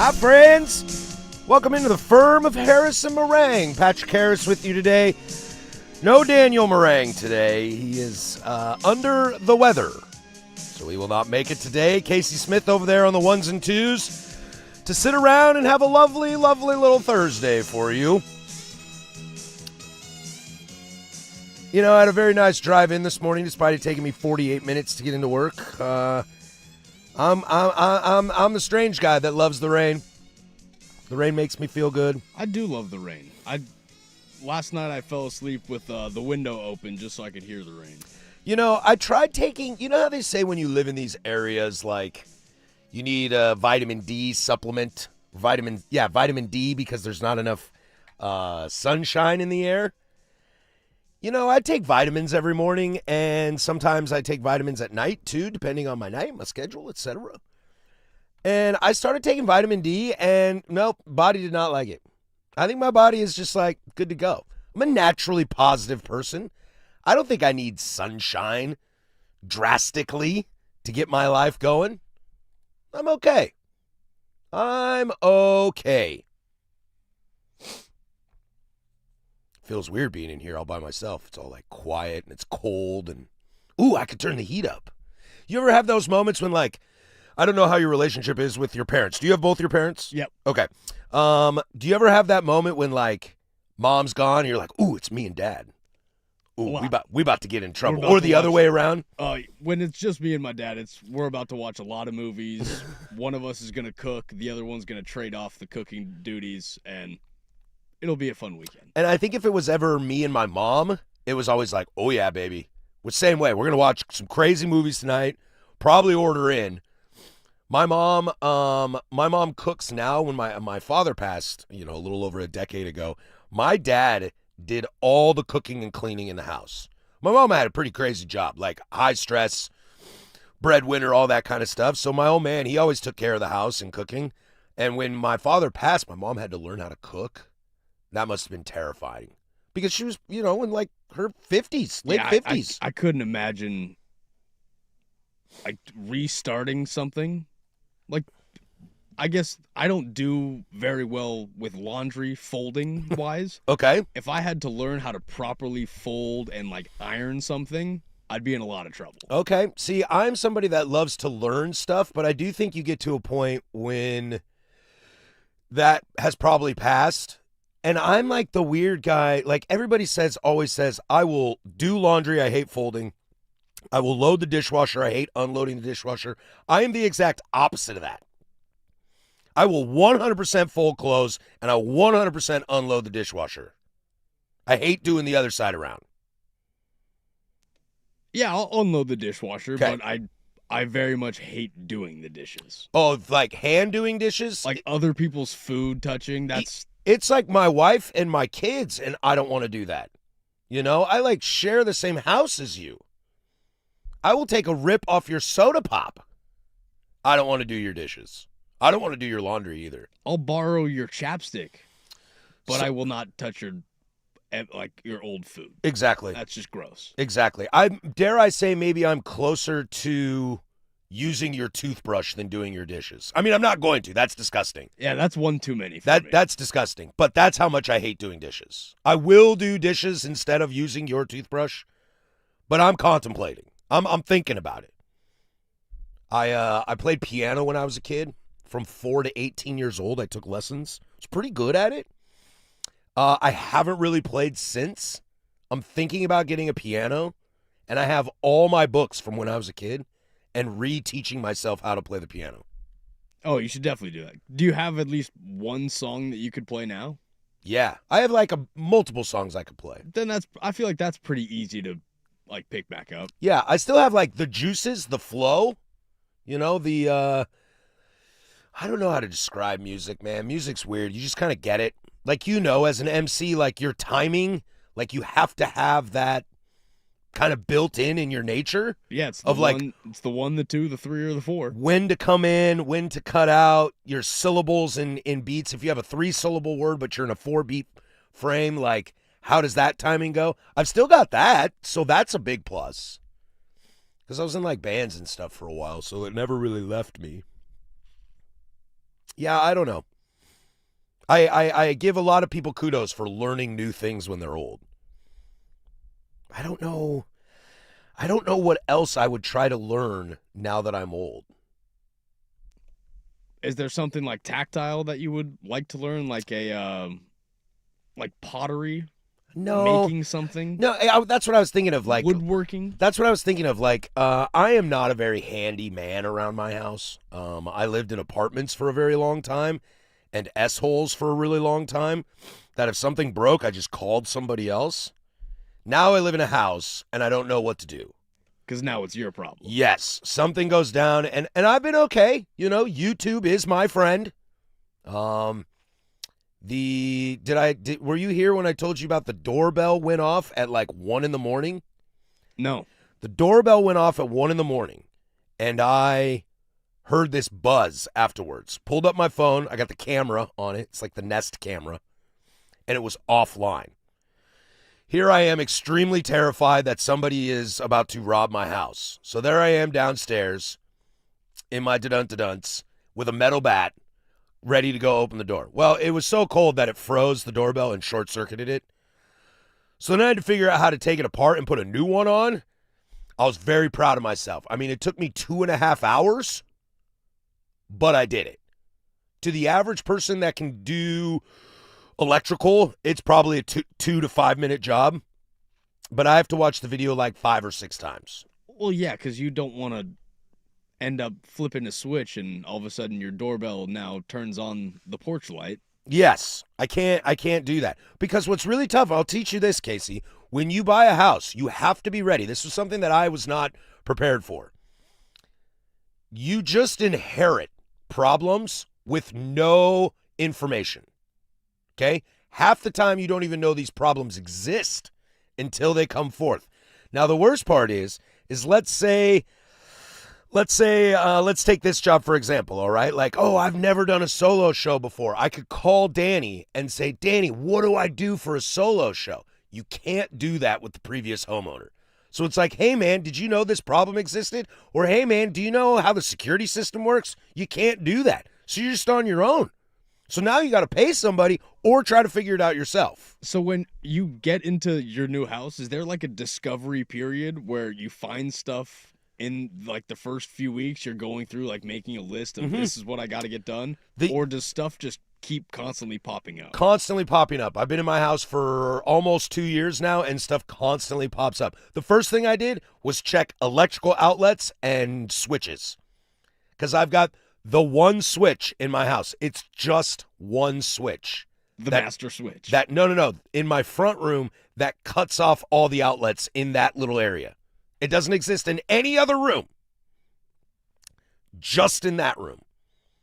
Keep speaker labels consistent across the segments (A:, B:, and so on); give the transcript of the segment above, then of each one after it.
A: Hi, friends. Welcome into the firm of Harris and Meringue. Patrick Harris with you today. No Daniel Meringue today. He is under the weather, so he will not make it today. Casey Smith over there on the ones and twos to sit around and have a lovely, lovely little Thursday for you. You know, I had a very nice drive in this morning, despite it taking me 48 minutes to get into work. I'm the strange guy that loves the rain. The rain makes me feel good.
B: I do love the rain. Last night I fell asleep with the window open just so I could hear the rain.
A: You know, I tried taking, you know how they say when you live in these areas, like, you need a vitamin D supplement? Vitamin D because there's not enough sunshine in the air. You know, I take vitamins every morning, and sometimes I take vitamins at night, too, depending on my night, my schedule, etc. And I started taking vitamin D, and nope, body did not like it. I think my body is just, like, good to go. I'm a naturally positive person. I don't think I need sunshine drastically to get my life going. I'm okay. Feels weird being in here all by myself. It's all like quiet and it's cold and ooh, I could turn the heat up. You ever have those moments when, like, I don't know how your relationship is with your parents. Do you have both your parents?
B: Yep.
A: Okay. Do you ever have that moment when, like, mom's gone and you're like, ooh, it's me and dad. Ooh,
B: Wow.
A: we about to get in trouble. Or the other way around?
B: When it's just me and my dad, we're about to watch a lot of movies. One of us is going to cook. The other one's going to trade off the cooking duties, and it'll be a fun weekend.
A: And I think if it was ever me and my mom, it was always like, oh, yeah, baby. Well, same way. We're going to watch some crazy movies tonight, probably order in. My mom cooks now. When my father passed, a little over a decade ago, my dad did all the cooking and cleaning in the house. My mom had a pretty crazy job, like high stress, breadwinner, all that kind of stuff. So my old man, he always took care of the house and cooking. And when my father passed, my mom had to learn how to cook. That must have been terrifying because she was, in like her 50s, late 50s.
B: I couldn't imagine like restarting something. Like, I guess I don't do very well with laundry folding wise.
A: Okay.
B: If I had to learn how to properly fold and like iron something, I'd be in a lot of trouble.
A: Okay. See, I'm somebody that loves to learn stuff, but I do think you get to a point when that has probably passed. And I'm like the weird guy, like everybody always says, I will do laundry, I hate folding. I will load the dishwasher, I hate unloading the dishwasher. I am the exact opposite of that. I will 100% fold clothes, and I 100% unload the dishwasher. I hate doing the other side around.
B: Yeah, I'll unload the dishwasher,
A: Okay.
B: but I very much hate doing the dishes.
A: Oh, like hand doing dishes?
B: Like other people's food touching,
A: It's like my wife and my kids, and I don't want to do that. I like share the same house as you. I will take a rip off your soda pop. I don't want to do your dishes. I don't want to do your laundry either.
B: I'll borrow your chapstick, but I will not touch your old food.
A: Exactly.
B: That's just gross.
A: Exactly. Dare I say maybe I'm closer to using your toothbrush than doing your dishes. I mean, I'm not going to. That's disgusting.
B: Yeah, that's one too many for me.
A: That's disgusting. But that's how much I hate doing dishes. I will do dishes instead of using your toothbrush, but I'm contemplating. I'm thinking about it. I played piano when I was a kid. From 4 to 18 years old, I took lessons. I was pretty good at it. I haven't really played since. I'm thinking about getting a piano, and I have all my books from when I was a kid and reteaching myself how to play the piano.
B: Oh, you should definitely do that. Do you have at least one song that you could play now?
A: Yeah, I have like multiple songs I could play.
B: Then I feel like that's pretty easy to like pick back up.
A: Yeah, I still have like the juices, the flow, I don't know how to describe music, man. Music's weird. You just kind of get it. Like, as an MC, like your timing, like you have to have that kind of built in your nature.
B: Yeah, it's the one, the two, the three, or the four.
A: When to come in, when to cut out, your syllables in beats. If you have a 3-syllable word, but you're in a 4-beat frame, like how does that timing go? I've still got that, so that's a big plus. Because I was in like bands and stuff for a while, so it never really left me. Yeah, I don't know. I give a lot of people kudos for learning new things when they're old. I don't know. I don't know what else I would try to learn now that I'm old.
B: Is there something like tactile that you would like to learn, like like pottery,
A: No,
B: making something,
A: no, that's what I was thinking of. Like,
B: woodworking?
A: that's what I was thinking of. Like, I am not a very handy man around my house. I lived in apartments for a very long time and S-holes for a really long time that if something broke, I just called somebody else. Now I live in a house and I don't know what to do.
B: Because now it's your problem.
A: Yes, something goes down and I've been okay. You know, YouTube is my friend. Were you here when I told you about the doorbell went off at like 1 a.m?
B: No.
A: The doorbell went off at 1 a.m, and I heard this buzz afterwards. Pulled up my phone. I got the camera on it. It's like the Nest camera, and it was offline. Here I am, extremely terrified that somebody is about to rob my house. So there I am downstairs in my da-dun-da-dunts with a metal bat, ready to go open the door. Well, it was so cold that it froze the doorbell and short-circuited it. So then I had to figure out how to take it apart and put a new one on. I was very proud of myself. I mean, it took me 2.5 hours, but I did it. To the average person that can do electrical, it's probably a 2 to 5 minute job, but I have to watch the video like 5 or 6 times.
B: Well, yeah, because you don't want to end up flipping a switch and all of a sudden your doorbell now turns on the porch light.
A: Yes, I can't do that. Because what's really tough, I'll teach you this, Casey. When you buy a house, you have to be ready. This was something that I was not prepared for. You just inherit problems with no information. Okay? Half the time you don't even know these problems exist until they come forth. Now the worst part is let's take this job for example, all right? Like, oh, I've never done a solo show before. I could call Danny and say, Danny, what do I do for a solo show? You can't do that with the previous homeowner. So it's like, hey man, did you know this problem existed? Or hey man, do you know how the security system works? You can't do that. So you're just on your own. So now you got to pay somebody or try to figure it out yourself.
B: So when you get into your new house, is there like a discovery period where you find stuff in like the first few weeks you're going through, like making a list of this is what I got to get done? Or does stuff just keep constantly popping up?
A: Constantly popping up. I've been in my house for almost 2 years now and stuff constantly pops up. The first thing I did was check electrical outlets and switches because I've got the one switch in my house. It's just one switch.
B: The master switch.
A: No. In my front room, that cuts off all the outlets in that little area. It doesn't exist in any other room. Just in that room.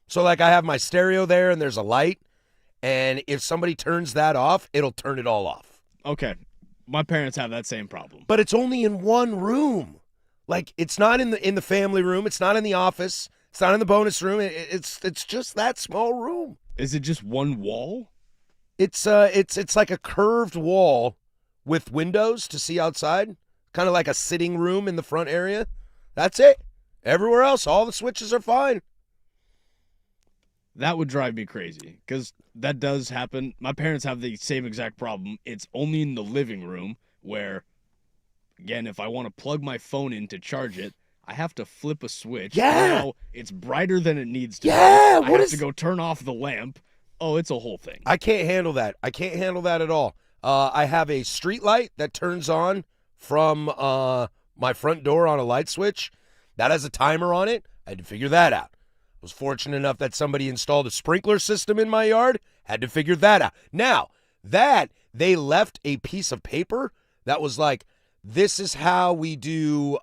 A: So like I have my stereo there and there's a light. And if somebody turns that off, it'll turn it all off.
B: Okay. My parents have that same problem.
A: But it's only in one room. Like it's not in the family room. It's not in the office. It's not in the bonus room. It's just that small room.
B: Is it just one wall?
A: It's like a curved wall with windows to see outside, kind of like a sitting room in the front area. That's it. Everywhere else, all the switches are fine.
B: That would drive me crazy because that does happen. My parents have the same exact problem. It's only in the living room where, again, if I want to plug my phone in to charge it, I have to flip a switch.
A: Yeah.
B: Now it's brighter than it needs to
A: Yeah.
B: be. I have to go turn off the lamp. Oh, it's a whole thing.
A: I can't handle that. I can't handle that at all. I have a street light that turns on from my front door on a light switch. That has a timer on it. I had to figure that out. I was fortunate enough that somebody installed a sprinkler system in my yard. Had to figure that out. Now, that they left a piece of paper that was like, this is how we do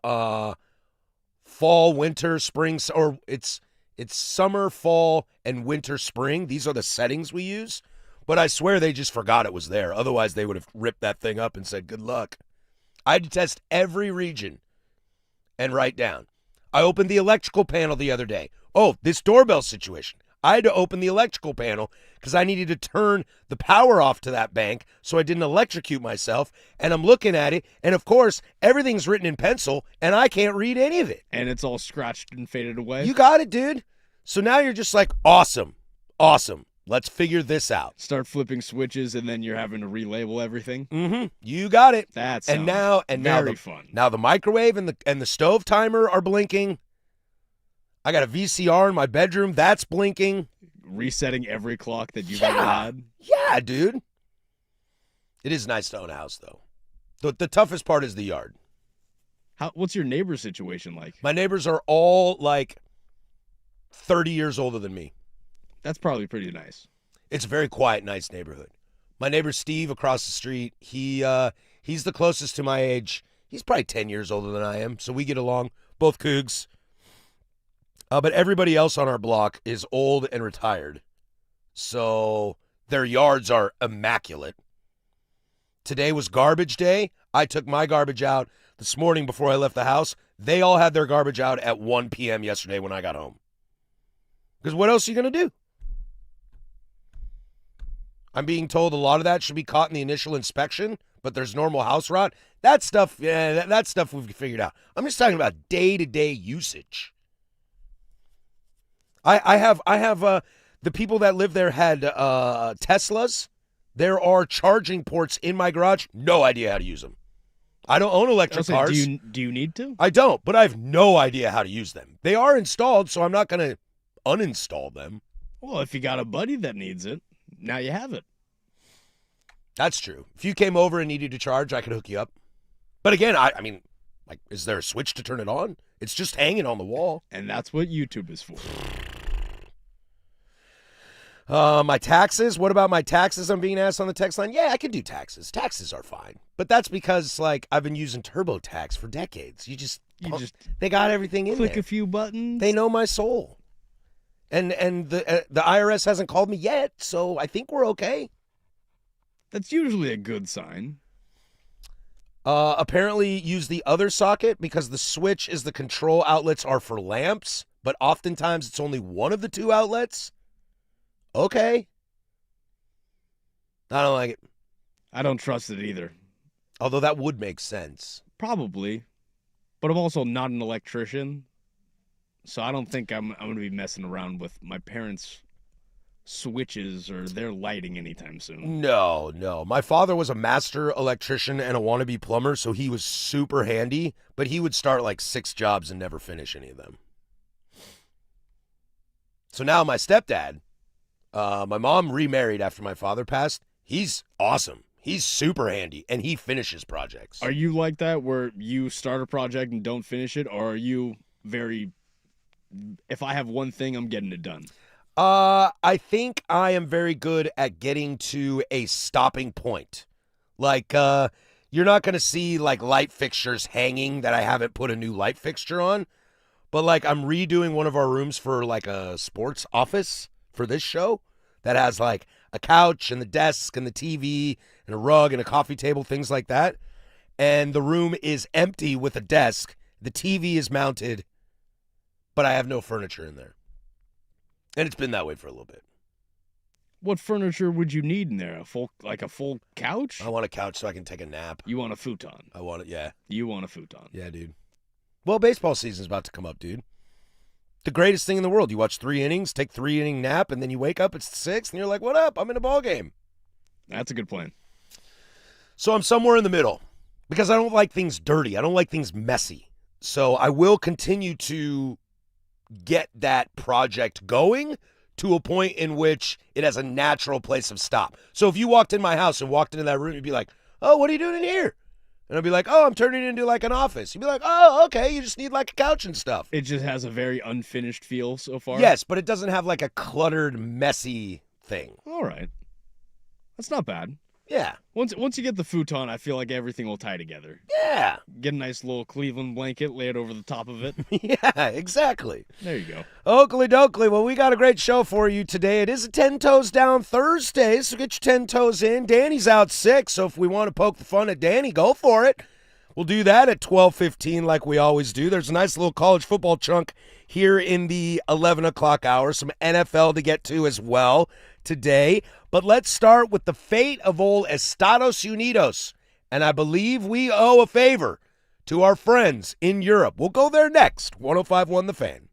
A: fall, winter, spring, or it's summer, fall, and winter, spring. These are the settings we use. But I swear they just forgot it was there. Otherwise, they would have ripped that thing up and said, good luck. I had to test every region and write down. I opened the electrical panel the other day. Oh, this doorbell situation. I had to open the electrical panel because I needed to turn the power off to that bank so I didn't electrocute myself. And I'm looking at it, and of course, everything's written in pencil, and I can't read any of it.
B: And it's all scratched and faded away.
A: You got it, dude. So now you're just like, awesome. Awesome. Let's figure this out.
B: Start flipping switches, and then you're having to relabel everything.
A: Mm-hmm. You got it.
B: That's
A: very
B: fun.
A: Now the microwave and the stove timer are blinking. I got a VCR in my bedroom that's blinking.
B: Resetting every clock that you've ever had.
A: Yeah, dude. It is nice to own a house, though. The toughest part is the yard.
B: What's your neighbor situation like?
A: My neighbors are all like 30 years older than me.
B: That's probably pretty nice.
A: It's a very quiet, nice neighborhood. My neighbor Steve across the street, he's the closest to my age. He's probably 10 years older than I am, so we get along. Both cougs. But everybody else on our block is old and retired. So their yards are immaculate. Today was garbage day. I took my garbage out this morning before I left the house. They all had their garbage out at 1 p.m. yesterday when I got home. Because what else are you going to do? I'm being told a lot of that should be caught in the initial inspection, but there's normal house rot. That stuff, that stuff we've figured out. I'm just talking about day-to-day usage. I have the people that live there had Teslas. There are charging ports in my garage. No idea how to use them. I don't own electric cars.
B: Do you need to?
A: I don't, but I have no idea how to use them. They are installed, so I'm not going to uninstall them.
B: Well, if you got a buddy that needs it, now you have it.
A: That's true. If you came over and needed to charge, I could hook you up. But again, I mean, like, is there a switch to turn it on? It's just hanging on the wall.
B: And that's what YouTube is for.
A: My taxes. What about my taxes? I'm being asked on the text line. Yeah, I can do taxes. Taxes are fine. But that's because, like, I've been using TurboTax for decades. They got everything in there.
B: Click a few buttons.
A: They know my soul. And the IRS hasn't called me yet, so I think we're okay.
B: That's usually a good sign.
A: Apparently use the other socket because the switch is the control outlets are for lamps, but oftentimes it's only one of the two outlets. Okay. I don't like it.
B: I don't trust it either.
A: Although that would make sense.
B: Probably. But I'm also not an electrician. So I don't think I'm going to be messing around with my parents' switches or their lighting anytime soon.
A: No. My father was a master electrician and a wannabe plumber, so he was super handy, but he would start like 6 jobs and never finish any of them. So now my stepdad, my mom remarried after my father passed. He's awesome. He's super handy, and he finishes projects.
B: Are you like that where you start a project and don't finish it, or are you very, if I have one thing, I'm getting it done?
A: I think I am very good at getting to a stopping point. Like, you're not going to see, like, light fixtures hanging that I haven't put a new light fixture on. But, like, I'm redoing one of our rooms for, like, a sports office for this show that has, like, a couch and the desk and the TV and a rug and a coffee table, things like that. And the room is empty with a desk. The TV is mounted, but I have no furniture in there. And it's been that way for a little bit.
B: What furniture would you need in there? A full couch?
A: I want a couch so I can take a nap.
B: You want a futon?
A: I want it, yeah.
B: You want a futon?
A: Yeah, dude. Well, baseball season's about to come up, dude. The greatest thing in the world. You watch 3 innings, take 3-inning nap, and then you wake up, it's 6th, and you're like, what up? I'm in a ball game.
B: That's a good plan.
A: So I'm somewhere in the middle because I don't like things dirty. I don't like things messy. So I will continue to get that project going to a point in which it has a natural place of stop. So if you walked in my house and walked into that room, you'd be like, oh, what are you doing in here? And I'd be like, oh, I'm turning it into like an office. You'd be like, oh, okay, you just need like a couch and stuff.
B: It just has a very unfinished feel so far?
A: Yes, but it doesn't have like a cluttered, messy thing.
B: All right. That's not bad.
A: Yeah.
B: Once you get the futon, I feel like everything will tie together.
A: Yeah.
B: Get a nice little Cleveland blanket, lay it over the top of it.
A: Yeah, exactly.
B: There you go.
A: Oakley dokley. Well, we got a great show for you today. It is a 10 Toes Down Thursday, so get your 10 toes in. Danny's out sick, so if we want to poke the fun at Danny, go for it. We'll do that at 12:15 like we always do. There's a nice little college football chunk here in the 11 o'clock hour. Some NFL to get to as well today. But let's start with the fate of old Estados Unidos. And I believe we owe a favor to our friends in Europe. We'll go there next. 105.1 The Fan.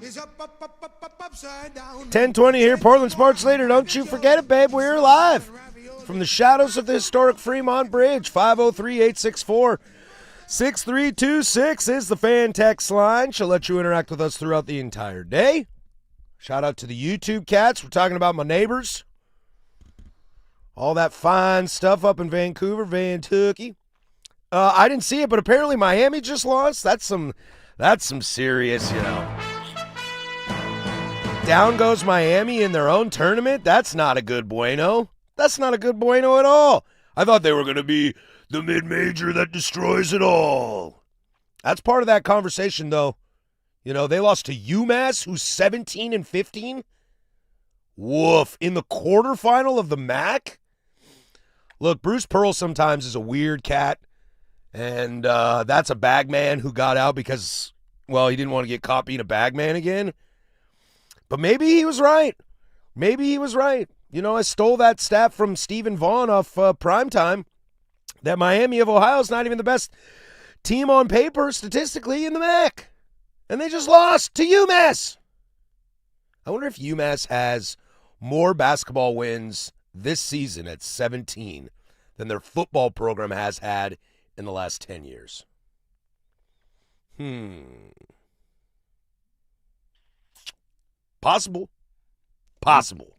A: 10:20 here, Portland Sports Leader. Don't you forget it, babe. We're live from the shadows of the historic Fremont Bridge. 503-864-6326 is the fan text line. She'll let you interact with us throughout the entire day. Shout out to the YouTube cats. We're talking about my neighbors. All that fine stuff up in Vancouver, Vantucky. I didn't see it, but apparently Miami just lost. That's some serious, Down goes Miami in their own tournament. That's not a good bueno. That's not a good bueno at all. I thought they were going to be the mid-major that destroys it all. That's part of that conversation, though. They lost to UMass, who's 17-15. Woof. In the quarterfinal of the MAC? Look, Bruce Pearl sometimes is a weird cat, and that's a bagman who got out because, he didn't want to get caught being a bagman again. But maybe he was right. I stole that stat from Stephen Vaughn off Primetime that Miami of Ohio is not even the best team on paper statistically in the MAC. And they just lost to UMass. I wonder if UMass has more basketball wins this season at 17 than their football program has had in the last 10 years. Possible.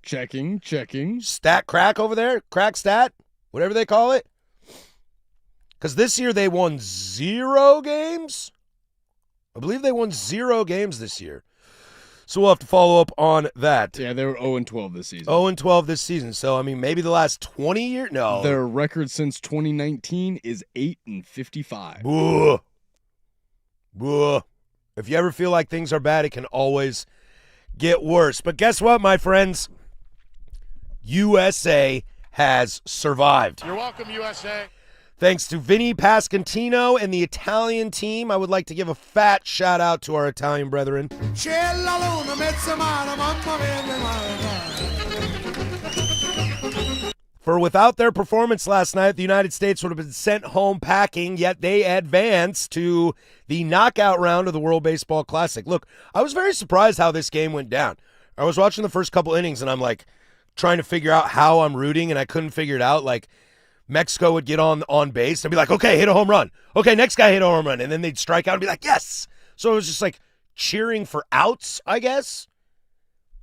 B: Checking.
A: Stat crack over there? Crack stat? Whatever they call it. Because this year they won 0 games. I believe they won 0 games this year. So we'll have to follow up on that.
B: Yeah, they were 0-12 this season.
A: 0-12 this season. So, maybe the last 20 years? No.
B: Their record since 2019 is 8-55.
A: Boo. If you ever feel like things are bad, it can always get worse. But guess what, my friends? USA has survived.
C: You're welcome, USA.
A: Thanks to Vinny Pascantino and the Italian team. I would like to give a fat shout out to our Italian brethren. For without their performance last night, the United States would have been sent home packing, yet they advanced to the knockout round of the World Baseball Classic. Look, I was very surprised how this game went down. I was watching the first couple innings, and I'm trying to figure out how I'm rooting, and I couldn't figure it out. Mexico would get on base and be like, okay, hit a home run. Okay, next guy hit a home run. And then they'd strike out and be like, yes. So it was just cheering for outs, I guess.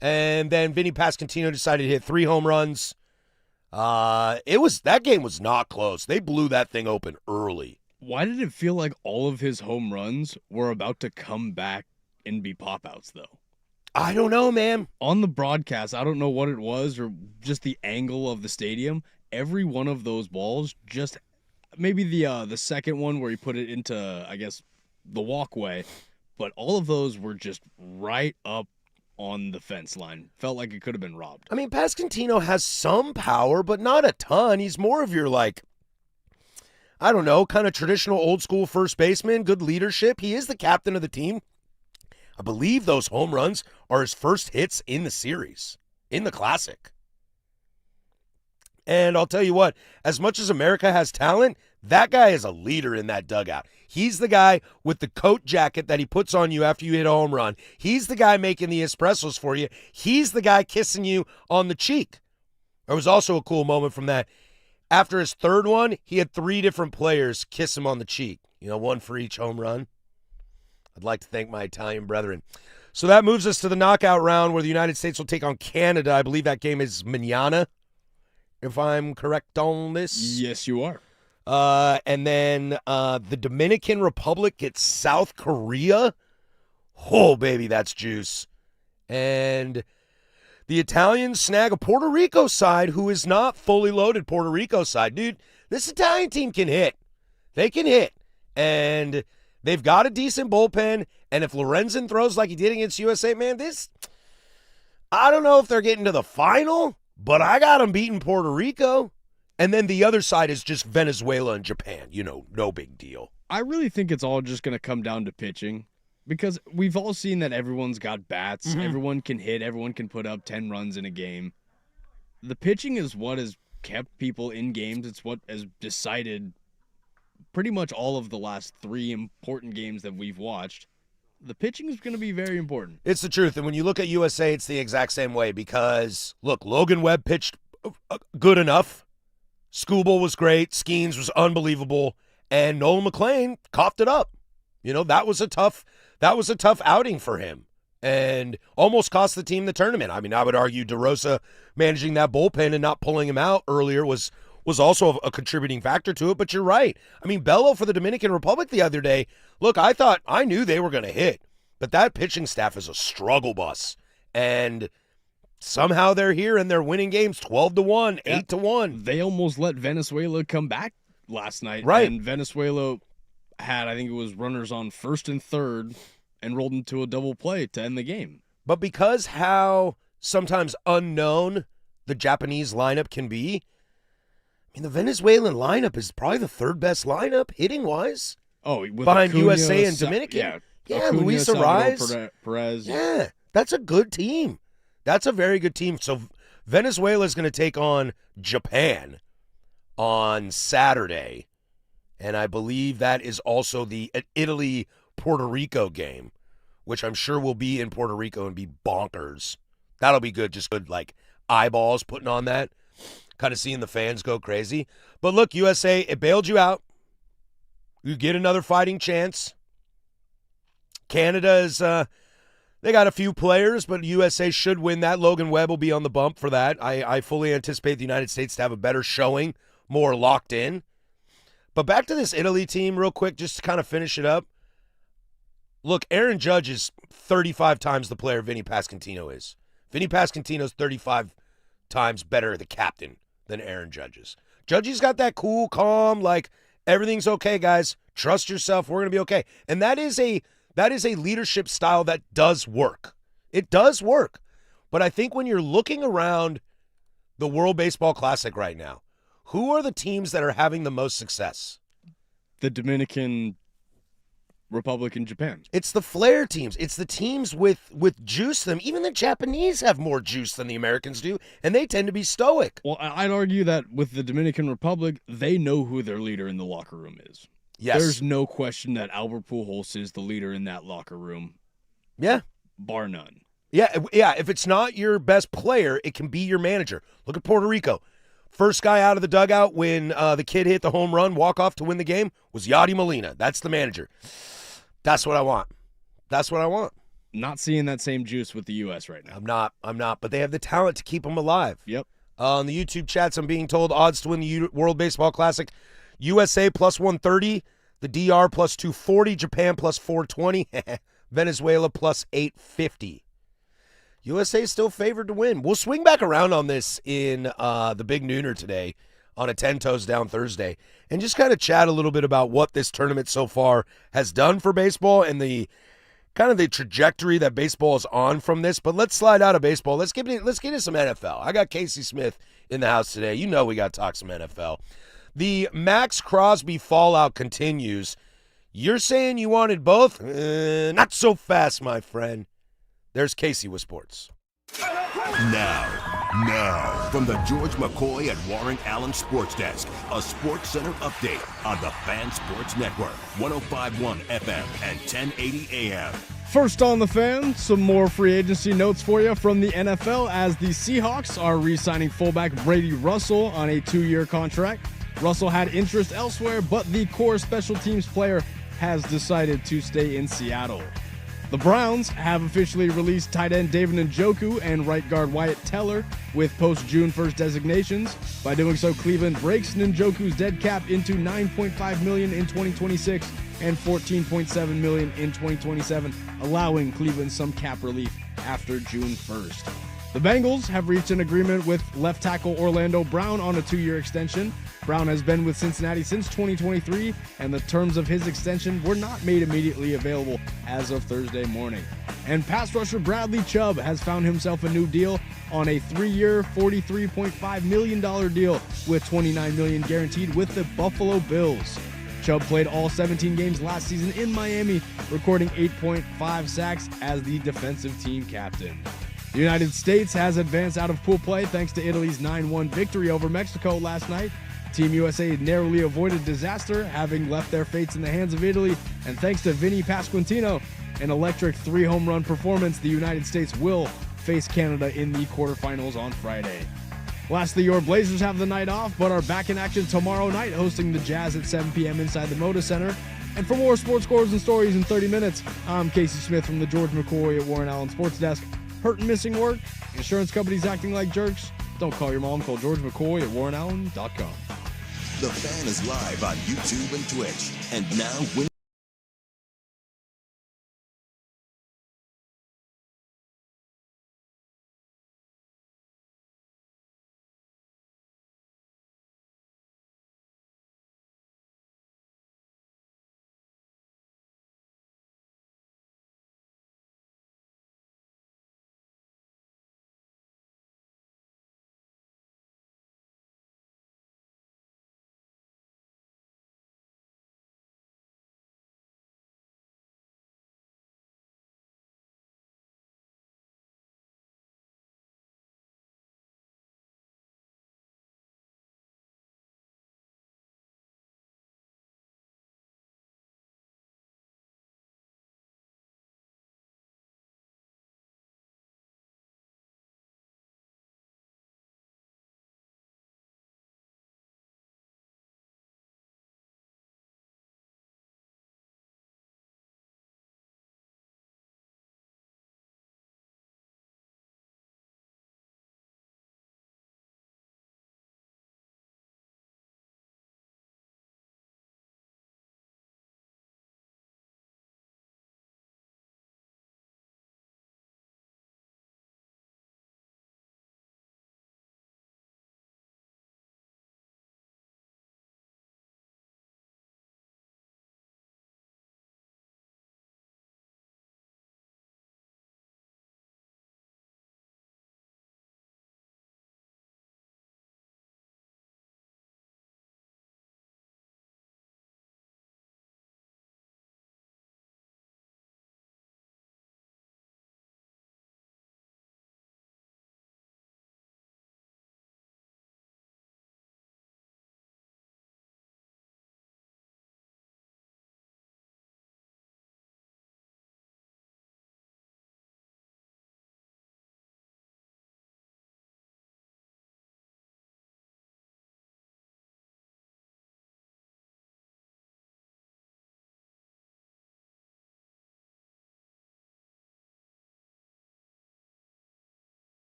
A: And then Vinny Pascantino decided to hit 3 home runs. That game was not close. They blew that thing open early.
B: Why did it feel like all of his home runs were about to come back and be pop-outs, though?
A: I don't know, man.
B: On the broadcast, I don't know what it was or just the angle of the stadium. Every one of those balls, just maybe the second one where he put it into, I guess, the walkway, but all of those were just right up on the fence line. Felt like it could have been robbed.
A: Pascantino has some power, but not a ton. He's more of your, I don't know, kind of traditional old school first baseman, good leadership. He is the captain of the team. I believe those home runs are his first hits in the series, in the Classic. And I'll tell you what, as much as America has talent, that guy is a leader in that dugout. He's the guy with the coat jacket that he puts on you after you hit a home run. He's the guy making the espressos for you. He's the guy kissing you on the cheek. There was also a cool moment from that. After his third one, he had 3 different players kiss him on the cheek. One for each home run. I'd like to thank my Italian brethren. So that moves us to the knockout round where the United States will take on Canada. I believe that game is mañana, if I'm correct on this.
B: Yes, you are.
A: And then the Dominican Republic gets South Korea. Oh, baby, that's juice. And the Italians snag a Puerto Rico side who is not fully loaded Puerto Rico side. Dude, this Italian team can hit. They can hit. And they've got a decent bullpen. And if Lorenzen throws like he did against USA, man, I don't know if they're getting to the final, but I got them beating Puerto Rico. And then the other side is just Venezuela and Japan. No big deal.
B: I really think it's all just going to come down to pitching because we've all seen that everyone's got bats. Mm-hmm. Everyone can hit. Everyone can put up 10 runs in a game. The pitching is what has kept people in games. It's what has decided pretty much all of the last 3 important games that we've watched. the pitching is going to be very important.
A: It's the truth. And when you look at USA, it's the exact same way because, look, Logan Webb pitched good enough. Skubal was great. Skeens was unbelievable. And Nolan McLean coughed it up. You know, that was a tough outing for him and almost cost the team the tournament. I mean, I would argue DeRosa managing that bullpen and not pulling him out earlier was also a contributing factor to it, but you're right. I mean, Bello for the Dominican Republic the other day, look, I knew they were going to hit, but that pitching staff is a struggle bus. And somehow they're here and they're winning games 12-1, 8-1.
B: They almost let Venezuela come back last night.
A: Right.
B: And Venezuela had, I think it was runners on first and third and rolled into a double play to end the game.
A: But because how sometimes unknown the Japanese lineup can be, I mean, the Venezuelan lineup is probably the third best lineup hitting-wise.
B: Oh, with
A: behind
B: Acuna,
A: USA and Dominican. Yeah, Luis Arraez.
B: Perez.
A: Yeah, that's a good team. That's a very good team. So Venezuela is going to take on Japan on Saturday, and I believe that is also the Italy-Puerto Rico game, which I'm sure will be in Puerto Rico and be bonkers. That'll be good, just good, like, eyeballs putting on that, kind of seeing the fans go crazy. But look, USA, it bailed you out. You get another fighting chance. Canada is, they got a few players, but USA should win that. Logan Webb will be on the bump for that. I fully anticipate the United States to have a better showing, more locked in. But back to this Italy team real quick, just to kind of finish it up. Look, Aaron Judge is 35 times the player Vinny Pasquantino is. Vinny Pasquantino's 35 times better the captain than Aaron Judge is. Judge's got that cool, calm, like, everything's okay, guys. Trust yourself. We're going to be okay. And that is a leadership style that does work. It does work. But I think when you're looking around the World Baseball Classic right now, who are the teams that are having the most success?
B: The Dominican Republic and Japan.
A: It's the flair teams. It's the teams with juice them. Even the Japanese have more juice than the Americans do, and they tend to be stoic.
B: Well, I'd argue that with the Dominican Republic, they know who their leader in the locker room is.
A: Yes.
B: There's no question that Albert Pujols is the leader in that locker room.
A: Yeah.
B: Bar none.
A: Yeah. If it's not your best player, it can be your manager. Look at Puerto Rico. First guy out of the dugout when the kid hit the home run, walk-off to win the game, was Yadi Molina. That's the manager. That's what I want. That's what I want.
B: Not seeing that same juice with the U.S. right now.
A: I'm not. But they have the talent to keep them alive.
B: Yep.
A: On the YouTube chats, I'm being told odds to win the World Baseball Classic. USA plus 130, the DR plus 240, Japan plus 420, Venezuela plus 850. USA is still favored to win. We'll swing back around on this in the Big Nooner today on a 10 Toes Down Thursday and just kind of chat a little bit about what this tournament so far has done for baseball and the kind of the trajectory that baseball is on from this. But let's slide out of baseball. Let's get into some NFL. I got Casey Smith in the house today. You know we got to talk some NFL. The Max Crosby fallout continues. You're saying you wanted both? Not so fast, my friend. There's Casey with sports.
C: Now, from the George McCoy and Warren Allen Sports Desk, a Sports Center update on the Fan Sports Network, 105.1 FM and 1080 AM.
B: First on the Fan, some more free agency notes for you from the NFL as the Seahawks are re-signing fullback Brady Russell on a 2-year contract. Russell had interest elsewhere, but the core special teams player has decided to stay in Seattle. The Browns have officially released tight end David Njoku and right guard Wyatt Teller with post-June 1st designations. By doing so, Cleveland breaks Njoku's dead cap into $9.5 million in 2026 and $14.7 million in 2027, allowing Cleveland some cap relief after June 1st. The Bengals have reached an agreement with left tackle Orlando Brown on a 2-year extension. Brown has been with Cincinnati since 2023, and the terms of his extension were not made immediately available as of Thursday morning. And pass rusher Bradley Chubb has found himself a new deal on a 3-year, $43.5 million deal with $29 million guaranteed with the Buffalo Bills. Chubb played all 17 games last season in Miami, recording 8.5 sacks as the defensive team captain. The United States has advanced out of pool play thanks to Italy's 9-1 victory over Mexico last night. Team USA narrowly avoided disaster, having left their fates in the hands of Italy, and thanks to Vinny Pasquantino, an electric 3-home run performance, the United States will face Canada in the quarterfinals on Friday. Lastly, your Blazers have the night off, but are back in action tomorrow night, hosting the Jazz at 7 p.m. inside the Moda Center. And for more sports scores and stories in 30 minutes, I'm Casey Smith from the George McCoy at Warren Allen Sports Desk. Hurt and missing work? Insurance companies acting like jerks? Don't call your mom. Call George McCoy at warrenallen.com.
C: The Fan is live on YouTube and Twitch. And now,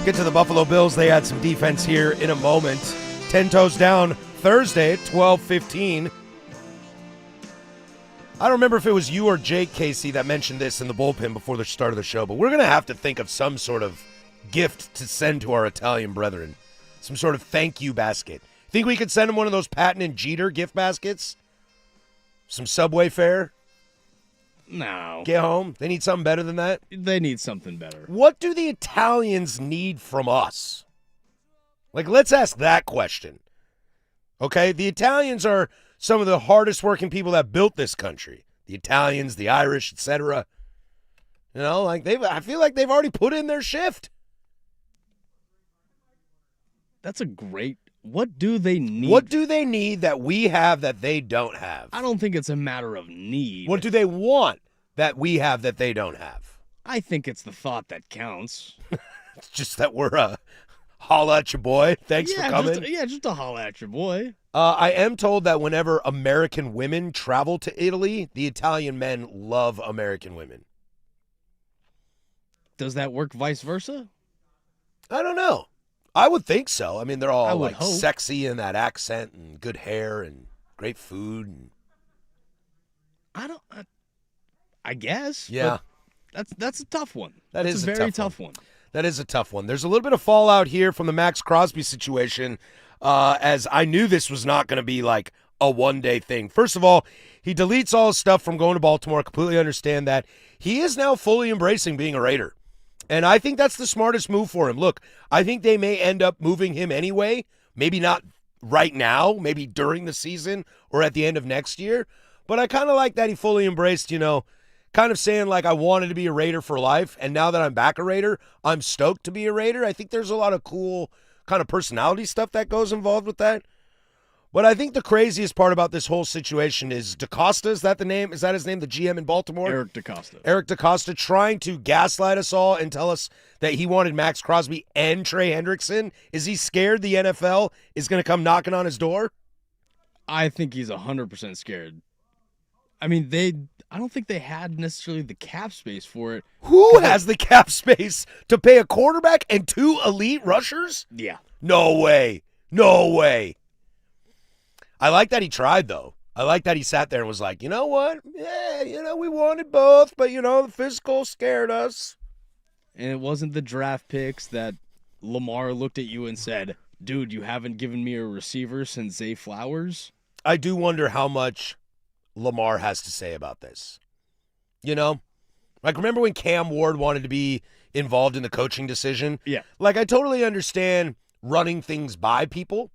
A: get to the Buffalo Bills. They had some defense here in a moment. 10 toes down Thursday at 12:15. I don't remember if it was you or Jake, Casey, that mentioned this in the bullpen before the start of the show, but we're going to have to think of some sort of gift to send to our Italian brethren. Some sort of thank you basket. Think we could send them one of those Patton and Jeter gift baskets? Some Subway fare?
B: No.
A: Get home? They need something better than that?
B: They need something better.
A: What do the Italians need from us? Like, let's ask that question. Okay? The Italians are some of the hardest working people that built this country. The Italians, the Irish, etc. You know, like I feel like they've already put in their shift.
B: That's a great. What do they need?
A: What do they need that we have that they don't have?
B: I don't think it's a matter of need.
A: What do they want that we have that they don't have?
B: I think it's the thought that counts.
A: It's just that we're holla at your boy. Thanks for coming.
B: Just a holla at your boy.
A: I am told that whenever American women travel to Italy, the Italian men love American women.
B: Does that work vice versa?
A: I don't know. I would think so. I mean, they're all like
B: hope.
A: sexy in that accent and good hair and great food. And...
B: I guess.
A: Yeah.
B: That's a tough one.
A: That's
B: a very tough one.
A: That is a tough one. There's a little bit of fallout here from the Max Crosby situation, as I knew this was not going to be like a one-day thing. First of all, he deletes all his stuff from going to Baltimore. I completely understand that. He is now fully embracing being a Raider. And I think that's the smartest move for him. Look, I think they may end up moving him anyway. Maybe not right now, maybe during the season or at the end of next year. But I kind of like that he fully embraced, kind of saying like I wanted to be a Raider for life. And now that I'm back a Raider, I'm stoked to be a Raider. I think there's a lot of cool kind of personality stuff that goes involved with that. But I think the craziest part about this whole situation is DaCosta, is that the name? Is that his name, the GM in Baltimore?
B: Eric DaCosta.
A: Eric DaCosta trying to gaslight us all and tell us that he wanted Max Crosby and Trey Hendrickson. Is he scared the NFL is going to come knocking on his door?
B: I think he's 100% scared. I mean, I don't think they had necessarily the cap space for it.
A: Who has the cap space to pay a quarterback and 2 elite rushers?
B: Yeah.
A: No way. No way. I like that he tried, though. I like that he sat there and was like, you know what? Yeah, we wanted both, but, the physical scared us.
B: And it wasn't the draft picks that Lamar looked at you and said, dude, you haven't given me a receiver since Zay Flowers.
A: I do wonder how much Lamar has to say about this. Like, remember when Cam Ward wanted to be involved in the coaching decision?
B: Yeah.
A: Like, I totally understand running things by people.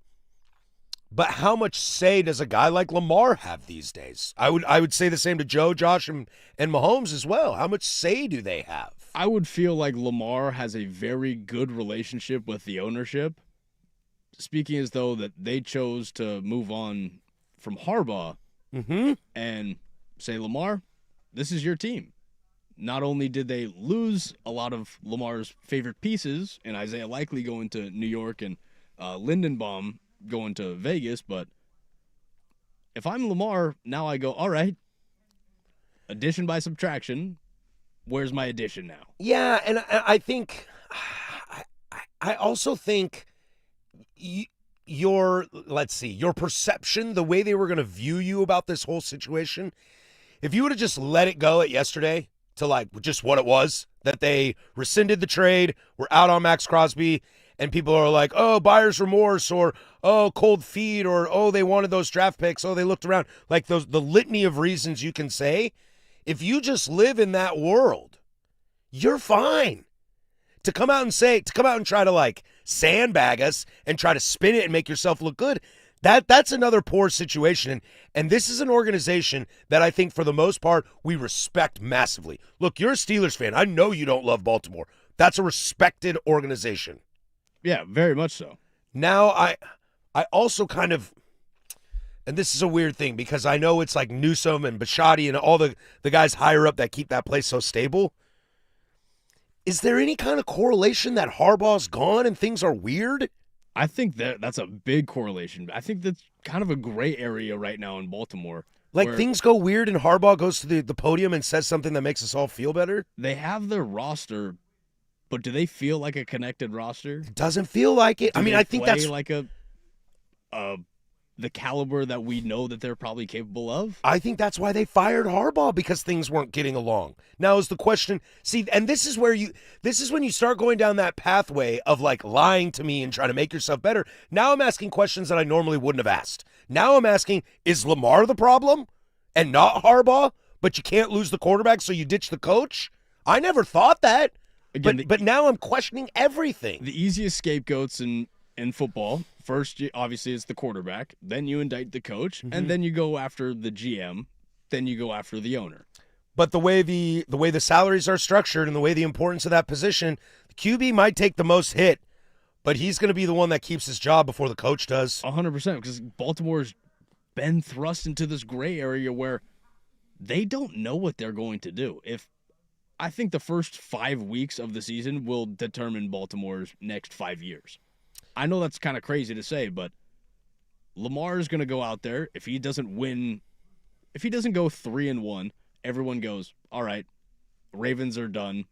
A: But how much say does a guy like Lamar have these days? I would say the same to Joe, Josh, and Mahomes as well. How much say do they have?
B: I would feel like Lamar has a very good relationship with the ownership, speaking as though that they chose to move on from Harbaugh and say, Lamar, this is your team. Not only did they lose a lot of Lamar's favorite pieces, and Isaiah Likely going to New York and Lindenbaum going to Vegas, but if I'm Lamar, now I go, all right, addition by subtraction, where's my addition now?
A: Yeah, and I think, I also think your perception, the way they were going to view you about this whole situation, if you would have just let it go at yesterday to like just what it was, that they rescinded the trade, were out on Max Crosby, and people are like, oh, buyer's remorse, or, oh, cold feet, or, oh, they wanted those draft picks, oh, they looked around. Like the litany of reasons you can say. If you just live in that world, you're fine. To come out and try to like sandbag us and try to spin it and make yourself look good, that's another poor situation. And this is an organization that I think for the most part we respect massively. Look, you're a Steelers fan. I know you don't love Baltimore. That's a respected organization.
B: Yeah, very much so.
A: Now, I also kind of, and this is a weird thing because I know it's like Newsom and Bisciotti and all the guys higher up that keep that place so stable. Is there any kind of correlation that Harbaugh's gone and things are weird?
B: I think that's a big correlation. I think that's kind of a gray area right now in Baltimore.
A: Like things go weird and Harbaugh goes to the podium and says something that makes us all feel better?
B: They have their roster, but do they feel like a connected roster?
A: It doesn't feel like it. I think that's
B: like a the caliber that we know that they're probably capable of?
A: I think that's why they fired Harbaugh, because things weren't getting along. Now is the question, see, and this is when you start going down that pathway of like lying to me and trying to make yourself better. Now I'm asking questions that I normally wouldn't have asked. Now I'm asking, is Lamar the problem and not Harbaugh, but you can't lose the quarterback, so you ditch the coach? I never thought that.
B: Again,
A: but now I'm questioning everything.
B: The easiest scapegoats in football, first, obviously, it's the quarterback. Then you indict the coach, and then you go after the GM. Then you go after the owner.
A: But the way the salaries are structured and the way the importance of that position, the QB might take the most hit, but he's going to be the one that keeps his job before the coach does.
B: 100%, because Baltimore's been thrust into this gray area where they don't know what they're going to do. I think the first 5 weeks of the season will determine Baltimore's next 5 years. I know that's kind of crazy to say, but Lamar is going to go out there. If he doesn't win, if he doesn't go 3-1, everyone goes, all right, Ravens are done.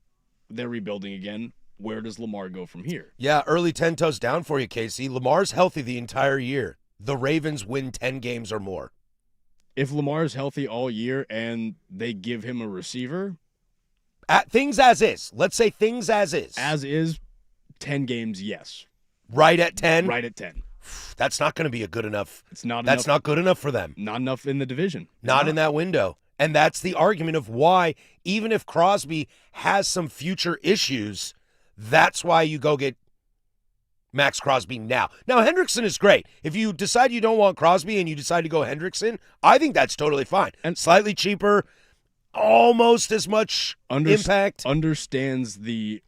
B: They're rebuilding again. Where does Lamar go from here?
A: Yeah, early 10 toes down for you, Casey. Lamar's healthy the entire year. The Ravens win 10 games or more.
B: If Lamar's healthy all year and they give him a receiver,
A: things as is. Let's say things as is.
B: As is, 10 games, yes.
A: Right at 10?
B: Right at 10.
A: That's not going to be a good enough.
B: It's not
A: That's
B: enough.
A: not good enough for them.
B: Not enough in the division.
A: Not in that window. And that's the argument of why, even if Crosby has some future issues, that's why you go get Max Crosby now. Now, Hendrickson is great. If you decide you don't want Crosby and you decide to go Hendrickson, I think that's totally fine. And slightly cheaper, almost as much impact.
B: Understands the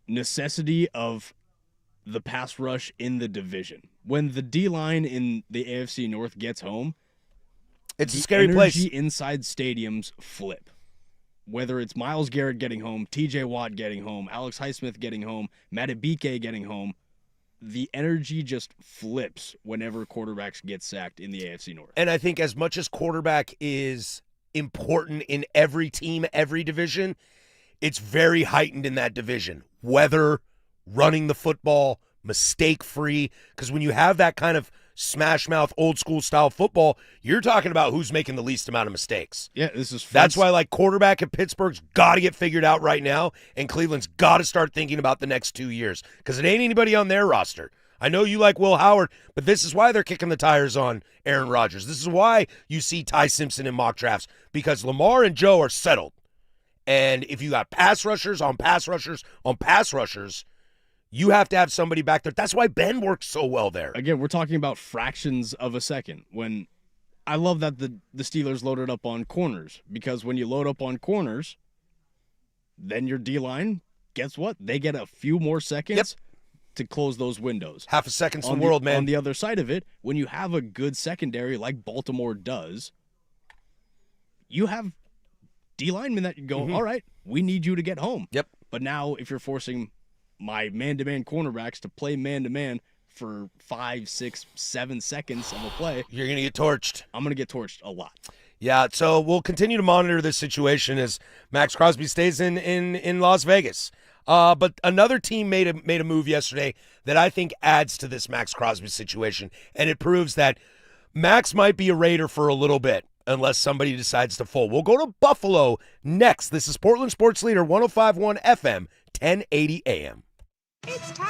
B: necessity of the pass rush in the division. When the D-line in the AFC North gets home,
A: it's a scary place.
B: The energy inside stadiums flip. Whether it's Myles Garrett getting home, TJ Watt getting home, Alex Highsmith getting home, Madubuike getting home, the energy just flips whenever quarterbacks get sacked in the AFC North.
A: And I think as much as quarterback is important in every team, every division, it's very heightened in that division. Weather, running the football, mistake-free, because when you have that kind of smash-mouth, old-school style football, you're talking about who's making the least amount of mistakes.
B: Yeah, this is fun.
A: That's why, like, quarterback at Pittsburgh's got to get figured out right now, and Cleveland's got to start thinking about the next 2 years, because it ain't anybody on their roster. I know you like Will Howard, but this is why they're kicking the tires on Aaron Rodgers. This is why you see Ty Simpson in mock drafts, because Lamar and Joe are settled. And if you got pass rushers on pass rushers on pass rushers, you have to have somebody back there. That's why Ben works so well there.
B: Again, we're talking about fractions of a second. When I love that the Steelers loaded up on corners, because when you load up on corners, then your D-line, guess what? They get a few more seconds to close those windows.
A: Half a second's the world, man.
B: On the other side of it, when you have a good secondary like Baltimore does, you have D-linemen that you go, all right, we need you to get home.
A: Yep.
B: But now if you're forcing my man-to-man cornerbacks to play man-to-man for 5, 6, 7 seconds of a play,
A: you're going to get torched.
B: I'm going to get torched a lot.
A: Yeah, so we'll continue to monitor this situation as Max Crosby stays in Las Vegas. But another team made a move yesterday that I think adds to this Max Crosby situation, and it proves that Max might be a Raider for a little bit unless somebody decides to fold. We'll go to Buffalo next. This is Portland Sports Leader 105.1 FM, 1080 AM.
D: It's time.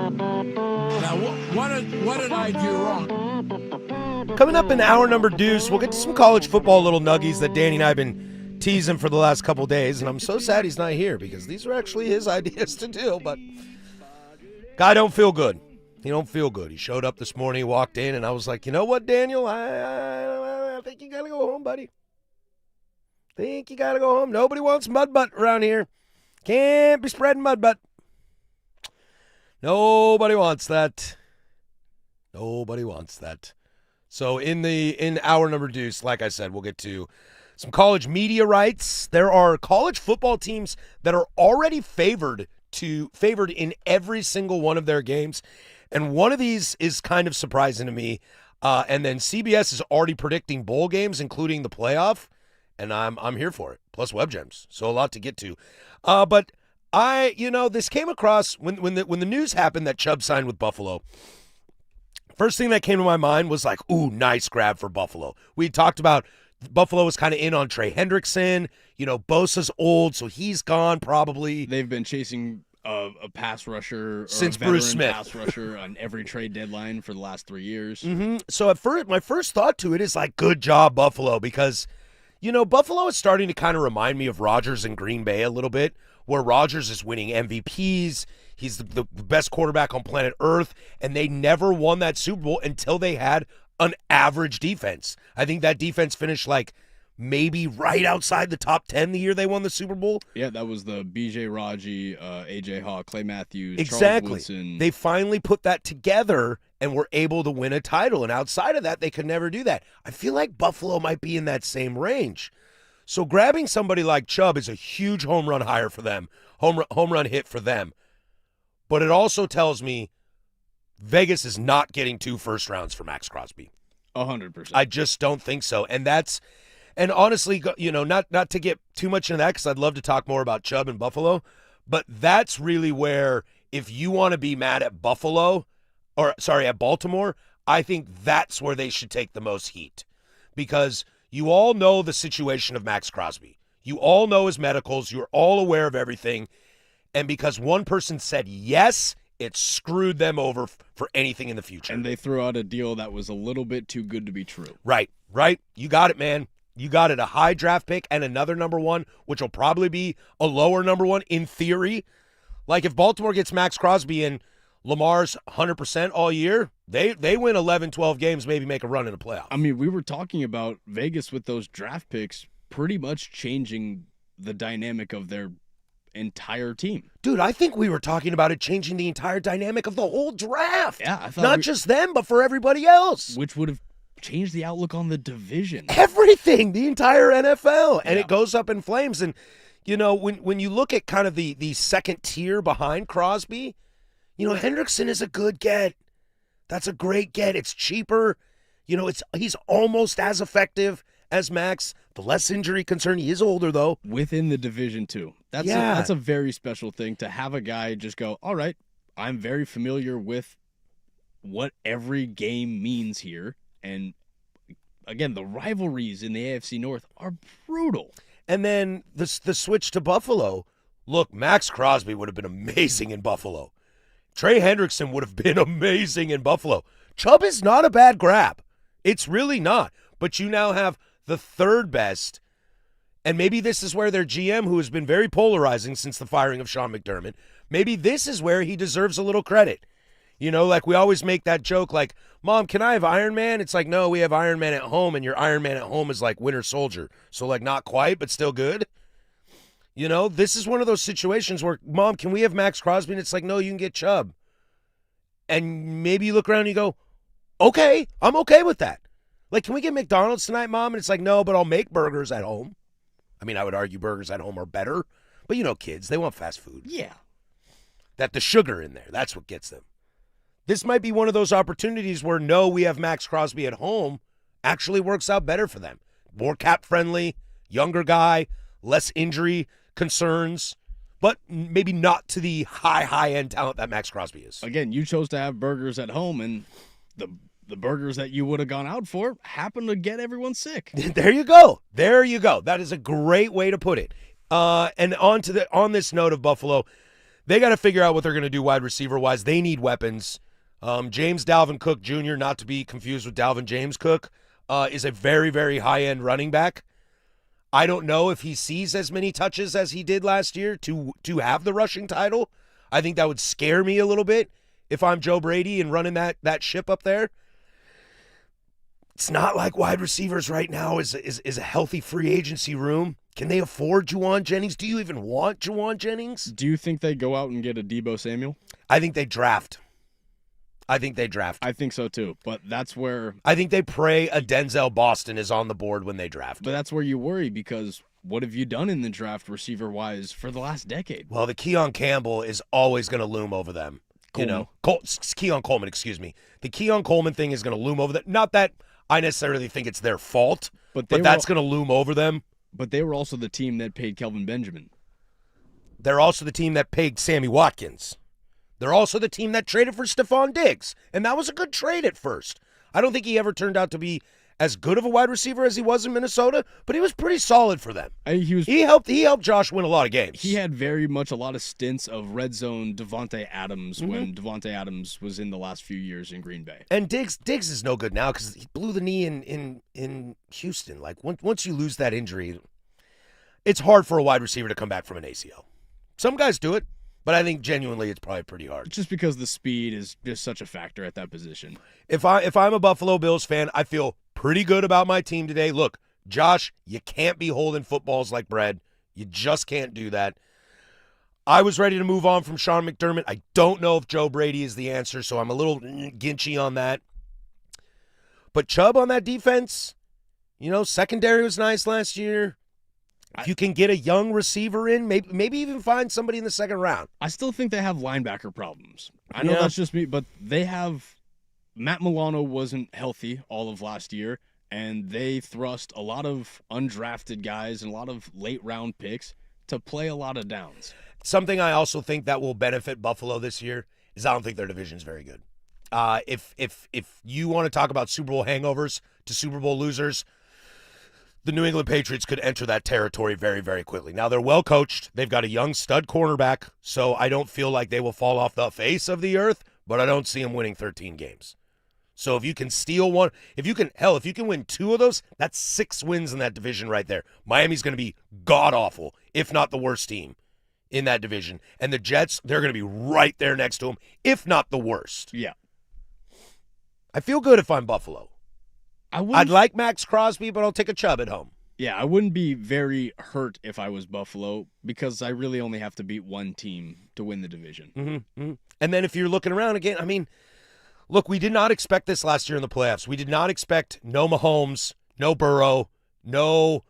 D: Now, what did I do wrong?
A: Coming up in hour number deuce, we'll get to some college football little nuggies that Danny and I have been teasing for the last couple days, and I'm so sad he's not here because these are actually his ideas to do, but guy don't feel good. He don't feel good. He showed up this morning, he walked in, and I was like, you know what, Daniel? I think you got to go home, buddy. Think you got to go home. Nobody wants mud butt around here. Can't be spreading mud butt. Nobody wants that. Nobody wants that. So in hour number deuce, like I said, we'll get to some college media rights. There are college football teams that are already favored in every single one of their games. And one of these is kind of surprising to me. And then CBS is already predicting bowl games, including the playoff. And I'm here for it. Plus web gems. So a lot to get to. But this came across when the news happened that Chubb signed with Buffalo. First thing that came to my mind was like, ooh, nice grab for Buffalo. We talked about Buffalo was kind of in on Trey Hendrickson. Bosa's old, so he's gone probably.
B: They've been chasing a pass rusher or
A: since
B: a veteran
A: Bruce Smith.
B: Pass rusher on every trade deadline for the last 3 years.
A: Mm-hmm. So at first, my first thought to it is like, good job, Buffalo, because Buffalo is starting to kind of remind me of Rodgers in Green Bay a little bit, where Rodgers is winning MVPs. He's the best quarterback on planet Earth, and they never won that Super Bowl until they had an average defense. I think that defense finished like maybe right outside the top 10 the year they won the Super Bowl.
B: Yeah, that was the B.J. Raji, A.J. Hawk, Clay Matthews,
A: Exactly.
B: Charles Woodson.
A: They finally put that together and were able to win a title, and outside of that, they could never do that. I feel like Buffalo might be in that same range. So grabbing somebody like Chubb is a huge home run hire for them, home run hit for them. But it also tells me Vegas is not getting 2 first rounds for Max Crosby.
B: 100%.
A: I just don't think so. And honestly, not to get too much into that because I'd love to talk more about Chubb and Buffalo, but that's really where if you want to be mad at at Baltimore, I think that's where they should take the most heat because you all know the situation of Max Crosby. You all know his medicals. You're all aware of everything. And because one person said yes, it screwed them over for anything in the future.
B: And they threw out a deal that was a little bit too good to be true.
A: Right. You got it, man. You got it. A high draft pick and another number one, which will probably be a lower number one in theory. Like if Baltimore gets Max Crosby and Lamar's 100% all year, they win 11, 12 games, maybe make a run in the playoff.
B: I mean, we were talking about Vegas with those draft picks pretty much changing the dynamic of their entire team.
A: Dude, I think we were talking about it changing the entire dynamic of the whole draft.
B: Yeah, I thought
A: not just them, but for everybody else.
B: Which would have changed the outlook on the division.
A: Everything, the entire NFL. And
B: Yeah.
A: it goes up in flames. And, when you look at kind of the second tier behind Crosby, Hendrickson is a good get. That's a great get. It's cheaper. He's almost as effective as Max. The less injury concern. He is older, though.
B: Within the division, too. That's a very special thing to have a guy just go, all right, I'm very familiar with what every game means here. And, again, the rivalries in the AFC North are brutal.
A: And then the switch to Buffalo. Look, Max Crosby would have been amazing in Buffalo. Trey Hendrickson would have been amazing in Buffalo. Chubb is not a bad grab. It's really not. But you now have the third best, and maybe this is where their GM, who has been very polarizing since the firing of Sean McDermott, maybe this is where he deserves a little credit. Like we always make that joke like, Mom, can I have Iron Man? It's like, no, we have Iron Man at home, and your Iron Man at home is like Winter Soldier. So like not quite, but still good. This is one of those situations where, Mom, can we have Max Crosby? And it's like, no, you can get Chubb. And maybe you look around and you go, okay, I'm okay with that. Like, can we get McDonald's tonight, Mom? And it's like, no, but I'll make burgers at home. I mean, I would argue burgers at home are better. But kids, they want fast food.
B: Yeah.
A: That the sugar in there, that's what gets them. This might be one of those opportunities where, no, we have Max Crosby at home, actually works out better for them. More cap-friendly, younger guy, less injury concerns, but maybe not to the high-end talent that Max Crosby is.
B: Again, you chose to have burgers at home, and the burgers that you would have gone out for happen to get everyone sick.
A: There you go. That is a great way to put it. And on this note of Buffalo, they got to figure out what they're going to do wide receiver-wise. They need weapons. James Dalvin Cook Jr., not to be confused with Dalvin James Cook, is a very, very high-end running back. I don't know if he sees as many touches as he did last year to have the rushing title. I think that would scare me a little bit if I'm Joe Brady and running that ship up there. It's not like wide receivers right now is a healthy free agency room. Can they afford Juwan Jennings? Do you even want Juwan Jennings?
B: Do you think they go out and get a Deebo Samuel?
A: I think they draft. I think
B: so too, but that's where...
A: I think they pray a Denzel Boston is on the board when they draft.
B: But that's where you worry, because what have you done in the draft receiver-wise for the last decade?
A: Well, the Keon Campbell is always going to loom over them.
B: Coleman.
A: Keon Coleman, excuse me. The Keon Coleman thing is going to loom over them. Not that I necessarily think it's their fault, but that's going to loom over them.
B: But they were also the team that paid Kelvin Benjamin.
A: They're also the team that paid Sammy Watkins. They're also the team that traded for Stephon Diggs, and that was a good trade at first. I don't think he ever turned out to be as good of a wide receiver as he was in Minnesota, but he was pretty solid for them. He helped Josh win a lot of games.
B: He had very much a lot of stints of red zone Devontae Adams when Devontae Adams was in the last few years in Green Bay.
A: And Diggs is no good now because he blew the knee in Houston. Like once you lose that injury, it's hard for a wide receiver to come back from an ACL. Some guys do it. But I think genuinely it's probably pretty hard.
B: Just because the speed is just such a factor at that position.
A: If I'm a Buffalo Bills fan, I feel pretty good about my team today. Look, Josh, you can't be holding footballs like bread. You just can't do that. I was ready to move on from Sean McDermott. I don't know if Joe Brady is the answer, so I'm a little ginchy on that. But Chubb on that defense, secondary was nice last year. If you can get a young receiver in, maybe even find somebody in the second round.
B: I still think they have linebacker problems. I know that's just me, but they have – Matt Milano wasn't healthy all of last year, and they thrust a lot of undrafted guys and a lot of late-round picks to play a lot of downs.
A: Something I also think that will benefit Buffalo this year is I don't think their division's very good. If you want to talk about Super Bowl hangovers to Super Bowl losers – the New England Patriots could enter that territory very, very quickly. Now, they're well coached. They've got a young stud cornerback, so I don't feel like they will fall off the face of the earth, but I don't see them winning 13 games. So if you can steal one, if you can win 2 of those, that's 6 wins in that division right there. Miami's going to be god-awful, if not the worst team in that division. And the Jets, they're going to be right there next to them, if not the worst.
B: Yeah.
A: I feel good if I'm Buffalo. I'd like Max Crosby, but I'll take a Chubb at home.
B: Yeah, I wouldn't be very hurt if I was Buffalo because I really only have to beat one team to win the division.
A: Mm-hmm. And then if you're looking around again, look, we did not expect this last year in the playoffs. We did not expect no Mahomes, no Burrow, no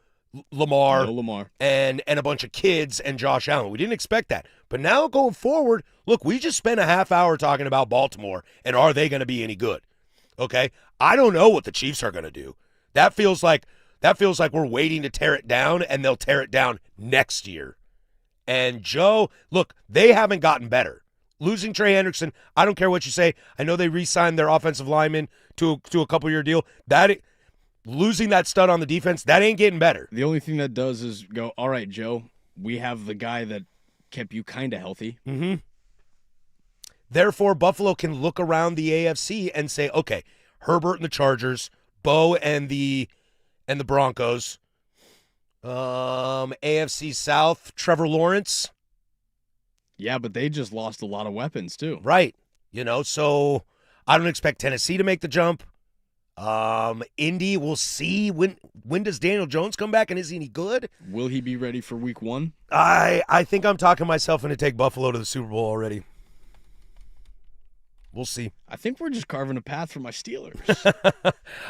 A: Lamar, and a bunch of kids and Josh Allen. We didn't expect that. But now going forward, look, we just spent a half hour talking about Baltimore, and are they going to be any good? Okay, I don't know what the Chiefs are going to do. That feels like we're waiting to tear it down, and they'll tear it down next year. And Joe, look, they haven't gotten better. Losing Trey Hendrickson, I don't care what you say. I know they re-signed their offensive lineman to a couple-year deal. Losing that stud on the defense, that ain't getting better.
B: The only thing that does is go, all right, Joe, we have the guy that kept you kind of healthy.
A: Mm-hmm. Therefore, Buffalo can look around the AFC and say, okay, Herbert and the Chargers, Bo and the Broncos, AFC South, Trevor Lawrence.
B: Yeah, but they just lost a lot of weapons too.
A: Right. So I don't expect Tennessee to make the jump. Indy, we'll see. When does Daniel Jones come back, and is he any good?
B: Will he be ready for week 1?
A: I think I'm talking myself into take Buffalo to the Super Bowl already. We'll see.
B: I think we're just carving a path for my Steelers.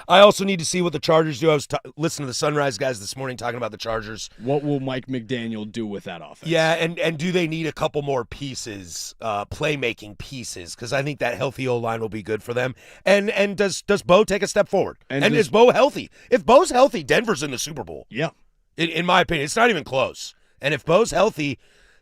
A: I also need to see what the Chargers do. I was listening to the Sunrise guys this morning talking about the Chargers.
B: What will Mike McDaniel do with that offense?
A: Yeah, and do they need a couple more pieces, playmaking pieces? Because I think that healthy O-line will be good for them. And does Bo take a step forward? And is Bo healthy? If Bo's healthy, Denver's in the Super Bowl.
B: Yeah.
A: In my opinion, it's not even close. And if Bo's healthy,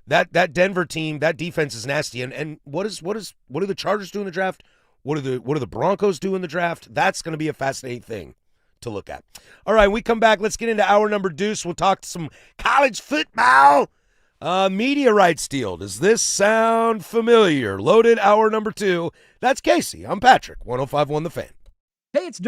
A: that Denver team, that defense is nasty. And what do the Chargers do in the draft? What do the Broncos do in the draft? That's going to be a fascinating thing to look at. All right, when we come back, let's get into hour number deuce. We'll talk some college football. Media rights deal. Does this sound familiar? Loaded hour number 2. That's Casey. I'm Patrick. 105.1 The Fan.
E: Hey, it's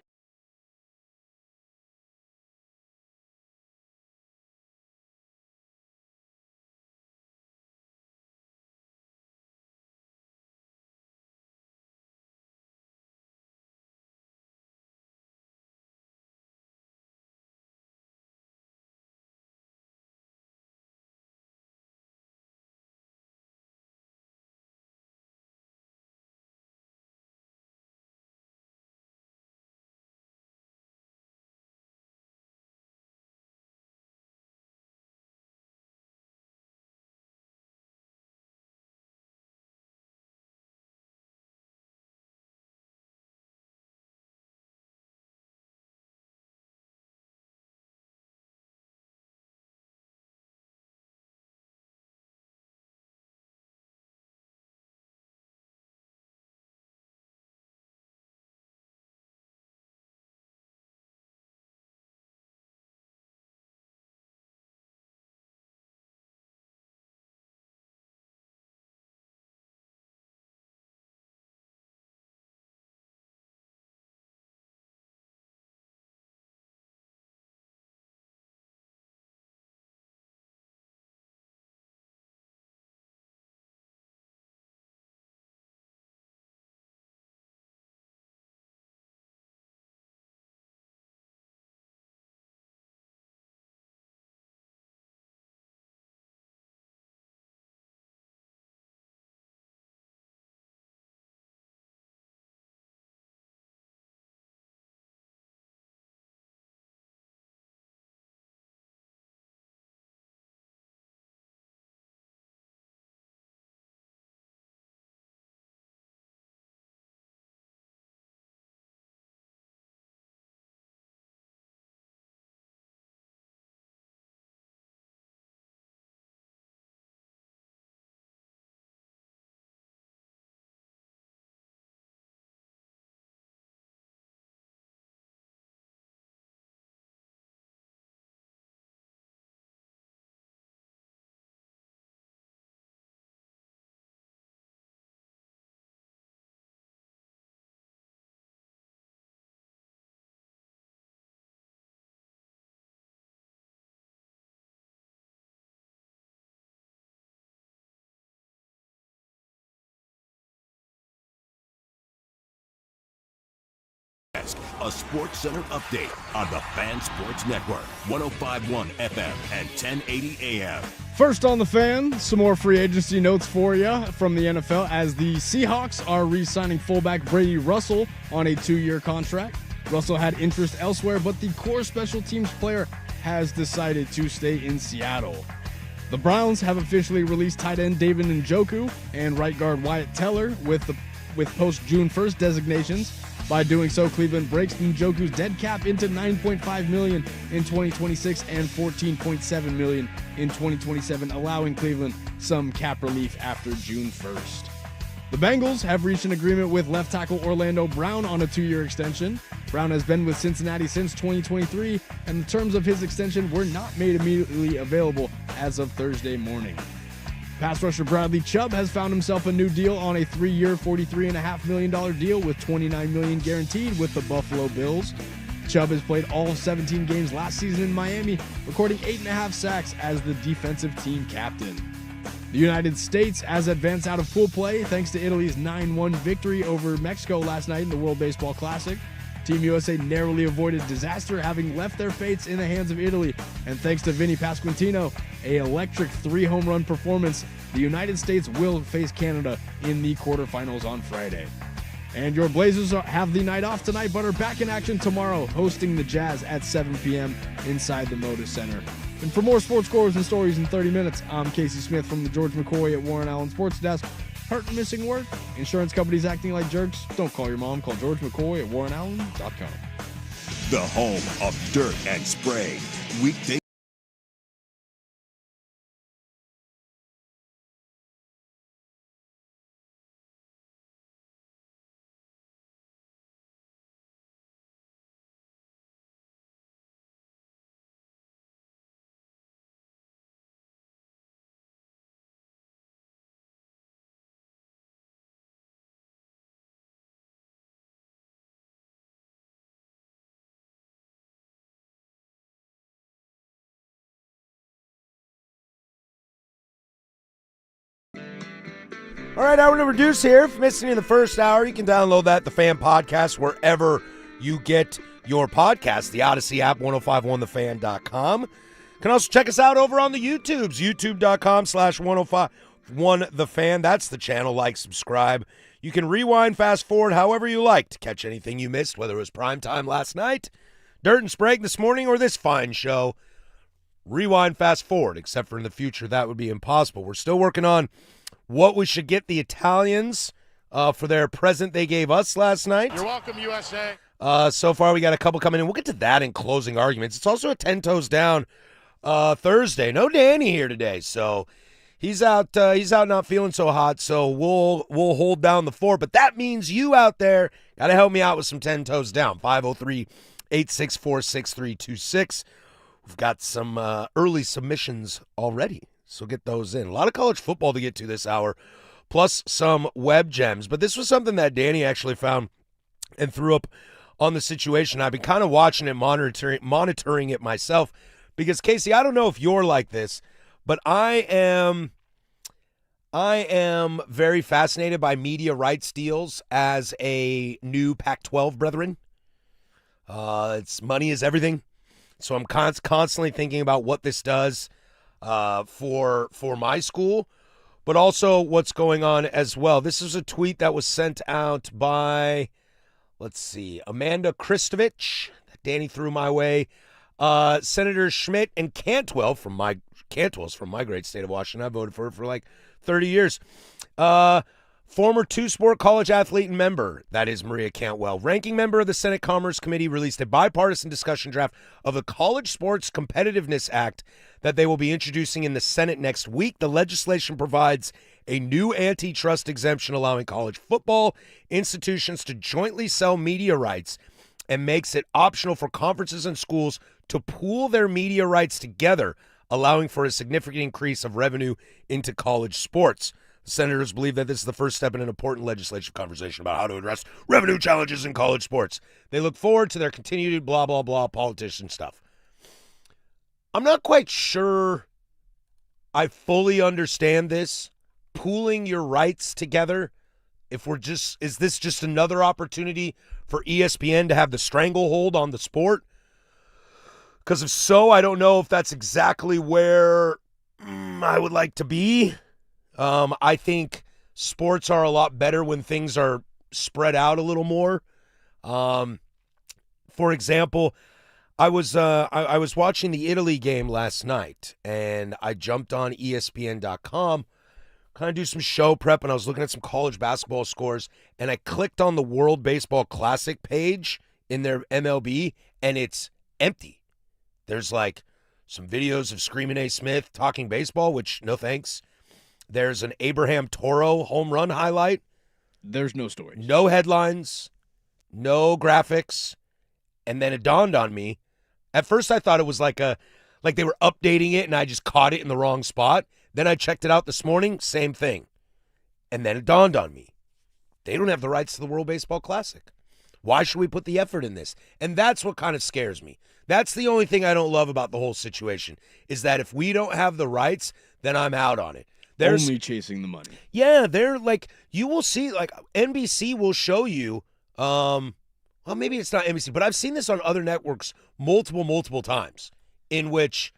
C: A Sports Center update on the Fan Sports Network, 105.1 FM and 1080 AM.
B: First on The Fan, some more free agency notes for you from the NFL as the Seahawks are re-signing fullback Brady Russell on a 2-year contract. Russell had interest elsewhere, but the core special teams player has decided to stay in Seattle. The Browns have officially released tight end David Njoku and right guard Wyatt Teller with post-June 1st designations. By doing so, Cleveland breaks Njoku's dead cap into $9.5 million in 2026 and $14.7 million in 2027, allowing Cleveland some cap relief after June 1st. The Bengals have reached an agreement with left tackle Orlando Brown on a 2-year extension. Brown has been with Cincinnati since 2023, and the terms of his extension were not made immediately available as of Thursday morning. Pass rusher Bradley Chubb has found himself a new deal on a 3-year, $43.5 million deal with $29 million guaranteed with the Buffalo Bills. Chubb has played all 17 games last season in Miami, recording 8.5 sacks as the defensive team captain. The United States has advanced out of pool play thanks to Italy's 9-1 victory over Mexico last night in the World Baseball Classic. Team USA narrowly avoided disaster, having left their fates in the hands of Italy. And thanks to Vinny Pasquantino, an electric 3-home-run performance, the United States will face Canada in the quarterfinals on Friday. And your Blazers have the night off tonight, but are back in action tomorrow, hosting the Jazz at 7 p.m. inside the Moda Center. And for more sports scores and stories in 30 minutes, I'm Casey Smith from the George McCoy at Warren Allen Sports Desk. Hurt and missing work? Insurance companies acting like jerks? Don't call your mom. Call George McCoy at WarrenAllen.com.
C: The home of dirt and spray. Weekday
A: All right, hour number deuce here. If you missed any of the first hour, you can download that, the Fan Podcast, wherever you get your podcast, the Odyssey app, 1051thefan.com. You can also check us out over on the YouTubes, youtube.com/1051thefan. That's the channel. Like, subscribe. You can rewind, fast forward, however you like to catch anything you missed, whether it was primetime last night, Dirt and Sprague this morning, or this fine show. Rewind, fast forward, except for in the future, that would be impossible. We're still working on what we should get the Italians for their present they gave us last night.
E: You're welcome, USA.
A: So far, we got a couple coming in. We'll get to that in closing arguments. It's also a 10 Toes Down Thursday. No Danny here today, so he's out. He's out, not feeling so hot. So we'll hold down the fort. But that means you out there got to help me out with some 10 Toes Down. 503-864-6326. We've got some early submissions already, so get those in. A lot of college football to get to this hour, plus some web gems. But this was something that Danny actually found and threw up on the situation. I've been kind of watching it, monitoring it myself, because, Casey, I don't know if you're like this, but I am very fascinated by media rights deals as a new Pac-12 brethren. It's money is everything. So I'm constantly thinking about what this does for my school, but also what's going on as well. This is a tweet that was sent out by, let's see, Amanda Kristovich, that Danny threw my way. Senator Schmidt and Cantwell's from my great state of Washington. I voted for her for like 30 years. Former two-sport college athlete and member, that is Maria Cantwell, ranking member of the Senate Commerce Committee, released a bipartisan discussion draft of the College Sports Competitiveness Act that they will be introducing in the Senate next week. The legislation provides a new antitrust exemption allowing college football institutions to jointly sell media rights and makes it optional for conferences and schools to pool their media rights together, allowing for a significant increase of revenue into college sports. The senators believe that this is the first step in an important legislative conversation about how to address revenue challenges in college sports. They look forward to their continued blah, blah, blah politician stuff. I'm not quite sure I fully understand this. Pooling your rights together, is this just another opportunity for ESPN to have the stranglehold on the sport? Because if so, I don't know if that's exactly where I would like to be. I think sports are a lot better when things are spread out a little more. For example, I was watching the Italy game last night, and I jumped on ESPN.com, kind of do some show prep, and I was looking at some college basketball scores, and I clicked on the World Baseball Classic page in their MLB, and it's empty. There's like some videos of Screaming A. Smith talking baseball, which no thanks. There's an Abraham Toro home run highlight.
B: There's no story.
A: No headlines, no graphics. And then it dawned on me. At first I thought it was like they were updating it and I just caught it in the wrong spot. Then I checked it out this morning, same thing. And then it dawned on me. They don't have the rights to the World Baseball Classic. Why should we put the effort in this? And that's what kind of scares me. That's the only thing I don't love about the whole situation, is that if we don't have the rights, then I'm out on it.
B: Only chasing the money.
A: Yeah, they're like, you will see, like NBC will show you, well, maybe it's not NBC, but I've seen this on other networks multiple times, in which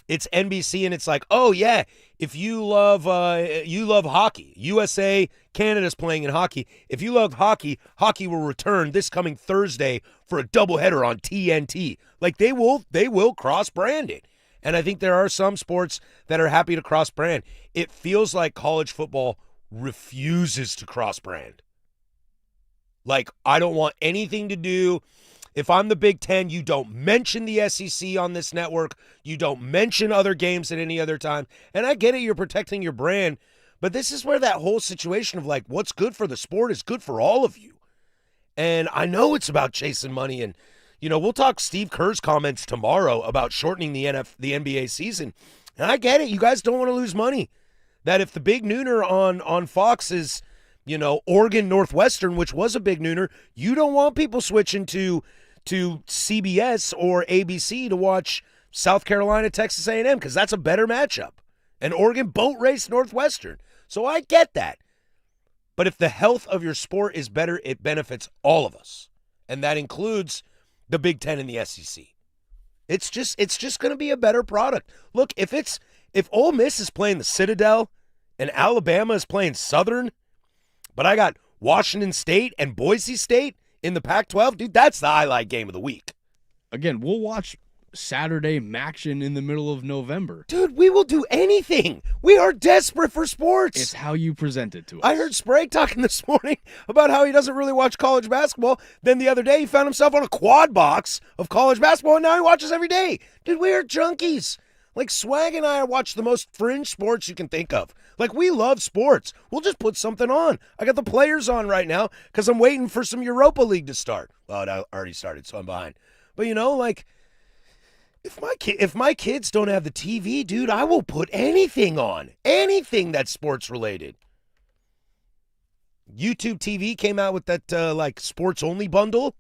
A: it's NBC and it's like, oh yeah, if you love hockey, USA, Canada's playing in hockey. If you love hockey, hockey will return this coming Thursday for a doubleheader on TNT. Like they will cross-brand it. And I think there are some sports that are happy to cross-brand. It feels like college football refuses to cross-brand. Like, I don't want anything to do. If I'm the Big Ten, you don't mention the SEC on this network. You don't mention other games at any other time. And I get it, you're protecting your brand. But this is where that whole situation of, like, what's good for the sport is good for all of you. And I know it's about chasing money. And, you know, we'll talk Steve Kerr's comments tomorrow about shortening the NBA season. And I get it. You guys don't want to lose money. That if the big nooner on Fox is, you know, Oregon Northwestern, which was a big nooner, you don't want people switching to CBS or ABC to watch South Carolina, Texas A&M, because that's a better matchup. And Oregon boat race Northwestern. So I get that. But if the health of your sport is better, it benefits all of us. And that includes the Big Ten and the SEC. It's just going to be a better product. Look, if Ole Miss is playing the Citadel and Alabama is playing Southern, but I got Washington State and Boise State in the Pac-12, dude, that's the highlight game of the week.
B: Again, we'll watch Saturday Maction in the middle of November.
A: Dude, we will do anything. We are desperate for sports.
B: It's how you present it to us.
A: I heard Sprague talking this morning about how he doesn't really watch college basketball. Then the other day he found himself on a quad box of college basketball, and now he watches every day. Dude, we are junkies. Like, Swag and I watch the most fringe sports you can think of. Like, we love sports. We'll just put something on. I got the Players on right now because I'm waiting for some Europa League to start. Well, it already started, so I'm behind. But, like, if my kids don't have the TV, dude, I will put anything on. Anything that's sports related. YouTube TV came out with that sports only bundle.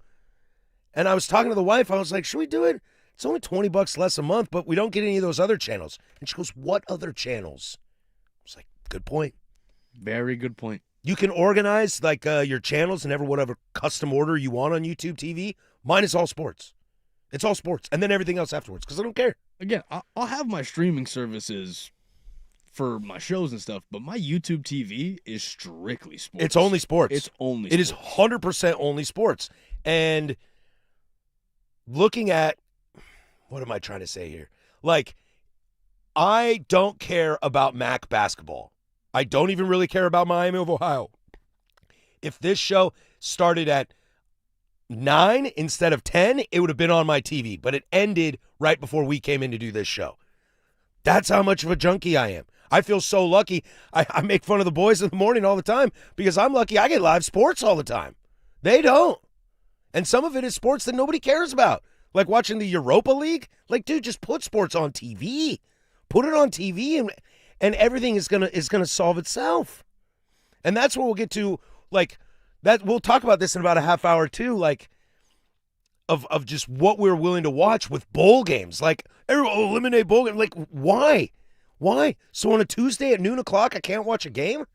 A: And I was talking to the wife. I was like, should we do it? It's only $20 less a month, but we don't get any of those other channels. And she goes, what other channels? I was like, good point.
B: Very good point.
A: You can organize your channels in whatever custom order you want on YouTube TV. Mine is all sports. It's all sports, and then everything else afterwards, because I don't care.
B: Again, I'll have my streaming services for my shows and stuff, but my YouTube TV is strictly sports.
A: It's only sports.
B: It
A: is 100% only sports. And looking at, what am I trying to say here? Like, I don't care about MAC basketball. I don't even really care about Miami of Ohio. If this show started at 9 instead of 10, it would have been on my TV, but it ended right before we came in to do this show. That's how much of a junkie I am. I feel so lucky. I make fun of the boys in the morning all the time because I'm lucky I get live sports all the time. They don't. And some of it is sports that nobody cares about, like watching the Europa League. Like, dude, just put sports on TV. Put it on TV, and everything is gonna solve itself. And that's where we'll get to, like, that we'll talk about this in about a half hour too, like of just what we're willing to watch with bowl games. Like, everyone eliminate bowl games. Like, why? Why? So on a Tuesday at noon o'clock, I can't watch a game?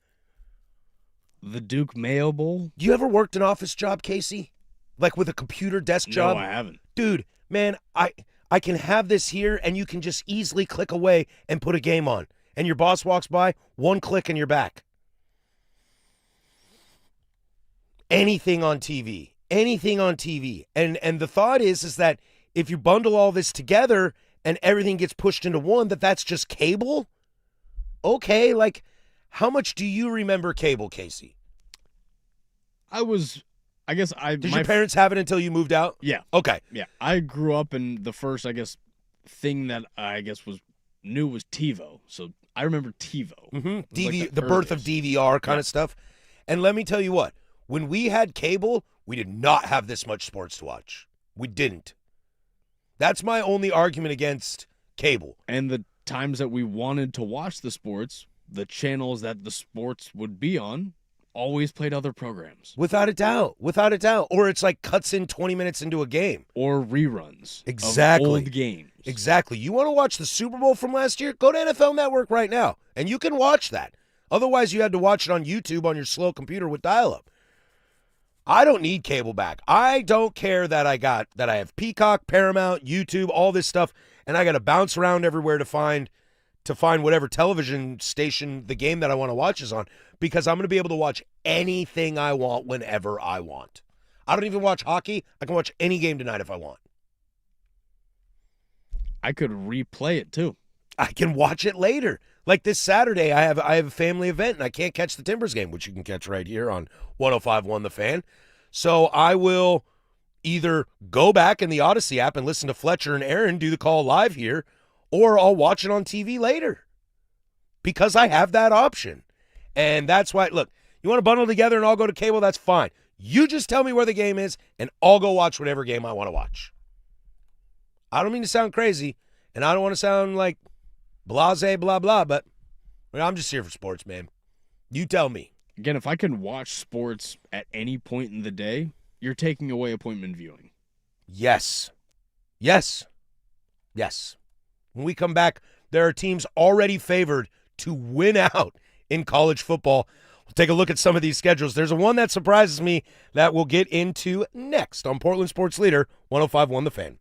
B: The Duke Mayo Bowl?
A: You ever worked an office job, Casey? Like with a computer desk job?
B: No, I haven't.
A: Dude, man, I can have this here and you can just easily click away and put a game on. And your boss walks by, one click and you're back. Anything on TV. Anything on TV. And the thought is that if you bundle all this together and everything gets pushed into one, that's just cable? Okay, like, how much do you remember cable, Casey? Did your parents have it until you moved out?
B: Yeah.
A: Okay.
B: Yeah. I grew up in the first, thing that was new was TiVo. So I remember TiVo.
A: Mm-hmm. The birth of DVR kind of stuff. And let me tell you what. When we had cable, we did not have this much sports to watch. We didn't. That's my only argument against cable.
B: And the times that we wanted to watch the sports, the channels that the sports would be on, always played other programs.
A: Without a doubt. Without a doubt. Or it's like cuts in 20 minutes into a game.
B: Or reruns.
A: Exactly.
B: Of old games.
A: Exactly. You want to watch the Super Bowl from last year? Go to NFL Network right now, and you can watch that. Otherwise, you had to watch it on YouTube on your slow computer with dial-up. I don't need cable back. I don't care that I have Peacock, Paramount, YouTube, all this stuff, and I got to bounce around everywhere to find whatever television station the game that I want to watch is on, because I'm going to be able to watch anything I want whenever I want. I don't even watch hockey. I can watch any game tonight if I want.
B: I could replay it too.
A: I can watch it later. Like this Saturday, I have a family event, and I can't catch the Timbers game, which you can catch right here on 105.1 The Fan. So I will either go back in the Odyssey app and listen to Fletcher and Aaron do the call live here, or I'll watch it on TV later because I have that option. And that's why, look, you want to bundle together and I'll go to cable, that's fine. You just tell me where the game is, and I'll go watch whatever game I want to watch. I don't mean to sound crazy, and I don't want to sound like blase, blah, blah, but I'm just here for sports, man. You tell me.
B: Again, if I can watch sports at any point in the day, you're taking away appointment viewing.
A: Yes. Yes. Yes. When we come back, there are teams already favored to win out in college football. We'll take a look at some of these schedules. There's a one that surprises me that we'll get into next on Portland Sports Leader 105.1 The Fan.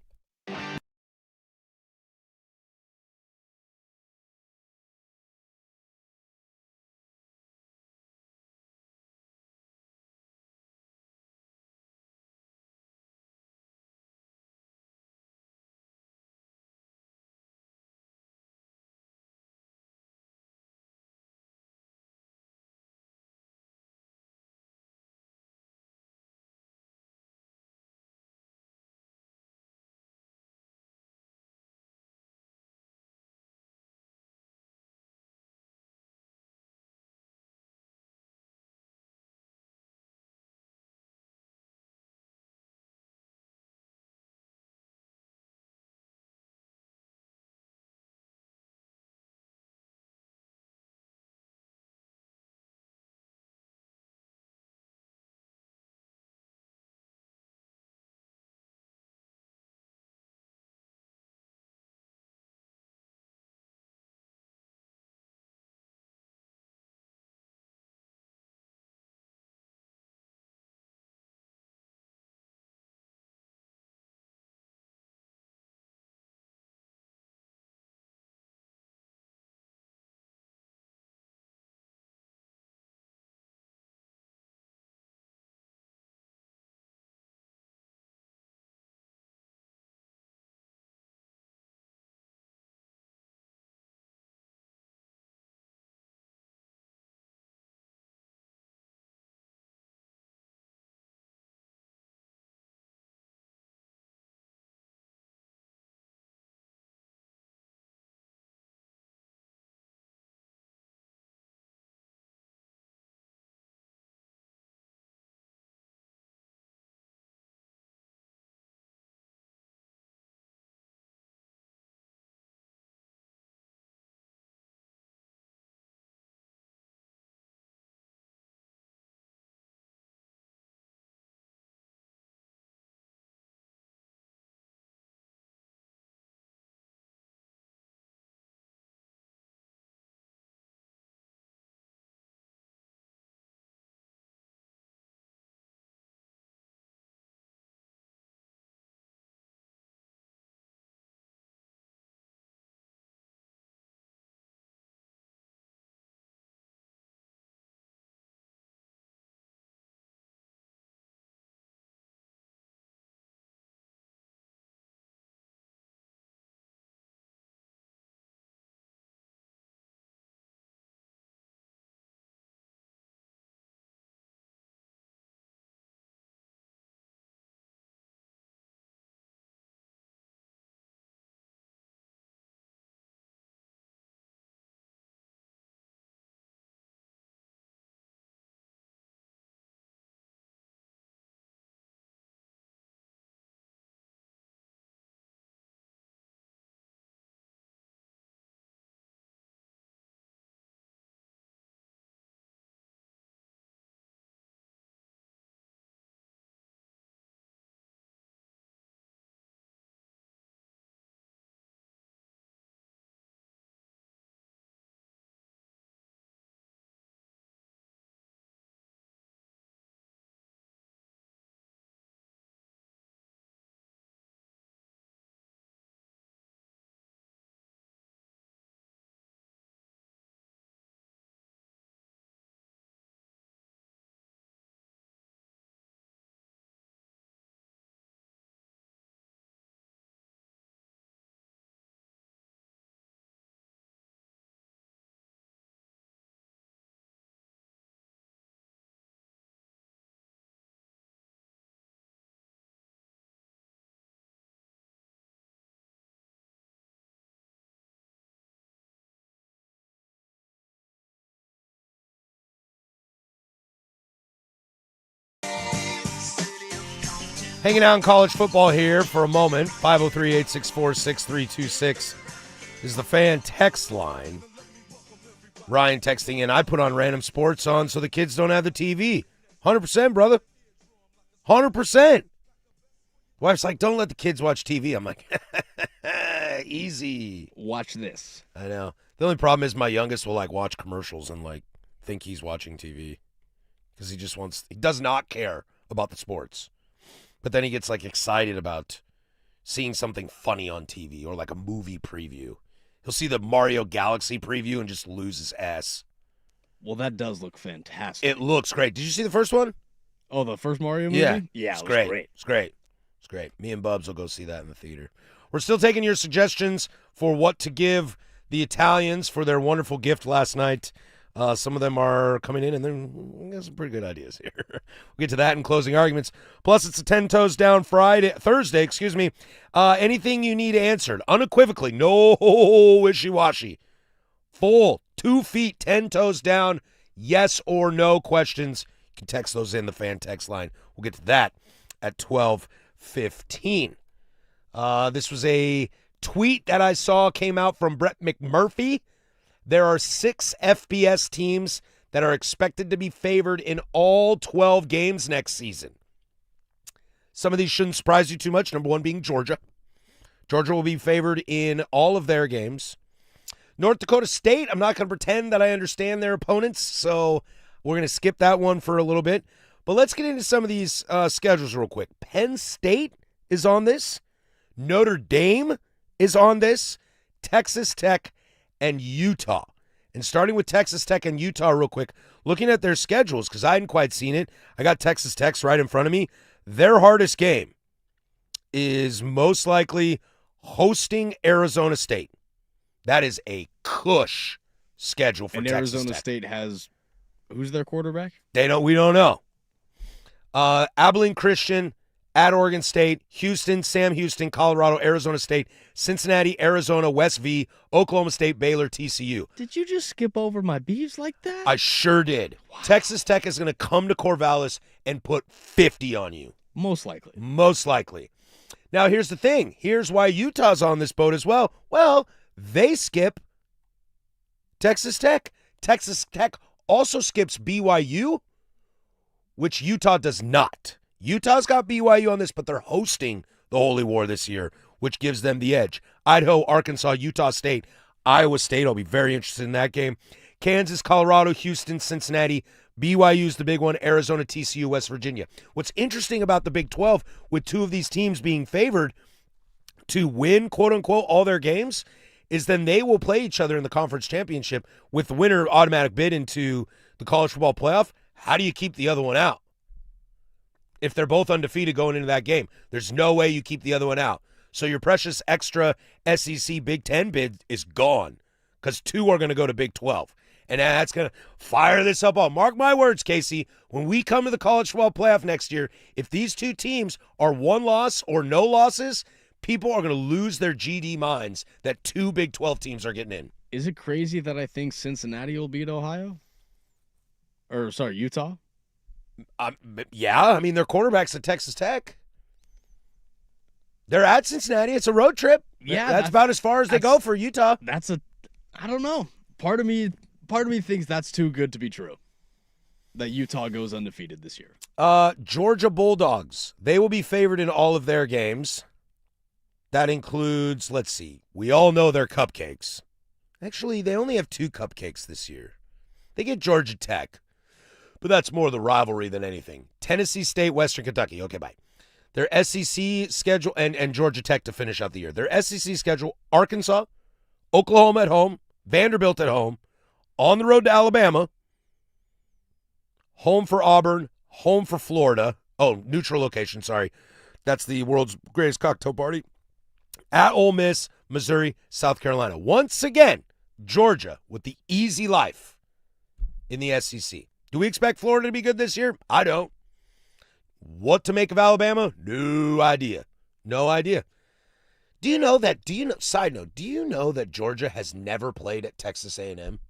A: Hanging out in college football here for a moment. 503-864-6326 is the fan text line. Ryan texting in, I put on random sports on so the kids don't have the TV. 100%, brother. 100%. Wife's like, don't let the kids watch TV. I'm like, easy.
B: Watch this.
A: I know. The only problem is my youngest will like watch commercials and like think he's watching TV because he does not care about the sports. But then he gets like excited about seeing something funny on TV or like a movie preview. He'll see the Mario Galaxy preview and just lose his ass.
B: Well, that does look fantastic.
A: It looks great. Did you see the first one?
B: Oh, the first Mario movie?
A: Yeah,
B: Yeah,
A: it's
B: it was
A: great.
B: great.
A: It's great. It's great. Me and Bubs will go see that in the theater. We're still taking your suggestions for what to give the Italians for their wonderful gift last night. Some of them are coming in, and we got some pretty good ideas here. We'll get to that in closing arguments. Plus, it's a 10 Toes Down Thursday. Anything you need answered, unequivocally, no wishy-washy. Full 2 feet, 10 toes down, yes or no questions. You can text those in the fan text line. We'll get to that at 12:15. This was a tweet that I saw came out from Brett McMurphy. There are 6 FBS teams that are expected to be favored in all 12 games next season. Some of these shouldn't surprise you too much. Number 1 being Georgia. Georgia will be favored in all of their games. North Dakota State, I'm not going to pretend that I understand their opponents, so we're going to skip that one for a little bit. But let's get into some of these schedules real quick. Penn State is on this. Notre Dame is on this. Texas Tech and Utah. And starting with Texas Tech and Utah real quick, looking at their schedules, because I hadn't quite seen it. I got Texas Tech's right in front of me. Their hardest game is most likely hosting Arizona State. That is a cush schedule for Texas
B: Arizona
A: Tech.
B: State has, who's their quarterback?
A: We don't know. Abilene Christian at Oregon State, Houston, Sam Houston, Colorado, Arizona State, Cincinnati, Arizona, West V, Oklahoma State, Baylor, TCU.
B: Did you just skip over my Beavs like that?
A: I sure did. Wow. Texas Tech is going to come to Corvallis and put 50 on you.
B: Most likely.
A: Most likely. Now, here's the thing. Here's why Utah's on this boat as well. Well, they skip Texas Tech. Texas Tech also skips BYU, which Utah does not. Utah's got BYU on this, but they're hosting the Holy War this year, which gives them the edge. Idaho, Arkansas, Utah State, Iowa State. I'll be very interested in that game. Kansas, Colorado, Houston, Cincinnati. BYU's the big one. Arizona, TCU, West Virginia. What's interesting about the Big 12, with 2 of these teams being favored to win, quote-unquote, all their games, is then they will play each other in the conference championship with the winner automatic bid into the college football playoff. How do you keep the other one out? If they're both undefeated going into that game, there's no way you keep the other one out. So your precious extra SEC Big 10 bid is gone because 2 are going to go to Big 12. And that's going to fire this up all. Mark my words, Casey, when we come to the college football playoff next year, if these 2 teams are 1 loss or no losses, people are going to lose their GD minds that 2 Big 12 teams are getting in.
B: Is it crazy that I think Cincinnati will beat Ohio? Utah?
A: Yeah, I mean, their quarterback's at Texas Tech. They're at Cincinnati. It's a road trip.
B: Yeah,
A: that's about as far as they go for Utah.
B: I don't know. Part of me thinks that's too good to be true, that Utah goes undefeated this year.
A: Georgia Bulldogs. They will be favored in all of their games. That includes, let's see, we all know their cupcakes. Actually, they only have 2 cupcakes this year. They get Georgia Tech. But that's more the rivalry than anything. Tennessee State, Western Kentucky. Okay, bye. Their SEC schedule, and Georgia Tech to finish out the year. Their SEC schedule, Arkansas, Oklahoma at home, Vanderbilt at home, on the road to Alabama, home for Auburn, home for Florida. Oh, neutral location, sorry. That's the world's greatest cocktail party. At Ole Miss, Missouri, South Carolina. Once again, Georgia with the easy life in the SEC. Do we expect Florida to be good this year? I don't. What to make of Alabama? No idea. No idea. Side note, do you know that Georgia has never played at Texas A&M?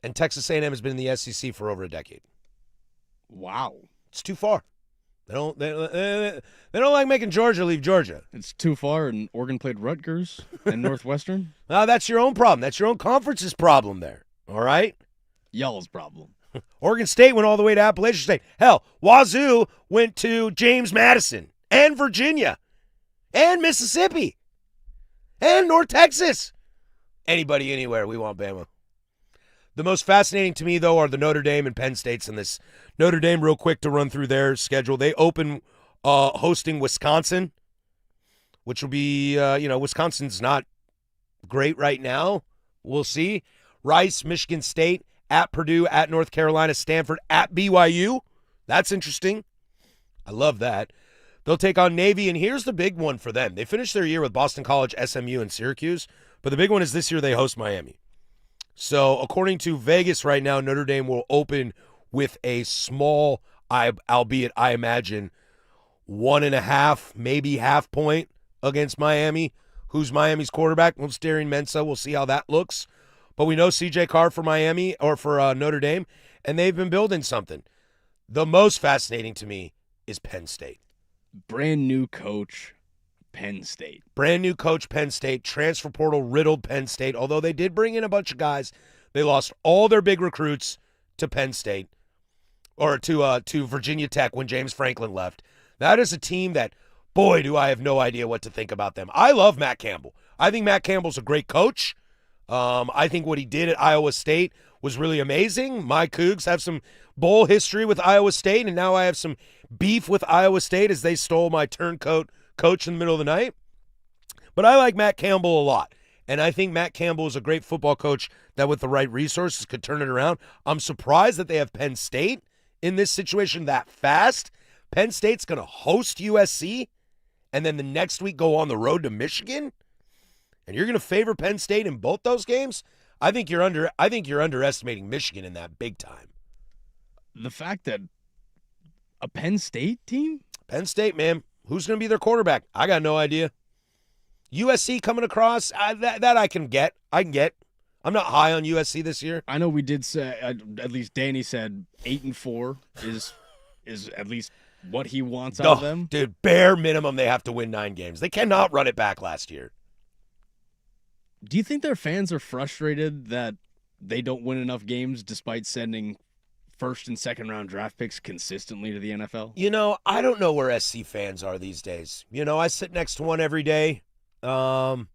A: And Texas A&M has been in the SEC for over a decade.
B: Wow.
A: It's too far. They don't like making Georgia leave Georgia.
B: It's too far, and Oregon played Rutgers and Northwestern.
A: Well, that's your own problem. That's your own conference's problem there. All right?
B: Y'all's problem.
A: Oregon State went all the way to Appalachian State. Hell, Wazoo went to James Madison and Virginia and Mississippi and North Texas. Anybody, anywhere, we want Bama. The most fascinating to me, though, are the Notre Dame and Penn States in this. Notre Dame, real quick to run through their schedule. They open hosting Wisconsin, which will be, Wisconsin's not great right now. We'll see. Rice, Michigan State, at Purdue, at North Carolina, Stanford, at BYU. That's interesting. I love that. They'll take on Navy, and here's the big one for them. They finished their year with Boston College, SMU, and Syracuse, but the big one is this year they host Miami. So according to Vegas right now, Notre Dame will open with a small, albeit I imagine, 1.5, maybe half point against Miami. Who's Miami's quarterback? Well, it's Darian Mensah. We'll see how that looks. But we know C.J. Carr for Miami or for Notre Dame, and they've been building something. The most fascinating to me is Penn State.
B: Brand new coach, Penn State.
A: Brand new coach, Penn State. Transfer portal riddled Penn State. Although they did bring in a bunch of guys, they lost all their big recruits to Penn State or to Virginia Tech when James Franklin left. That is a team that, boy, do I have no idea what to think about them. I love Matt Campbell. I think Matt Campbell's a great coach. I think what he did at Iowa State was really amazing. My Cougs have some bowl history with Iowa State, and now I have some beef with Iowa State as they stole my turncoat coach in the middle of the night. But I like Matt Campbell a lot, and I think Matt Campbell is a great football coach that with the right resources could turn it around. I'm surprised that they have Penn State in this situation that fast. Penn State's going to host USC, and then the next week go on the road to Michigan, and you're going to favor Penn State in both those games? I think you're underestimating Michigan in that big time.
B: The fact that a Penn State team?
A: Penn State, man. Who's going to be their quarterback? I got no idea. USC coming across, that I can get. I'm not high on USC this year.
B: I know we did say, at least Danny said 8-4 is at least what he wants out of them.
A: Dude, bare minimum they have to win 9 games. They cannot run it back last year.
B: Do you think their fans are frustrated that they don't win enough games despite sending first and second round draft picks consistently to the NFL?
A: I don't know where SC fans are these days. I sit next to one every day. But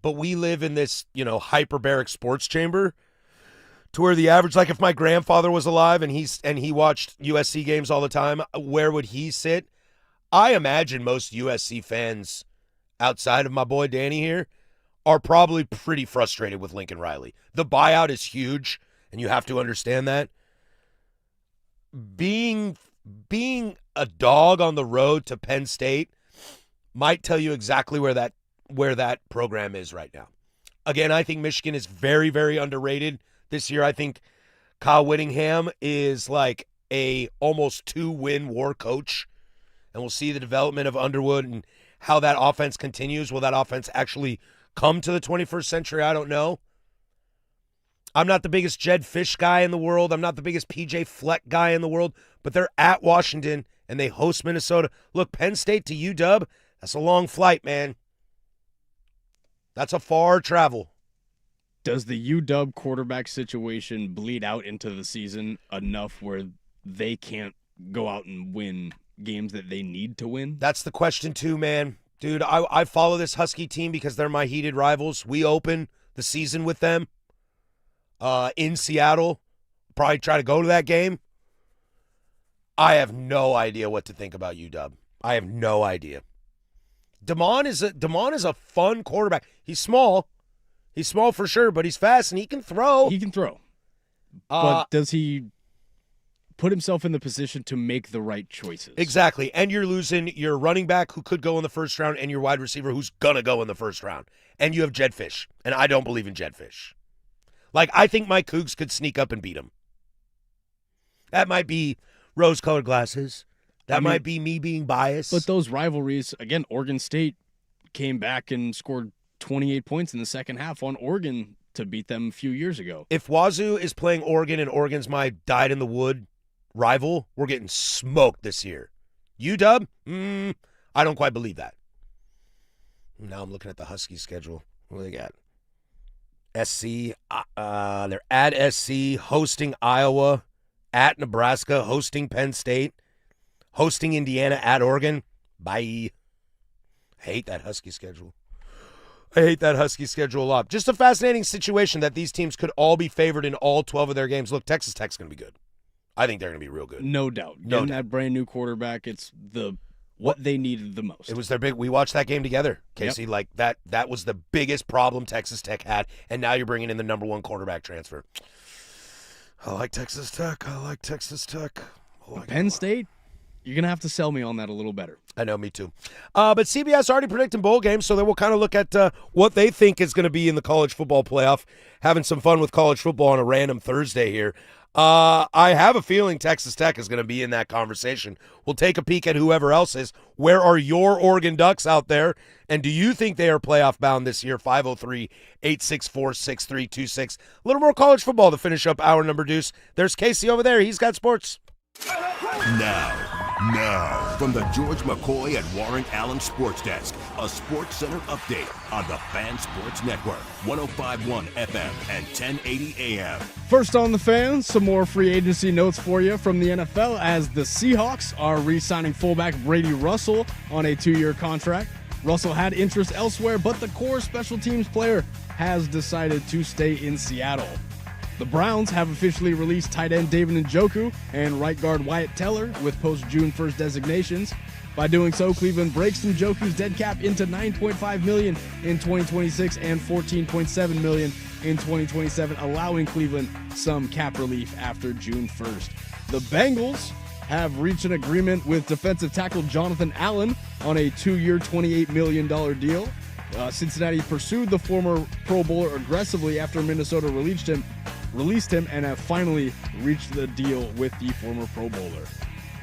A: we live in this, hyperbaric sports chamber to where the average, like if my grandfather was alive and he watched USC games all the time, where would he sit? I imagine most USC fans outside of my boy Danny here are probably pretty frustrated with Lincoln Riley. The buyout is huge, and you have to understand that. Being a dog on the road to Penn State might tell you exactly where that program is right now. Again, I think Michigan is very, very underrated this year. I think Kyle Whittingham is like a almost 2-win war coach, and we'll see the development of Underwood and how that offense continues. Will that offense actually come to the 21st century? I don't know. I'm not the biggest Jed Fish guy in the world. I'm not the biggest PJ Fleck guy in the world, but they're at Washington and they host Minnesota. Look, Penn State to UW, that's a long flight, man. That's a far travel.
B: Does the UW quarterback situation bleed out into the season enough where they can't go out and win games that they need to win?
A: That's the question too, man. Dude, I follow this Husky team because they're my heated rivals. We open the season with them in Seattle. Probably try to go to that game. I have no idea what to think about UW. I have no idea. Damon is a fun quarterback. He's small. He's small for sure, but he's fast and he can throw.
B: He can throw. But does he put himself in the position to make the right choices?
A: Exactly. And you're losing your running back who could go in the first round and your wide receiver who's going to go in the first round. And you have Jed Fish. And I don't believe in Jed Fish. Like, I think my Cougs could sneak up and beat him. That might be rose-colored glasses. That might be me being biased.
B: But those rivalries, again, Oregon State came back and scored 28 points in the second half on Oregon to beat them a few years ago.
A: If Wazoo is playing Oregon and Oregon's my dyed-in-the-wood rival, we're getting smoked this year. UW? I don't quite believe that. Now I'm looking at the Husky schedule. What do they got? SC. They're at SC, hosting Iowa, at Nebraska, hosting Penn State, hosting Indiana, at Oregon. Bye. I hate that Husky schedule. I hate that Husky schedule a lot. Just a fascinating situation that these teams could all be favored in all 12 of their games. Look, Texas Tech's going to be good. I think they're going to be real good.
B: No doubt. Getting that brand new quarterback, it's what they needed the most.
A: It was their big. We watched that game together, Casey.
B: Yep.
A: Like that was the biggest problem Texas Tech had, and now you're bringing in the number one quarterback transfer. I like Texas Tech.
B: Penn State, you're going to have to sell me on that a little better.
A: I know, me too. But CBS already predicting bowl games, so then we'll kind of look at what they think is going to be in the college football playoff. Having some fun with college football on a random Thursday here. I have a feeling Texas Tech is going to be in that conversation. We'll take a peek at whoever else is. Where are your Oregon Ducks out there? And do you think they are playoff bound this year? 503-864-6326. A little more college football to finish up hour number deuce. There's Casey over there. He's got sports.
C: Now, from the George McCoy at Warren Allen Sports Desk, a Sports Center update on the Fan Sports Network, 105.1 FM and 1080 AM.
B: First on the Fan, some more free agency notes for you from the NFL as the Seahawks are re-signing fullback Brady Russell on a 2-year contract. Russell had interest elsewhere, but the core special teams player has decided to stay in Seattle. The Browns have officially released tight end David Njoku and right guard Wyatt Teller with post-June 1st designations. By doing so, Cleveland breaks Njoku's dead cap into $9.5 million in 2026 and $14.7 million in 2027, allowing Cleveland some cap relief after June 1st. The Bengals have reached an agreement with defensive tackle Jonathan Allen on a 2-year, $28 million deal. Cincinnati pursued the former Pro Bowler aggressively after Minnesota released him and have finally reached the deal with the former Pro Bowler.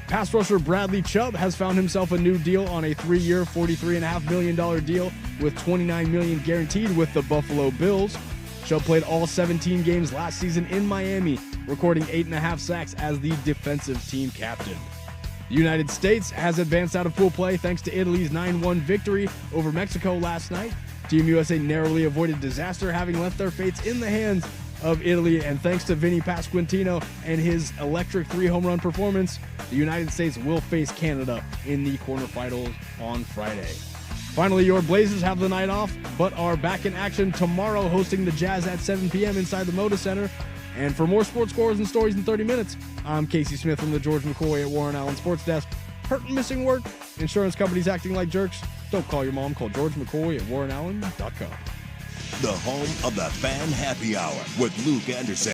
B: Pass rusher Bradley Chubb has found himself a new deal on a 3-year, $43.5 million deal with $29 million guaranteed with the Buffalo Bills. Chubb played all 17 games last season in Miami, recording 8.5 sacks as the defensive team captain. The United States has advanced out of pool play thanks to Italy's 9-1 victory over Mexico last night. Team USA narrowly avoided disaster, having left their fates in the hands of Italy, and thanks to Vinny Pasquantino and his electric 3-home run performance, the United States will face Canada in the quarterfinals on Friday. Finally, your Blazers have the night off, but are back in action tomorrow hosting the Jazz at 7 p.m. inside the Moda Center. And for more sports scores and stories in 30 minutes, I'm Casey Smith from the George McCoy at Warren Allen Sports Desk. Hurt and missing work? Insurance companies acting like jerks? Don't call your mom. Call George McCoy at warrenallen.com.
C: The home of the Fan Happy Hour with Luke Anderson.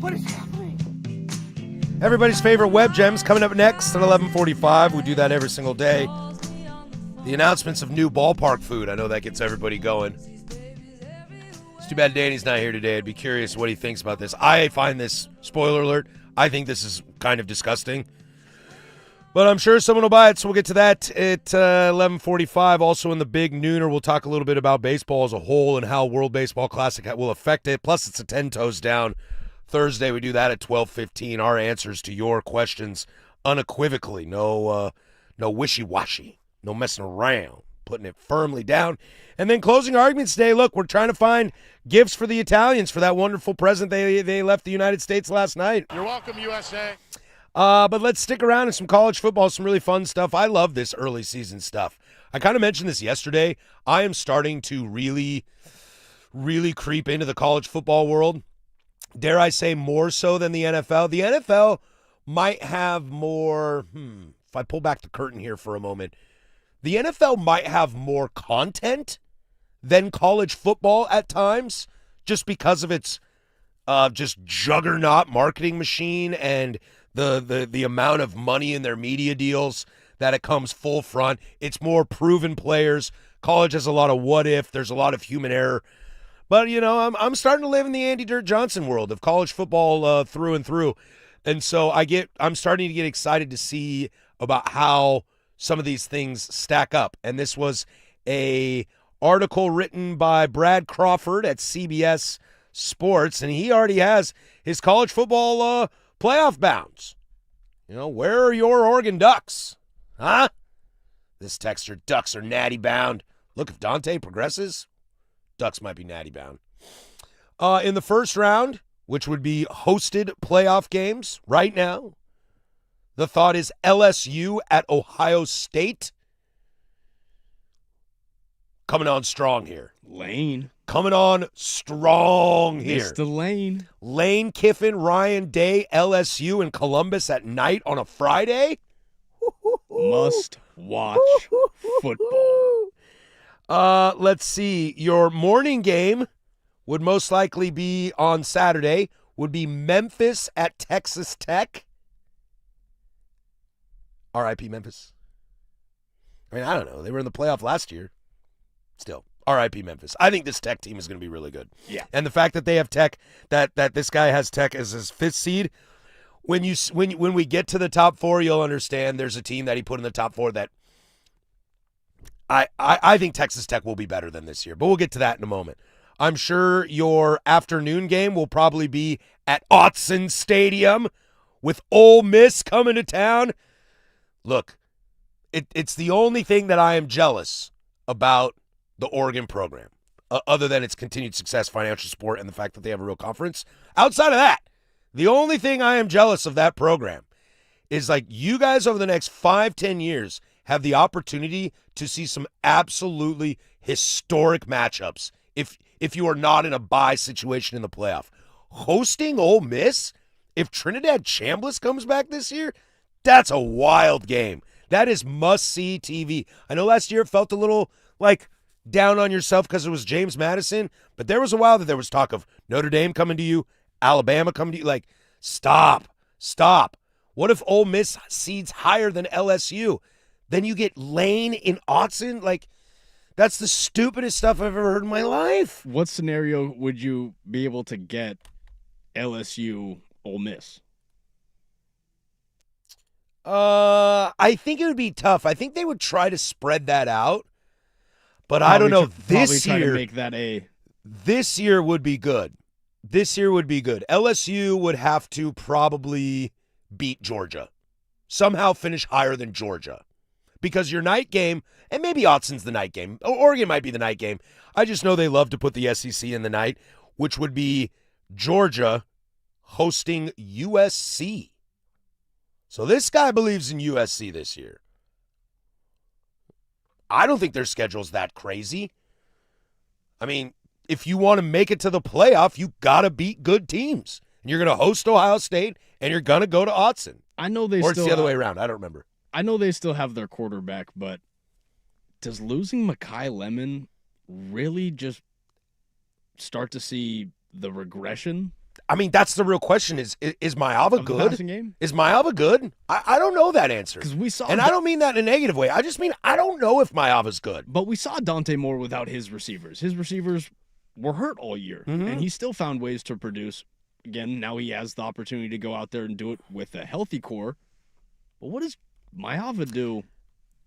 D: What is happening?
A: Everybody's favorite web gems coming up next at 11:45. We do that every single day. The announcements of new ballpark food. I know that gets everybody going. It's too bad Danny's not here today. I'd be curious what he thinks about this. I find this, spoiler alert, I think this is kind of disgusting. But I'm sure someone will buy it, so we'll get to that at 11:45. Also in the big nooner, we'll talk a little bit about baseball as a whole and how World Baseball Classic will affect it. Plus, it's a 10 toes down Thursday. We do that at 12:15. Our answers to your questions unequivocally. No wishy-washy. No messing around. Putting it firmly down. And then closing arguments today. Look, we're trying to find gifts for the Italians for that wonderful present they left the United States last night.
E: You're welcome, USA.
A: But let's stick around in some college football, some really fun stuff. I love this early season stuff. I kind of mentioned this yesterday. I am starting to really, really creep into the college football world. Dare I say more so than the NFL? The NFL might have more, if I pull back the curtain here for a moment, the NFL might have more content than college football at times just because of its just juggernaut marketing machine and the amount of money in their media deals that it comes full front. It's more proven players. College has a lot of what if. There's a lot of human error. But, you know, I'm starting to live in the Andy Dirt Johnson world of college football through and through. And so I'm starting to get excited to see about how some of these things stack up. And this was a article written by Brad Crawford at CBS Sports, and he already has his college football playoff bounds. You know, where are your Oregon Ducks? Huh? This texter, Ducks are natty bound. Look, if Dante progresses, Ducks might be natty bound. In the first round, which would be hosted playoff games right now, the thought is LSU at Ohio State. Coming on strong here.
B: Lane.
A: Coming on strong here.
B: Mr. Lane.
A: Lane Kiffin, Ryan Day, LSU in Columbus at night on a Friday.
B: Must watch football.
A: Let's see. Your morning game would most likely be on Saturday. Would be Memphis at Texas Tech. R.I.P. Memphis. I mean, I don't know. They were in the playoff last year. Still, R.I.P. Memphis. I think this Tech team is going to be really good.
B: Yeah.
A: And the fact that they have Tech, that this guy has Tech as his fifth seed, when we get to the top four, you'll understand there's a team that he put in the top four that I think Texas Tech will be better than this year. But we'll get to that in a moment. I'm sure your afternoon game will probably be at Autzen Stadium with Ole Miss coming to town. Look, it's the only thing that I am jealous about the Oregon program, other than its continued success, financial support, and the fact that they have a real conference. Outside of that, the only thing I am jealous of that program is like you guys over the next 5-10 years have the opportunity to see some absolutely historic matchups if you are not in a bye situation in the playoff. Hosting Ole Miss, if Trinidad Chambliss comes back this year, that's a wild game. That is must-see TV. I know last year it felt a little like down on yourself because it was James Madison, but there was a while that there was talk of Notre Dame coming to you, Alabama coming to you. Like, stop. What if Ole Miss seeds higher than LSU? Then you get Lane in Autzen? Like, that's the stupidest stuff I've ever heard in my life.
B: What scenario would you be able to get LSU Ole Miss?
A: I think it would be tough. I think they would try to spread that out. But I don't know. This
B: try
A: year,
B: to make that
A: this year would be good. LSU would have to probably beat Georgia. Somehow finish higher than Georgia. Because your night game, and maybe Autzen's the night game. Oregon might be the night game. I just know they love to put the SEC in the night, which would be Georgia hosting USC. So this guy believes in USC this year. I don't think their schedule's that crazy. I mean, if you want to make it to the playoff, you got to beat good teams. And you're going to host Ohio State, and you're going to go to Autzen.
B: I know they
A: or
B: still
A: it's the other way around. I don't remember.
B: I know they still have their quarterback, but does losing Mekhi Lemon really just start to see the regression?
A: I mean, that's the real question: is Mayava
B: Of the
A: good?
B: passing game?
A: Is Mayava good? I don't know that answer.
B: 'Cause we saw
A: and I don't mean that in a negative way. I just mean I don't know if Mayava's good.
B: But we saw Dante Moore without his receivers. His receivers were hurt all year, and he still found ways to produce. Again, now he has the opportunity to go out there and do it with a healthy core. But what does Mayava do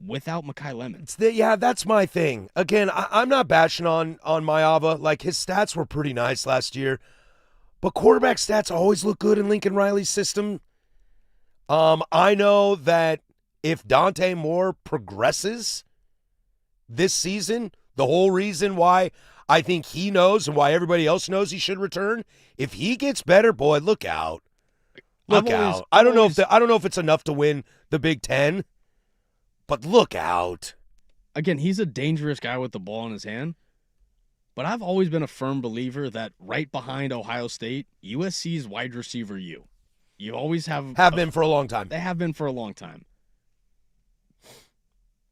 B: without Mekhi Lemons?
A: Yeah, that's my thing. Again, I'm not bashing on Mayava. Like, his stats were pretty nice last year. But quarterback stats always look good in Lincoln Riley's system. I know that if Dante Moore progresses this season, the whole reason why I think he knows and why everybody else knows he should return, if he gets better, boy, look out. Look out. I don't know if it's enough to win the Big Ten, but look out.
B: Again, he's a dangerous guy with the ball in his hand. But I've always been a firm believer that right behind Ohio State, USC's wide receiver U. You always have
A: been for a long time.
B: They have been for a long time.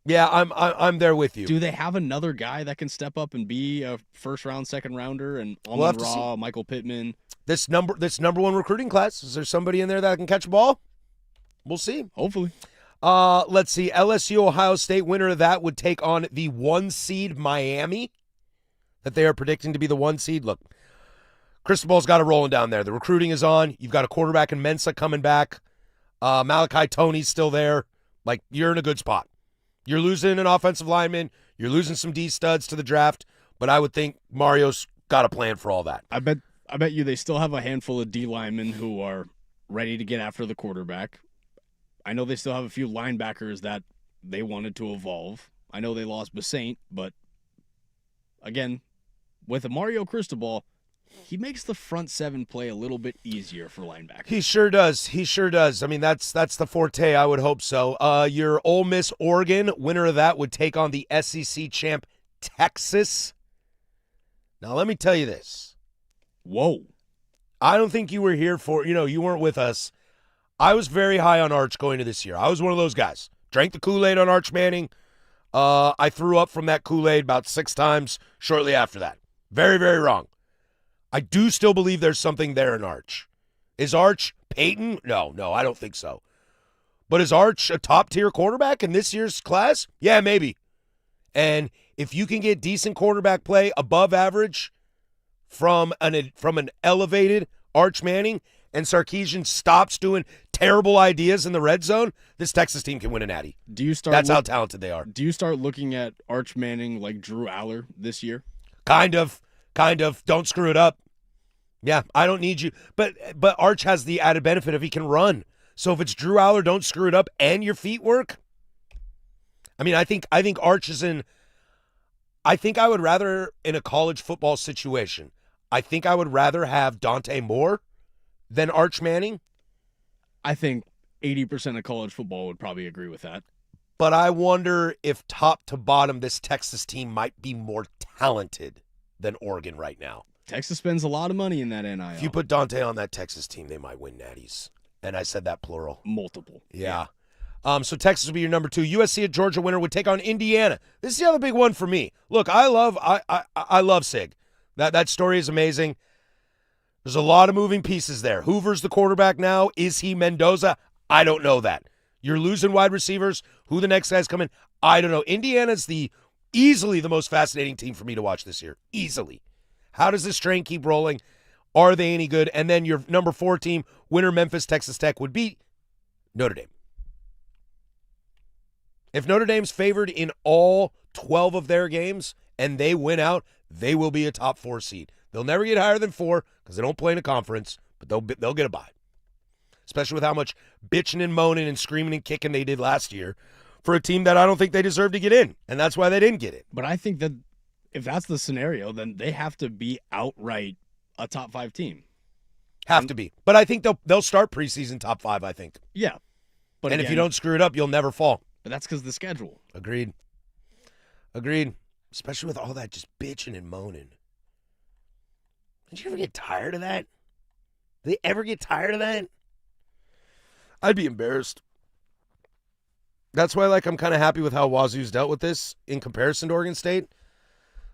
A: Yeah, I'm there with you.
B: Do they have another guy that can step up and be a first round, second rounder, and
A: We'll have
B: Amon
A: to
B: Ra, Michael Pittman?
A: This number one recruiting class, is there somebody in there that can catch a ball? We'll see.
B: Hopefully.
A: Let's see. LSU Ohio State winner of that would take on the 1 seed Miami, that they are predicting to be the 1 seed. Look, Cristobal's got it rolling down there. The recruiting is on. You've got a quarterback in Mensa coming back. Malachi Toney's still there. Like, you're in a good spot. You're losing an offensive lineman. You're losing some D studs to the draft, but I would think Mario's got a plan for all that.
B: I bet you they still have a handful of D linemen who are ready to get after the quarterback. I know they still have a few linebackers that they wanted to evolve. I know they lost Basaint, but again, with a Mario Cristobal, he makes the front seven play a little bit easier for linebackers.
A: He sure does. He sure does. I mean, that's the forte. I would hope so. Your Ole Miss Oregon winner of that would take on the SEC champ Texas. Now, let me tell you this.
B: Whoa.
A: I don't think you were here for, you weren't with us. I was very high on Arch going to this year. I was one of those guys. Drank the Kool-Aid on Arch Manning. I threw up from that Kool-Aid about 6 times shortly after that. Very, very wrong. I do still believe there's something there in Arch. Is Arch Peyton? No, I don't think so. But is Arch a top-tier quarterback in this year's class? Yeah, maybe. And if you can get decent quarterback play above average from an elevated Arch Manning, and Sarkisian stops doing terrible ideas in the red zone, this Texas team can win a natty. That's how talented they are.
B: Do you start looking at Arch Manning like Drew Aller this year?
A: Kind of. Don't screw it up. Yeah, I don't need you. But Arch has the added benefit of he can run. So if it's Drew Aller, don't screw it up, and your feet work. I mean, I think Arch is in. I think I would rather, in a college football situation, I think I would rather have Dante Moore than Arch Manning.
B: I think 80% of college football would probably agree with that.
A: But I wonder if top to bottom, this Texas team might be more talented than Oregon right now.
B: Texas spends a lot of money in that NIL.
A: If you put Dante on that Texas team, they might win natties. And I said that plural.
B: Multiple.
A: Yeah. So Texas will be your number 2. USC at Georgia winner would take on Indiana. This is the other big one for me. Look, I love Sig. That story is amazing. There's a lot of moving pieces there. Hoover's the quarterback now. Is he Mendoza? I don't know that. You're losing wide receivers. Who the next guy's coming? I don't know. Indiana's easily the most fascinating team for me to watch this year. Easily. How does this train keep rolling? Are they any good? And then your number 4 team, winner Memphis, Texas Tech, would beat Notre Dame. If Notre Dame's favored in all 12 of their games and they win out, they will be a top 4 seed. They'll never get higher than 4 because they don't play in a conference, but they'll get a bye. Especially with how much bitching and moaning and screaming and kicking they did last year for a team that I don't think they deserve to get in, and that's why they didn't get it.
B: But I think that if that's the scenario, then they have to be outright a top 5 team.
A: Have to be. But I think they'll start preseason top 5, I think.
B: Yeah. But
A: if you don't screw it up, you'll never fall.
B: But that's because of the schedule.
A: Agreed. Especially with all that just bitching and moaning. Did you ever get tired of that? Did they ever get tired of that? I'd be embarrassed. That's why, I'm kind of happy with how Wazoo's dealt with this in comparison to Oregon State.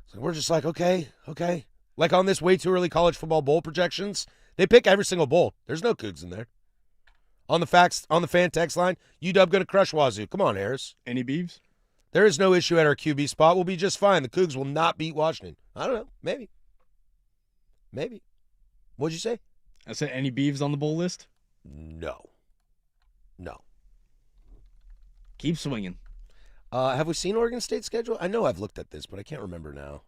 A: So we're just like, okay. Like on this way too early college football bowl projections, They pick every single bowl. There's no Cougs in there. On the fan text line, UW going to crush Wazoo. Come on, Harris.
B: Any beeves?
A: There is no issue at our QB spot. We'll be just fine. The Cougs will not beat Washington. I don't know. Maybe. What'd you say?
B: I said any beeves on the bowl list?
A: No.
B: Keep swinging.
A: Have we seen Oregon State's schedule? I know I've looked at this, but I can't remember now.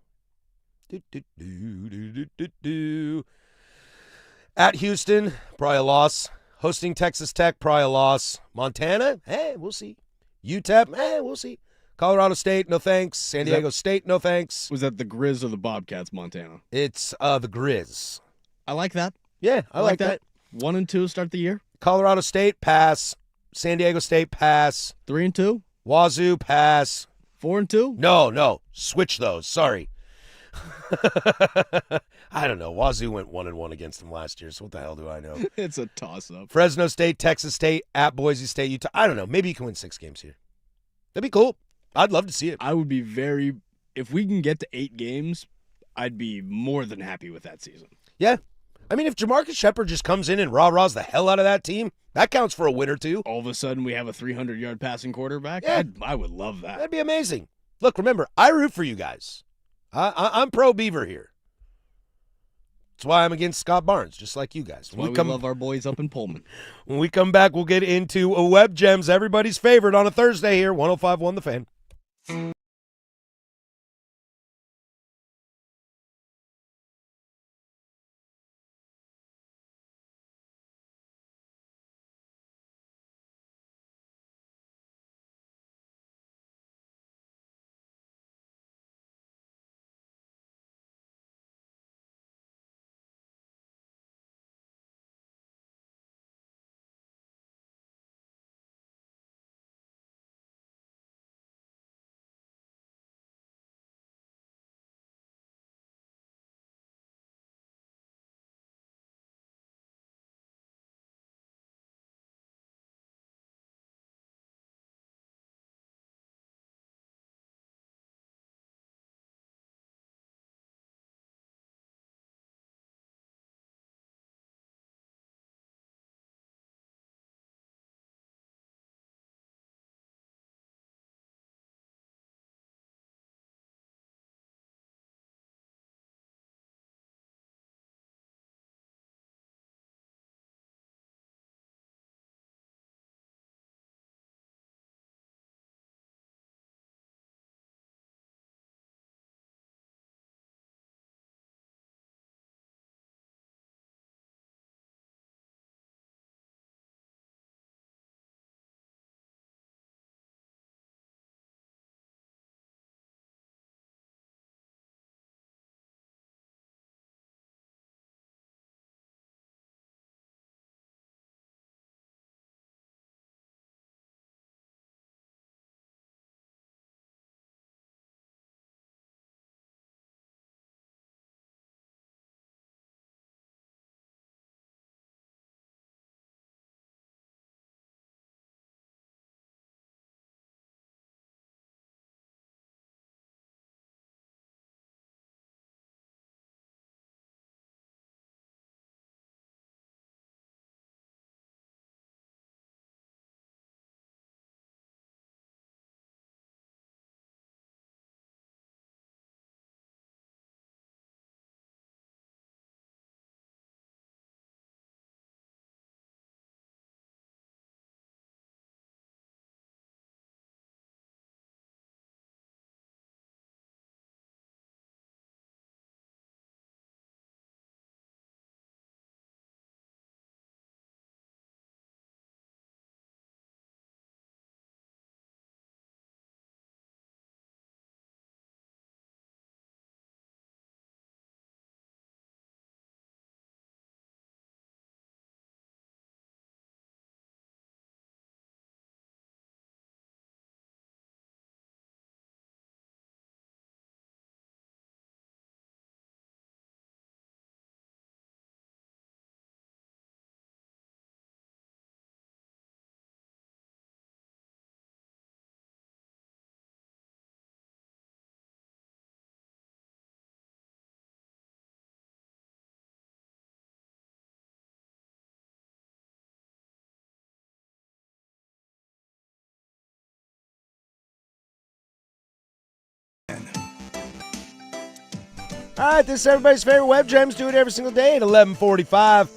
A: At Houston, probably a loss. Hosting Texas Tech, probably a loss. Montana, we'll see. UTEP, we'll see. Colorado State, no thanks. San Diego State, no thanks.
B: Was that the Grizz or the Bobcats, Montana?
A: It's the Grizz.
B: I like that.
A: Yeah, I like that.
B: 1 and 2 start the year.
A: Colorado State, pass. San Diego State, pass.
B: 3 and 2.
A: Wazoo, pass.
B: 4 and 2.
A: No. Switch those. Sorry. I don't know. Wazoo went 1-1 against them last year, so what the hell do I know?
B: It's a toss-up.
A: Fresno State, Texas State, at Boise State, Utah. I don't know. Maybe you can win 6 games here. That'd be cool. I'd love to see it.
B: I would be if we can get to 8 games, I'd be more than happy with that season.
A: Yeah. I mean, if Jamarcus Shepard just comes in and rah-rahs the hell out of that team, that counts for a win or two.
B: All of a sudden, we have a 300-yard passing quarterback?
A: Yeah.
B: I would love that.
A: That'd be amazing. Look, remember, I root for you guys. I'm pro Beaver here. That's why I'm against Scott Barnes, just like you guys.
B: That's why we love our boys up in Pullman.
A: When we come back, we'll get into a Web Gems, everybody's favorite on a Thursday here, 105.1 The Fan. All right, this is everybody's favorite Web Gems. Do it every single day at 11:45.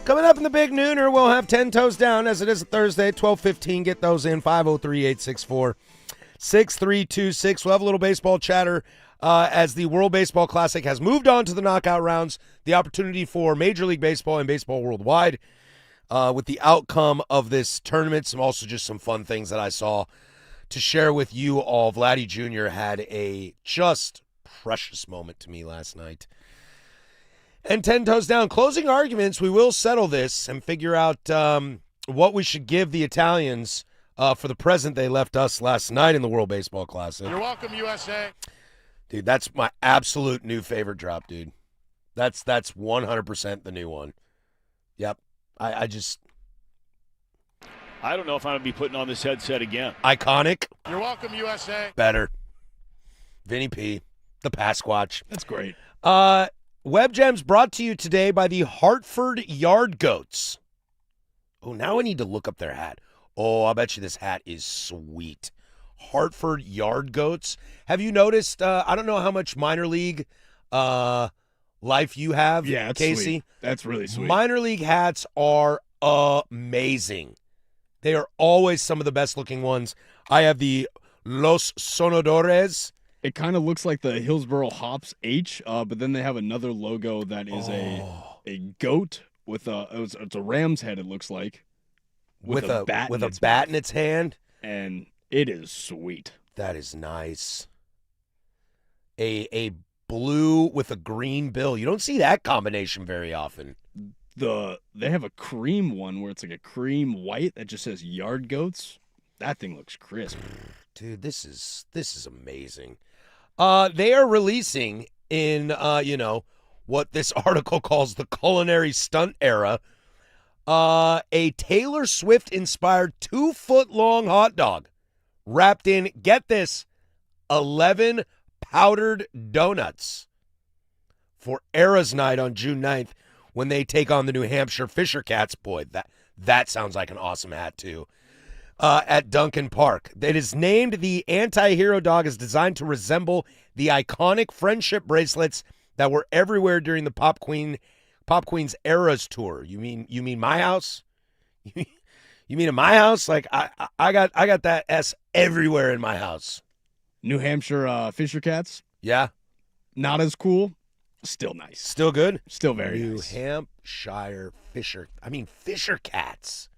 A: Coming up in the big nooner, we'll have 10 Toes Down as it is a Thursday at 12:15. Get those in, 503-864-6326. We'll have a little baseball chatter as the World Baseball Classic has moved on to the knockout rounds. The opportunity for Major League Baseball and baseball worldwide with the outcome of this tournament. Also just some fun things that I saw to share with you all. Vladdy Jr. had a just precious moment to me last night. And 10 Toes Down. Closing arguments, we will settle this and figure out what we should give the Italians for the present they left us last night in the World Baseball Classic.
E: You're welcome, USA.
A: Dude, that's my absolute new favorite drop, dude. That's 100% the new one. Yep. I
F: don't know if I'm going to be putting on this headset again.
A: Iconic.
E: You're welcome, USA.
A: Better. Vinny P. The Pasquatch.
B: That's great.
A: Web Gems brought to you today by the Hartford Yard Goats. Oh, now I need to look up their hat. Oh, I bet you this hat is sweet. Hartford Yard Goats. Have you noticed, I don't know how much minor league life you have,
B: Yeah, it's
A: Casey.
B: sweet. That's really sweet.
A: Minor league hats are amazing. They are always some of the best looking ones. I have the Los Sonadores.
B: It kind of looks like the Hillsboro Hops H, but then they have another logo that is a goat with it's a ram's head. It looks like
A: With a bat
B: mouth.
A: in its hand.
B: And it is sweet.
A: That is nice. A blue with a green bill. You don't see that combination very often.
B: They have a cream one where it's like a cream white that just says Yard Goats. That thing looks crisp.
A: Dude, this is amazing. They are releasing in what this article calls the culinary stunt era, a Taylor Swift inspired 2-foot-long hot dog wrapped in, get this, 11 powdered donuts for Eras Night on June 9th when they take on the New Hampshire Fisher Cats. Boy, that sounds like an awesome hat too. At Duncan Park. It is named the anti-hero dog, is designed to resemble the iconic friendship bracelets that were everywhere during the Pop Queen's Eras tour. You mean my house? You mean in my house? Like I got that S everywhere in my house.
B: New Hampshire Fisher Cats.
A: Yeah.
B: Not as cool. Still nice.
A: Still good?
B: Still very
A: New
B: nice.
A: Hampshire Fisher Cats.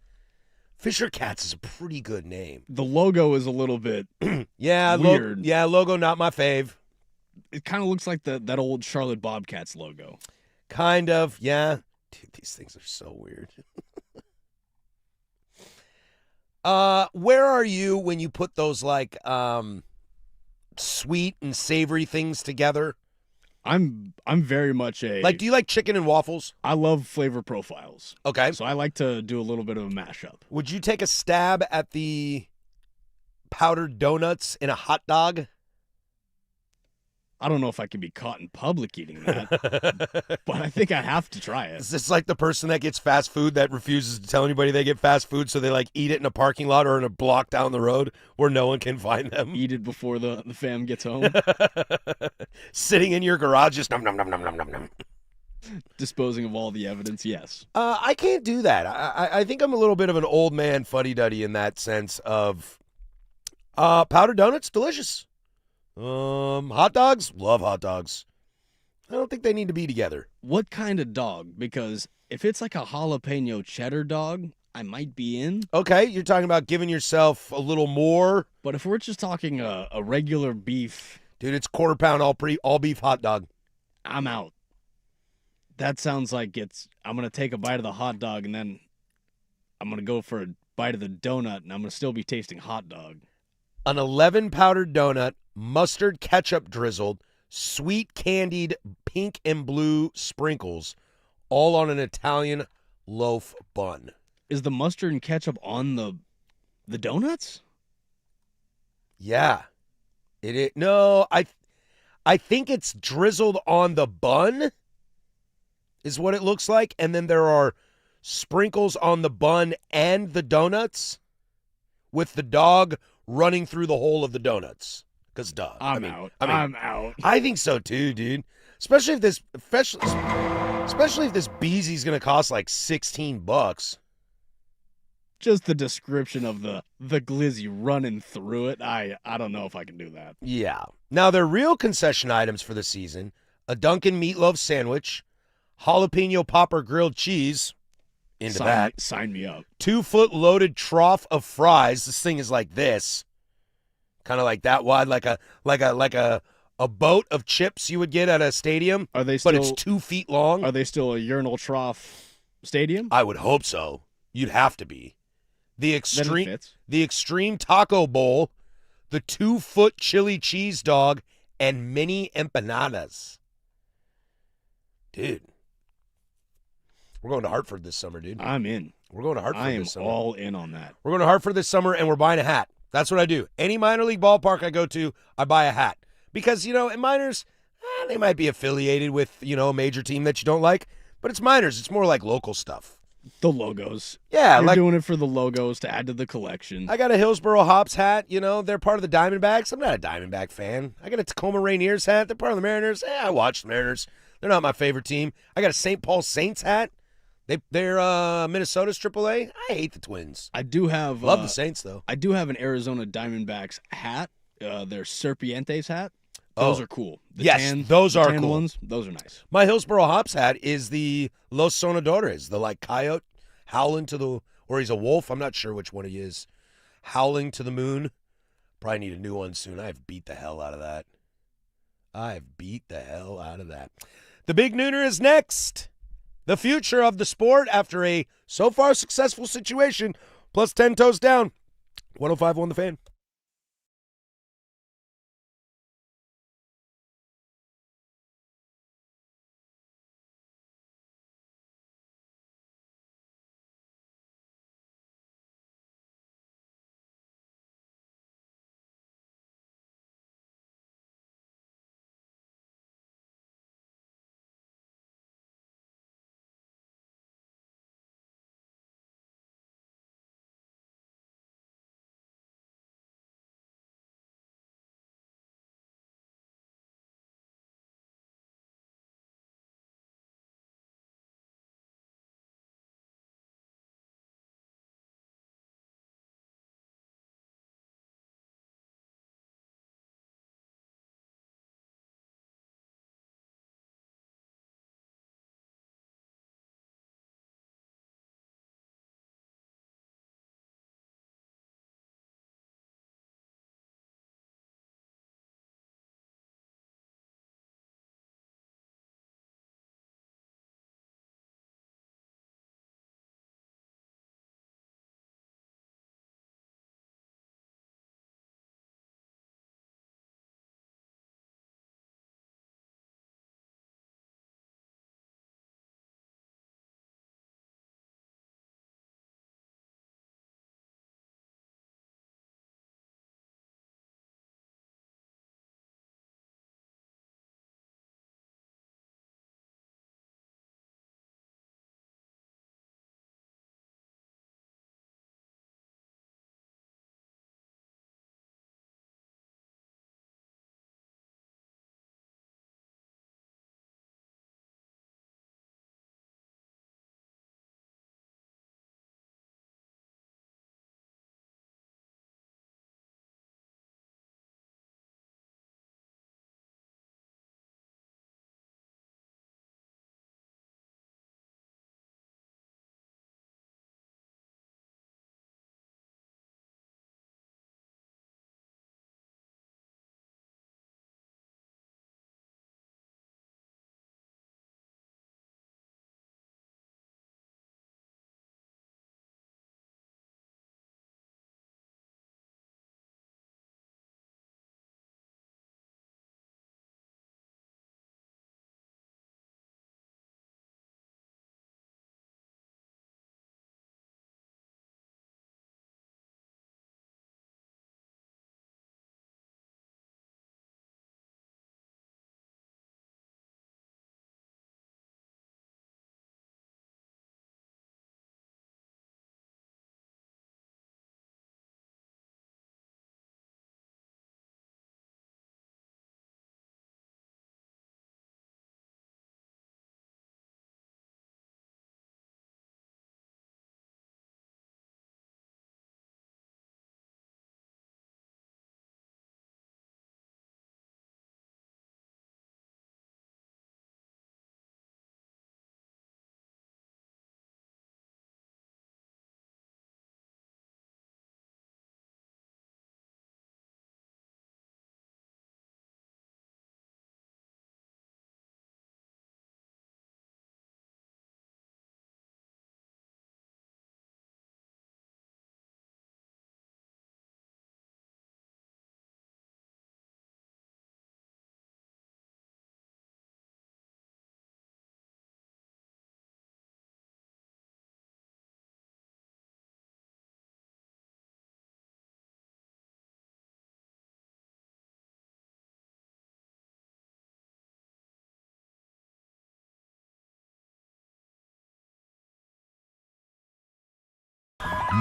A: Fisher Cats is a pretty good name.
B: The logo is a little bit
A: Yeah,
B: weird.
A: Logo not my fave.
B: It kind of looks like that old Charlotte Bobcats logo.
A: Kind of, yeah. Dude, these things are so weird. Where are you when you put those like sweet and savory things together?
B: I'm very much
A: Like, do you like chicken and waffles?
B: I love flavor profiles.
A: Okay.
B: So I like to do a little bit of a mashup.
A: Would you take a stab at the powdered donuts in a hot dog?
B: I don't know if I can be caught in public eating that, but I think I have to try it.
A: Is this like the person that gets fast food that refuses to tell anybody they get fast food, so they like eat it in a parking lot or in a block down the road where no one can find them?
B: Eat it before the fam gets home.
A: Sitting in your garage, just nom nom nom nom nom nom nom.
B: Disposing of all the evidence, yes.
A: I can't do that. I think I'm a little bit of an old man fuddy-duddy in that sense of powdered donuts, delicious. Hot dogs, love hot dogs. I don't think they need to be together.
B: What kind of dog? Because if it's like a jalapeno cheddar dog, I might be in.
A: Okay, you're talking about giving yourself a little more.
B: But if we're just talking a regular beef,
A: Dude, it's quarter pound all beef hot dog.
B: I'm out. That sounds like I'm going to take a bite of the hot dog and then I'm going to go for a bite of the donut and I'm going to still be tasting hot dog.
A: An 11 powdered donut, mustard ketchup drizzled, sweet candied pink and blue sprinkles, all on an Italian loaf bun.
B: Is the mustard and ketchup on the donuts?
A: Yeah. It is. No, I think it's drizzled on the bun is what it looks like, and then there are sprinkles on the bun and the donuts with the dog running through the hole of the donuts. Because duh.
B: I'm out. I'm out.
A: I think so too, dude. Especially if this Beezy's gonna cost like $16.
B: Just the description of the glizzy running through it. I don't know if I can do that.
A: Yeah. Now their real concession items for the season: a Dunkin' meatloaf sandwich, jalapeno popper grilled cheese.
B: Sign me up.
A: 2-foot loaded trough of fries. This thing is like this, kind of like that wide, like a boat of chips you would get at a stadium.
B: Are they still?
A: But it's 2 feet long.
B: Are they still a urinal trough stadium?
A: I would hope so. You'd have to be. The extreme taco bowl, the 2-foot chili cheese dog, and mini empanadas. Dude, we're going to Hartford this summer, dude.
B: I'm in.
A: We're going to Hartford this summer.
B: I am all in on that.
A: We're going to Hartford this summer, and we're buying a hat. That's what I do. Any minor league ballpark I go to, I buy a hat. Because, in minors, they might be affiliated with, a major team that you don't like. But it's minors. It's more like local stuff.
B: The logos.
A: Yeah.
B: You're doing it for the logos to add to the collection.
A: I got a Hillsboro Hops hat. They're part of the Diamondbacks. I'm not a Diamondback fan. I got a Tacoma Rainiers hat. They're part of the Mariners. I watch the Mariners. They're not my favorite team. I got a St. Paul Saints hat. They're Minnesota's AAA. I hate the Twins.
B: I do have
A: love the Saints though.
B: I do have an Arizona Diamondbacks hat. Their Serpientes hat. Those are cool.
A: Those are cool.
B: Ones, those are nice.
A: My Hillsboro Hops hat is the Los Sonadores, the coyote howling or he's a wolf. I'm not sure which one he is. Howling to the moon. Probably need a new one soon. I've beat the hell out of that. The Big Nooner is next. The future of the sport after a so far successful situation, plus 10 toes down. 105.1 The Fan.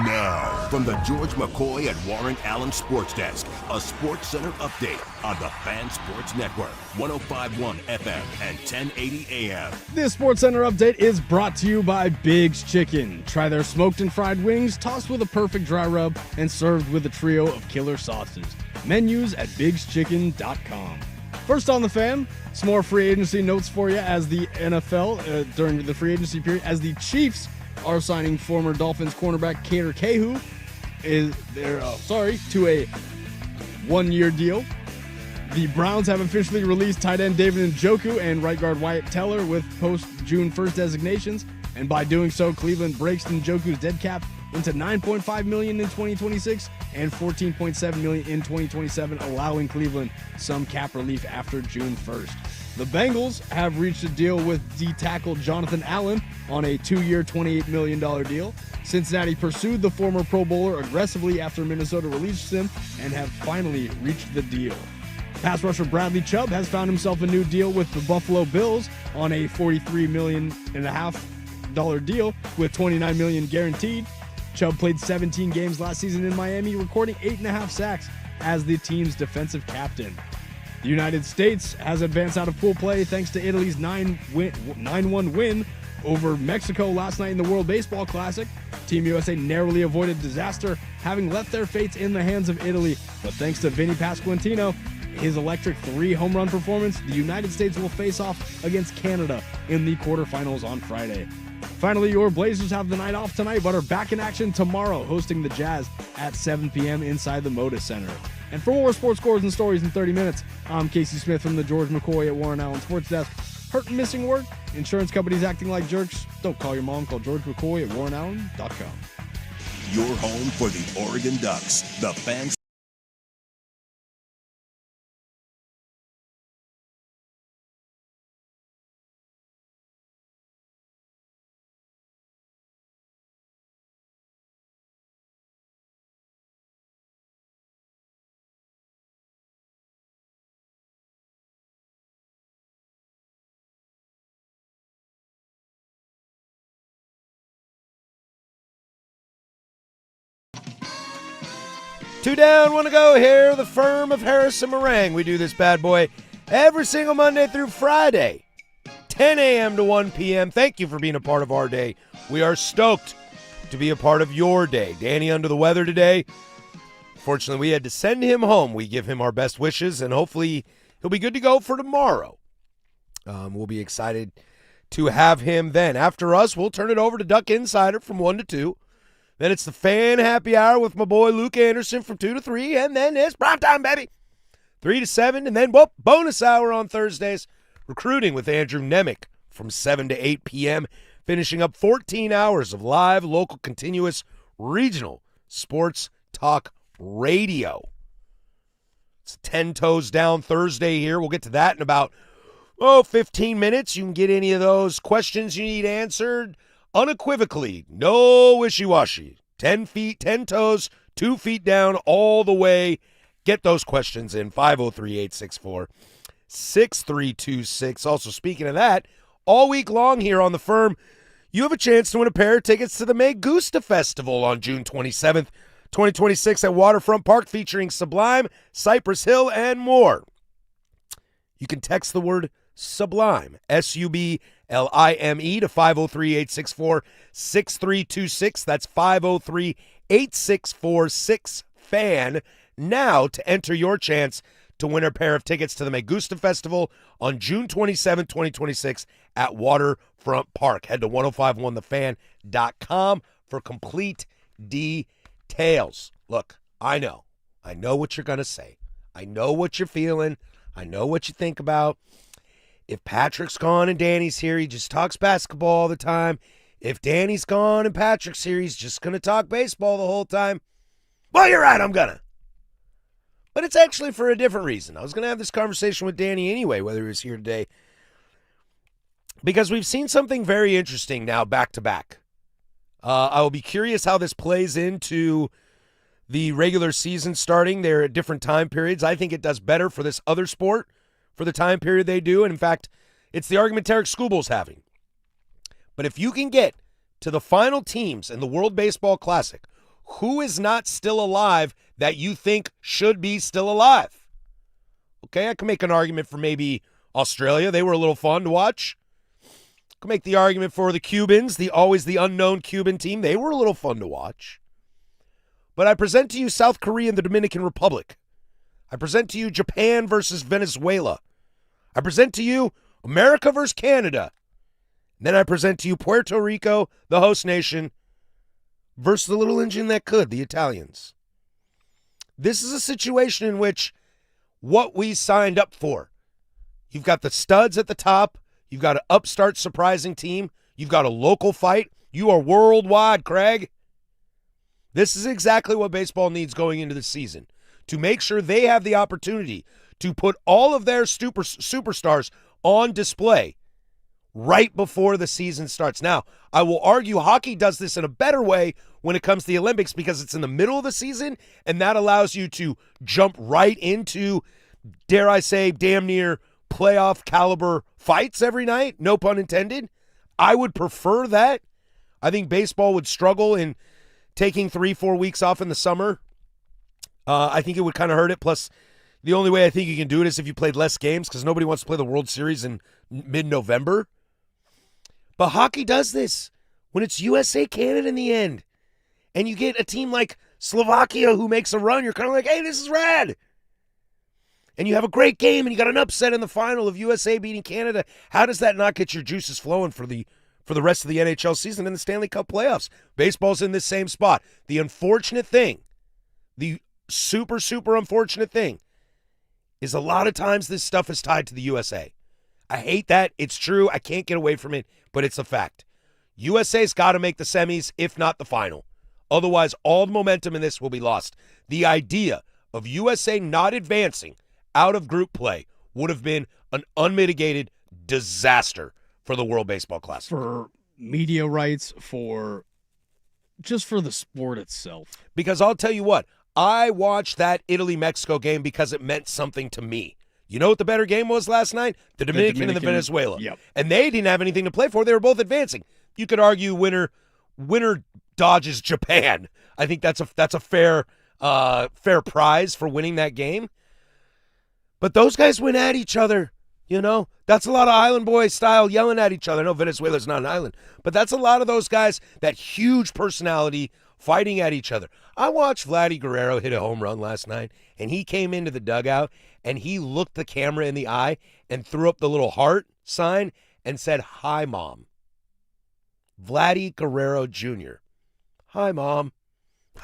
C: Now, from the George McCoy and Warren Allen Sports Desk, a Sports Center update on the Fan Sports Network, 105.1 FM and 1080 AM.
B: This Sports Center update is brought to you by Big's Chicken. Try their smoked and fried wings, tossed with a perfect dry rub, and served with a trio of killer sauces. Menus at bigschicken.com. First on the Fan, some more free agency notes for you as the NFL, during the free agency period, as the Chiefs are signing former Dolphins cornerback Cater Cahu to a one-year deal. The Browns have officially released tight end David Njoku and right guard Wyatt Teller with post-June 1st designations, and by doing so, Cleveland breaks Njoku's dead cap into $9.5 million in 2026 and $14.7 million in 2027, allowing Cleveland some cap relief after June 1st. The Bengals have reached a deal with D-tackle Jonathan Allen on a 2-year, $28 million deal. Cincinnati pursued the former Pro Bowler aggressively after Minnesota released him and have finally reached the deal. Pass rusher Bradley Chubb has found himself a new deal with the Buffalo Bills on a $43.5 million deal with $29 million guaranteed. Chubb played 17 games last season in Miami, recording 8.5 sacks as the team's defensive captain. The United States has advanced out of pool play thanks to Italy's 9-1 win over Mexico last night in the World Baseball Classic. Team USA narrowly avoided disaster, having left their fates in the hands of Italy. But thanks to Vinny Pasquantino, his electric 3-home run performance, the United States will face off against Canada in the quarterfinals on Friday. Finally, your Blazers have the night off tonight, but are back in action tomorrow, hosting the Jazz at 7 p.m. inside the Moda Center. And for more sports scores and stories in 30 minutes, I'm Casey Smith from the George McCoy at Warren Allen Sports Desk. Hurt and missing work? Insurance companies acting like jerks? Don't call your mom. Call George McCoy at warrenallen.com.
C: Your home for the Oregon Ducks, the Fan.
A: Two down, one to go here. The firm of Harris and Meringue. We do this bad boy every single Monday through Friday, 10 a.m. to 1 p.m. Thank you for being a part of our day. We are stoked to be a part of your day. Danny under the weather today. Fortunately, we had to send him home. We give him our best wishes, and hopefully he'll be good to go for tomorrow. We'll be excited to have him then. After us, we'll turn it over to Duck Insider from 1 to 2. Then it's the Fan Happy Hour with my boy Luke Anderson from 2 to 3. And then it's prime time, baby, 3 to 7. And then, bonus hour on Thursdays, recruiting with Andrew Nemick from 7 to 8 p.m., finishing up 14 hours of live, local, continuous, regional sports talk radio. It's 10 Toes Down Thursday here. We'll get to that in about, 15 minutes. You can get any of those questions you need answered unequivocally, no wishy-washy. 10 feet, 10 toes, 2 feet down, all the way. Get those questions in 503-864-6326. Also, speaking of that, all week long here on The Firm, you have a chance to win a pair of tickets to the Megusta Festival on June 27th, 2026 at Waterfront Park, featuring Sublime, Cypress Hill, and more. You can text the word Sublime, SUBLIME, to 503-864-6326. That's 503-864-6FAN now to enter your chance to win a pair of tickets to the Megusta Festival on June 27, 2026 at Waterfront Park. Head to 1051thefan.com for complete details. Look, I know what you're going to say. I know what you're feeling. I know what you think about. If Patrick's gone and Danny's here, he just talks basketball all the time. If Danny's gone and Patrick's here, he's just going to talk baseball the whole time. Well, you're right, I'm going to. But it's actually for a different reason. I was going to have this conversation with Danny anyway, whether he was here today, because we've seen something very interesting now back-to-back. I will be curious how this plays into the regular season starting. They're at different time periods. I think it does better for this other sport for the time period they do. And in fact, it's the argument Tarek Skubel's having. But if you can get to the final teams in the World Baseball Classic, Who is not still alive that you think should be still alive? Okay, I can make an argument for maybe Australia. They were a little fun to watch. I can make the argument for the Cubans, always the unknown Cuban team. They were a little fun to watch. But I present to you South Korea and the Dominican Republic. I present to you Japan versus Venezuela. I present to you America versus Canada. And then I present to you Puerto Rico, the host nation, versus the little engine that could, the Italians. This is a situation in which what we signed up for. You've got the studs at the top. You've got an upstart surprising team. You've got a local fight. You are worldwide, Craig. This is exactly what baseball needs going into the season, to make sure they have the opportunity to put all of their superstars on display right before the season starts. Now, I will argue hockey does this in a better way when it comes to the Olympics because it's in the middle of the season, and that allows you to jump right into, dare I say, damn near playoff caliber fights every night, no pun intended. I would prefer that. I think baseball would struggle in taking 3-4 weeks off in the summer. I think it would kind of hurt it. Plus, the only way I think you can do it is if you played less games because nobody wants to play the World Series in mid-November. But hockey does this when it's USA, Canada in the end. And you get a team like Slovakia who makes a run. You're kind of like, hey, this is rad. And you have a great game and you got an upset in the final of USA beating Canada. How does that not get your juices flowing for the rest of the NHL season and the Stanley Cup playoffs? Baseball's in this same spot. The unfortunate thing, the super, super unfortunate thing, is a lot of times this stuff is tied to the USA. I hate that. It's true. I can't get away from it, but it's a fact. USA's got to make the semis, if not the final. Otherwise, all the momentum in this will be lost. The idea of USA not advancing out of group play would have been an unmitigated disaster for the World Baseball Classic.
B: For media rights, for the sport itself.
A: Because I'll tell you what, I watched that Italy-Mexico game because it meant something to me. You know what the better game was last night? The Dominican and the Venezuela.
B: Yep.
A: And they didn't have anything to play for. They were both advancing. You could argue winner dodges Japan. I think that's a fair prize for winning that game. But those guys went at each other, you know? That's a lot of Island Boys style yelling at each other. I know Venezuela's not an island, but that's a lot of those guys, that huge personality fighting at each other. I watched Vladdy Guerrero hit a home run last night, and he came into the dugout, and he looked the camera in the eye and threw up the little heart sign and said, "Hi, Mom." Vladdy Guerrero Jr. Hi, Mom.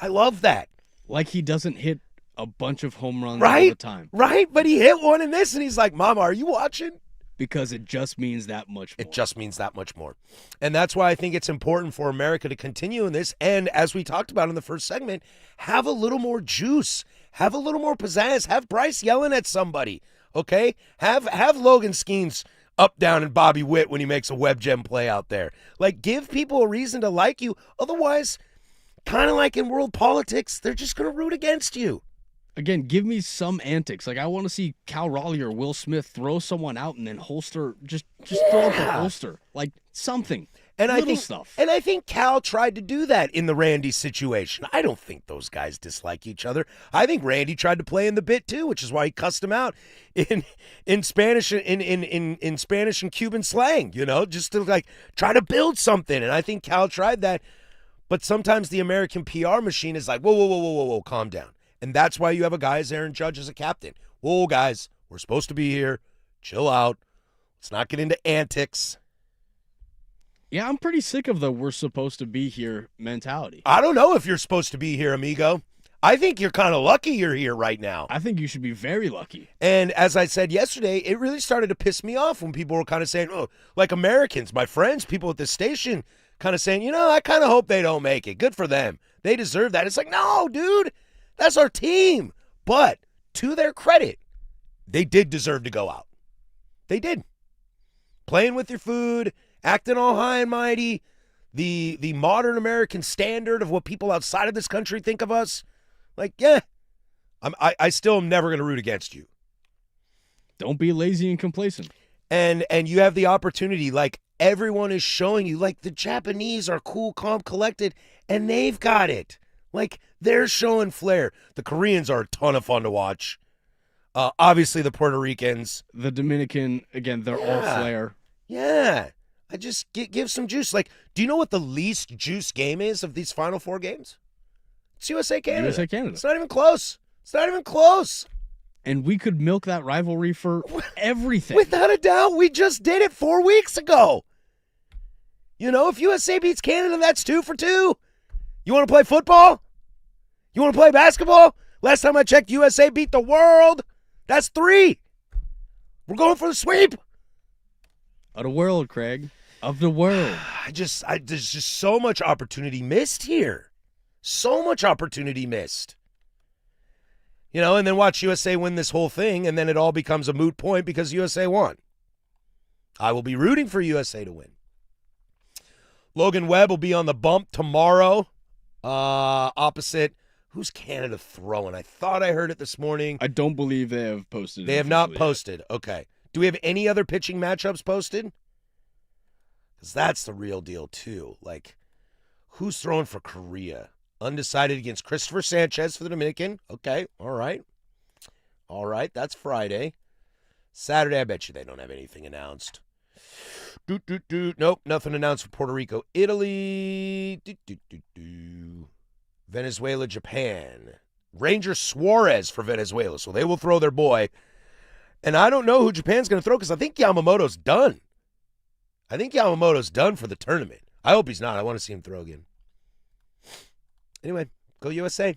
A: I love that.
B: Like he doesn't hit a bunch of home runs
A: right?
B: all the time.
A: Right? But he hit one in this, and he's like, "Mama, are you watching?"
B: Because it just means that much more.
A: It just means that much more. And that's why I think it's important for America to continue in this. And as we talked about in the first segment, have a little more juice. Have a little more pizzazz. Have Bryce yelling at somebody, okay? Have Logan Skeens up, down, and Bobby Witt when he makes a web gem play out there. Like, give people a reason to like you. Otherwise, kind of like in world politics, they're just going to root against you.
B: Again, give me some antics. Like, I want to see Cal Raleigh or Will Smith throw someone out and then holster, just throw up a holster. Like, something.
A: And
B: Little stuff.
A: And I think Cal tried to do that in the Randy situation. I don't think those guys dislike each other. I think Randy tried to play in the bit too, which is why he cussed him out in Spanish in Spanish and Cuban slang, you know, just to like try to build something. And I think Cal tried that. But sometimes the American PR machine is like, whoa, calm down. And that's why you have a guy as Aaron Judge as a captain. Whoa, guys, we're supposed to be here. Chill out. Let's not get into antics.
B: Yeah, I'm pretty sick of the "we're supposed to be here" mentality.
A: I don't know if you're supposed to be here, amigo. I think you're kind of lucky you're here right now.
B: I think you should be very lucky.
A: And as I said yesterday, it really started to piss me off when people were kind of saying, oh, like Americans, my friends, people at this station, kind of saying, you know, I kind of hope they don't make it. Good for them. They deserve that. It's like, no, dude, that's our team. But to their credit, they did deserve to go out. They did. Playing with your food, acting all high and mighty, the modern American standard of what people outside of this country think of us. Like, yeah, I still am never going to root against you.
B: Don't be lazy and complacent.
A: And you have the opportunity, like everyone is showing you, like the Japanese are cool, calm, collected, and they've got it. Like, they're showing flair. The Koreans are a ton of fun to watch. Obviously, the Puerto Ricans.
B: The Dominican, again, they're all flair.
A: Yeah. I just give some juice. Like, do you know what the least juice game is of these Final Four games? It's USA-Canada.
B: USA-Canada.
A: It's not even close. It's not even close.
B: And we could milk that rivalry for everything.
A: Without a doubt, we just did it 4 weeks ago. You know, if USA beats Canada, that's 2 for 2. You want to play football? You want to play basketball? Last time I checked, USA beat the world. That's 3. We're going for the sweep.
B: Of the world, Craig. Of the world.
A: There's just so much opportunity missed here. So much opportunity missed. You know, and then watch USA win this whole thing, and then it all becomes a moot point because USA won. I will be rooting for USA to win. Logan Webb will be on the bump tomorrow. Opposite, who's Canada throwing? I thought I heard it this morning.
B: I don't believe they have posted.
A: They have not posted. Okay. Do we have any other pitching matchups posted? Because that's the real deal, too. Like, who's throwing for Korea? Undecided against Christopher Sanchez for the Dominican. Okay, all right. All right, that's Friday. Saturday, I bet you they don't have anything announced. Nope, nothing announced for Puerto Rico. Italy. Venezuela, Japan. Ranger Suarez for Venezuela. So they will throw their boy. And I don't know who Japan's going to throw because I think Yamamoto's done. I think Yamamoto's done for the tournament. I hope he's not. I want to see him throw again. Anyway, go USA.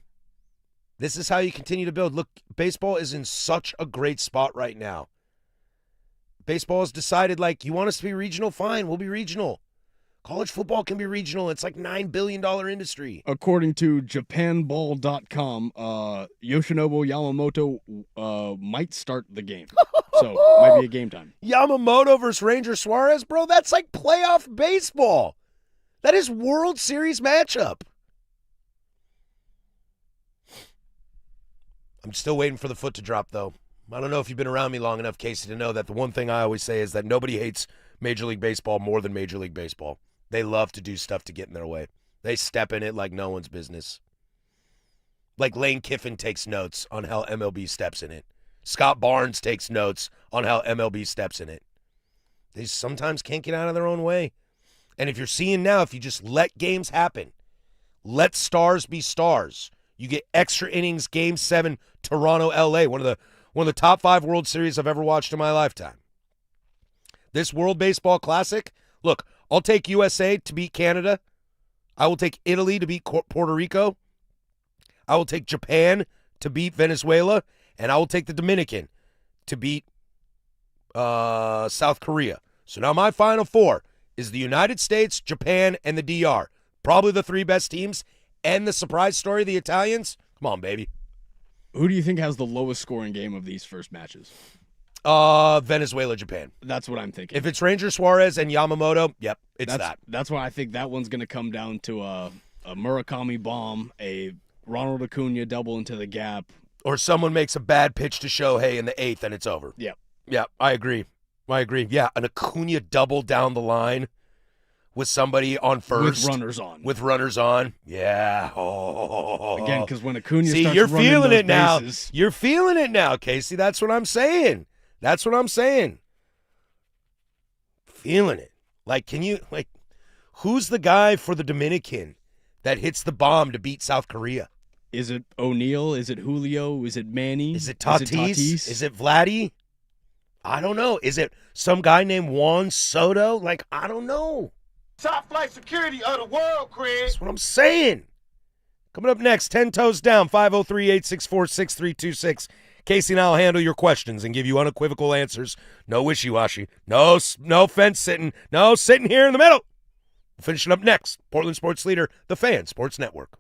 A: This is how you continue to build. Look, baseball is in such a great spot right now. Baseball has decided, like, you want us to be regional? Fine, we'll be regional. College football can be regional. It's like $9 billion industry.
B: According to JapanBall.com, Yoshinobu Yamamoto might start the game. So, might be a game time.
A: Yamamoto versus Ranger Suarez, bro, that's like playoff baseball. That is World Series matchup. I'm still waiting for the foot to drop, though. I don't know if you've been around me long enough, Casey, to know that the one thing I always say is that nobody hates Major League Baseball more than Major League Baseball. They love to do stuff to get in their way. They step in it like no one's business. Like Lane Kiffin takes notes on how MLB steps in it. Scott Barnes takes notes on how MLB steps in it. They sometimes can't get out of their own way. And if you're seeing now, if you just let games happen, let stars be stars, you get extra innings, Game 7, Toronto, LA, one of the top 5 World Series I've ever watched in my lifetime. This World Baseball Classic, look, I'll take USA to beat Canada. I will take Italy to beat Puerto Rico. I will take Japan to beat Venezuela. And I will take the Dominican to beat South Korea. So now my Final Four is the United States, Japan, and the DR. Probably the 3 best teams. And the surprise story, the Italians. Come on, baby.
B: Who do you think has the lowest scoring game of these first matches?
A: Venezuela, Japan.
B: That's what I'm thinking.
A: If it's Ranger Suarez and Yamamoto, yep, that.
B: That's why I think that one's going to come down to a Murakami bomb, a Ronald Acuna double into the gap.
A: Or someone makes a bad pitch to Shohei in the 8th and it's over.
B: Yep.
A: Yeah, I agree. Yeah, an Acuna double down the line with somebody on first. With runners on. Yeah. Oh.
B: Again, because when Acuna
A: See,
B: starts
A: you're
B: running
A: feeling
B: those
A: it now.
B: bases,
A: You're feeling it now, Casey. That's what I'm saying. Feeling it. Like, who's the guy for the Dominican that hits the bomb to beat South Korea?
B: Is it O'Neal? Is it Julio? Is it Manny?
A: Is it Tatis? Is it Vladdy? I don't know. Is it some guy named Juan Soto? Like, I don't know.
E: Top flight security of the world, Craig.
A: That's what I'm saying. Coming up next, 10 Toes Down, 503-864-6326. Casey and I will handle your questions and give you unequivocal answers. No wishy-washy. No fence sitting. No sitting here in the middle. We'll finish it up next. Portland Sports Leader, the Fan Sports Network.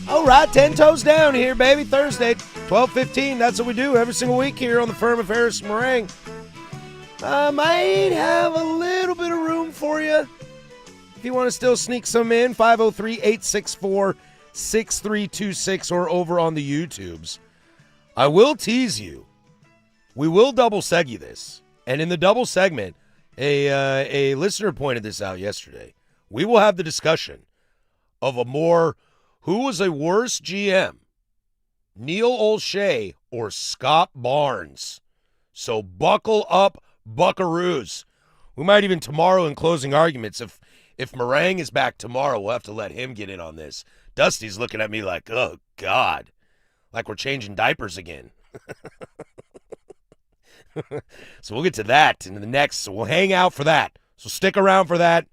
A: All right, 10 toes down here, baby. Thursday, 12:15. That's what we do every single week here on the Firm of Harris Meringue. I might have a little bit of room for you. If you want to still sneak some in, 503-864-6326 or over on the YouTubes. I will tease you. We will double seg you this. And in the double segment, a listener pointed this out yesterday. We will have the discussion of who was a worse GM, Neil Olshey or Scott Barnes. So buckle up, buckaroos. We might even tomorrow in closing arguments, if Meringue is back tomorrow, we'll have to let him get in on this. Dusty's looking at me like, oh, God, like we're changing diapers again. So we'll get to that in the next. So we'll hang out for that. So stick around for that.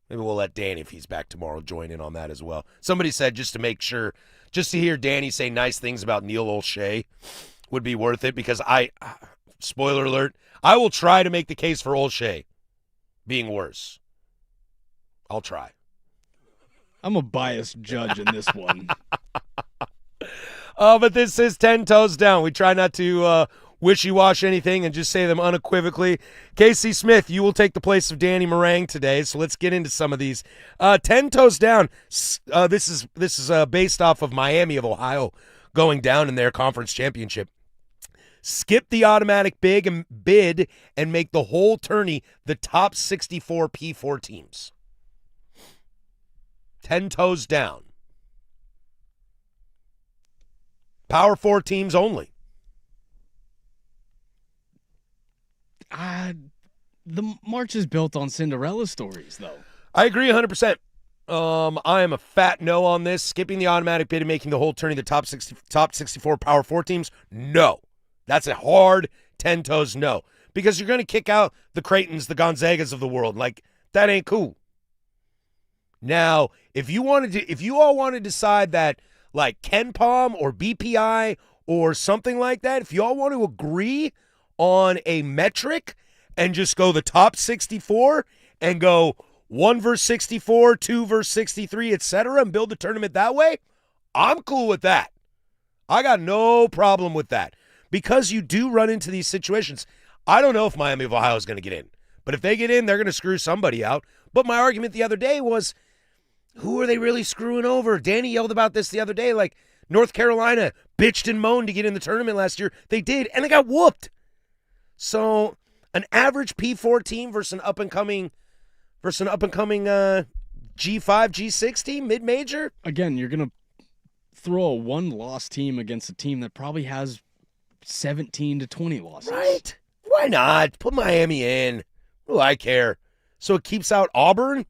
A: Maybe we'll let Danny, if he's back tomorrow, join in on that as well. Somebody said just to make sure, just to hear Danny say nice things about Neil Olshey would be worth it because spoiler alert, I will try to make the case for Olshey being worse. I'll try.
B: I'm a biased judge in this one.
A: But this is 10 toes down. We try not to wishy-wash anything and just say them unequivocally. Casey Smith, you will take the place of Danny Meringue today, so let's get into some of these. 10 toes down. This is based off of Miami of Ohio going down in their conference championship. Skip the automatic bid and make the whole tourney the top 64 P4 teams. 10 toes down. Power 4 teams only.
B: The March is built on Cinderella stories, though.
A: I agree 100%. I am a fat no on this. Skipping the automatic bid and making the whole tourney the top 64 Power 4 teams, no. That's a hard 10 toes no. Because you're going to kick out the Creightons, the Gonzagas of the world. Like, that ain't cool. Now, if you all want to decide that, like KenPom or BPI or something like that, if you all want to agree on a metric and just go the top 64 and go 1 versus 64, 2 versus 63, etc., and build the tournament that way, I'm cool with that. I got no problem with that. Because you do run into these situations. I don't know if Miami of Ohio is going to get in. But if they get in, they're going to screw somebody out. But my argument the other day was, who are they really screwing over? Danny yelled about this the other day. Like, North Carolina bitched and moaned to get in the tournament last year. They did, and they got whooped. So, an average P4 team versus an up-and-coming G5, G6 team, mid-major?
B: Again, you're going to throw a one-loss team against a team that probably has 17 to 20 losses.
A: Right. Why not? Put Miami in. What do I care? So it keeps out Auburn?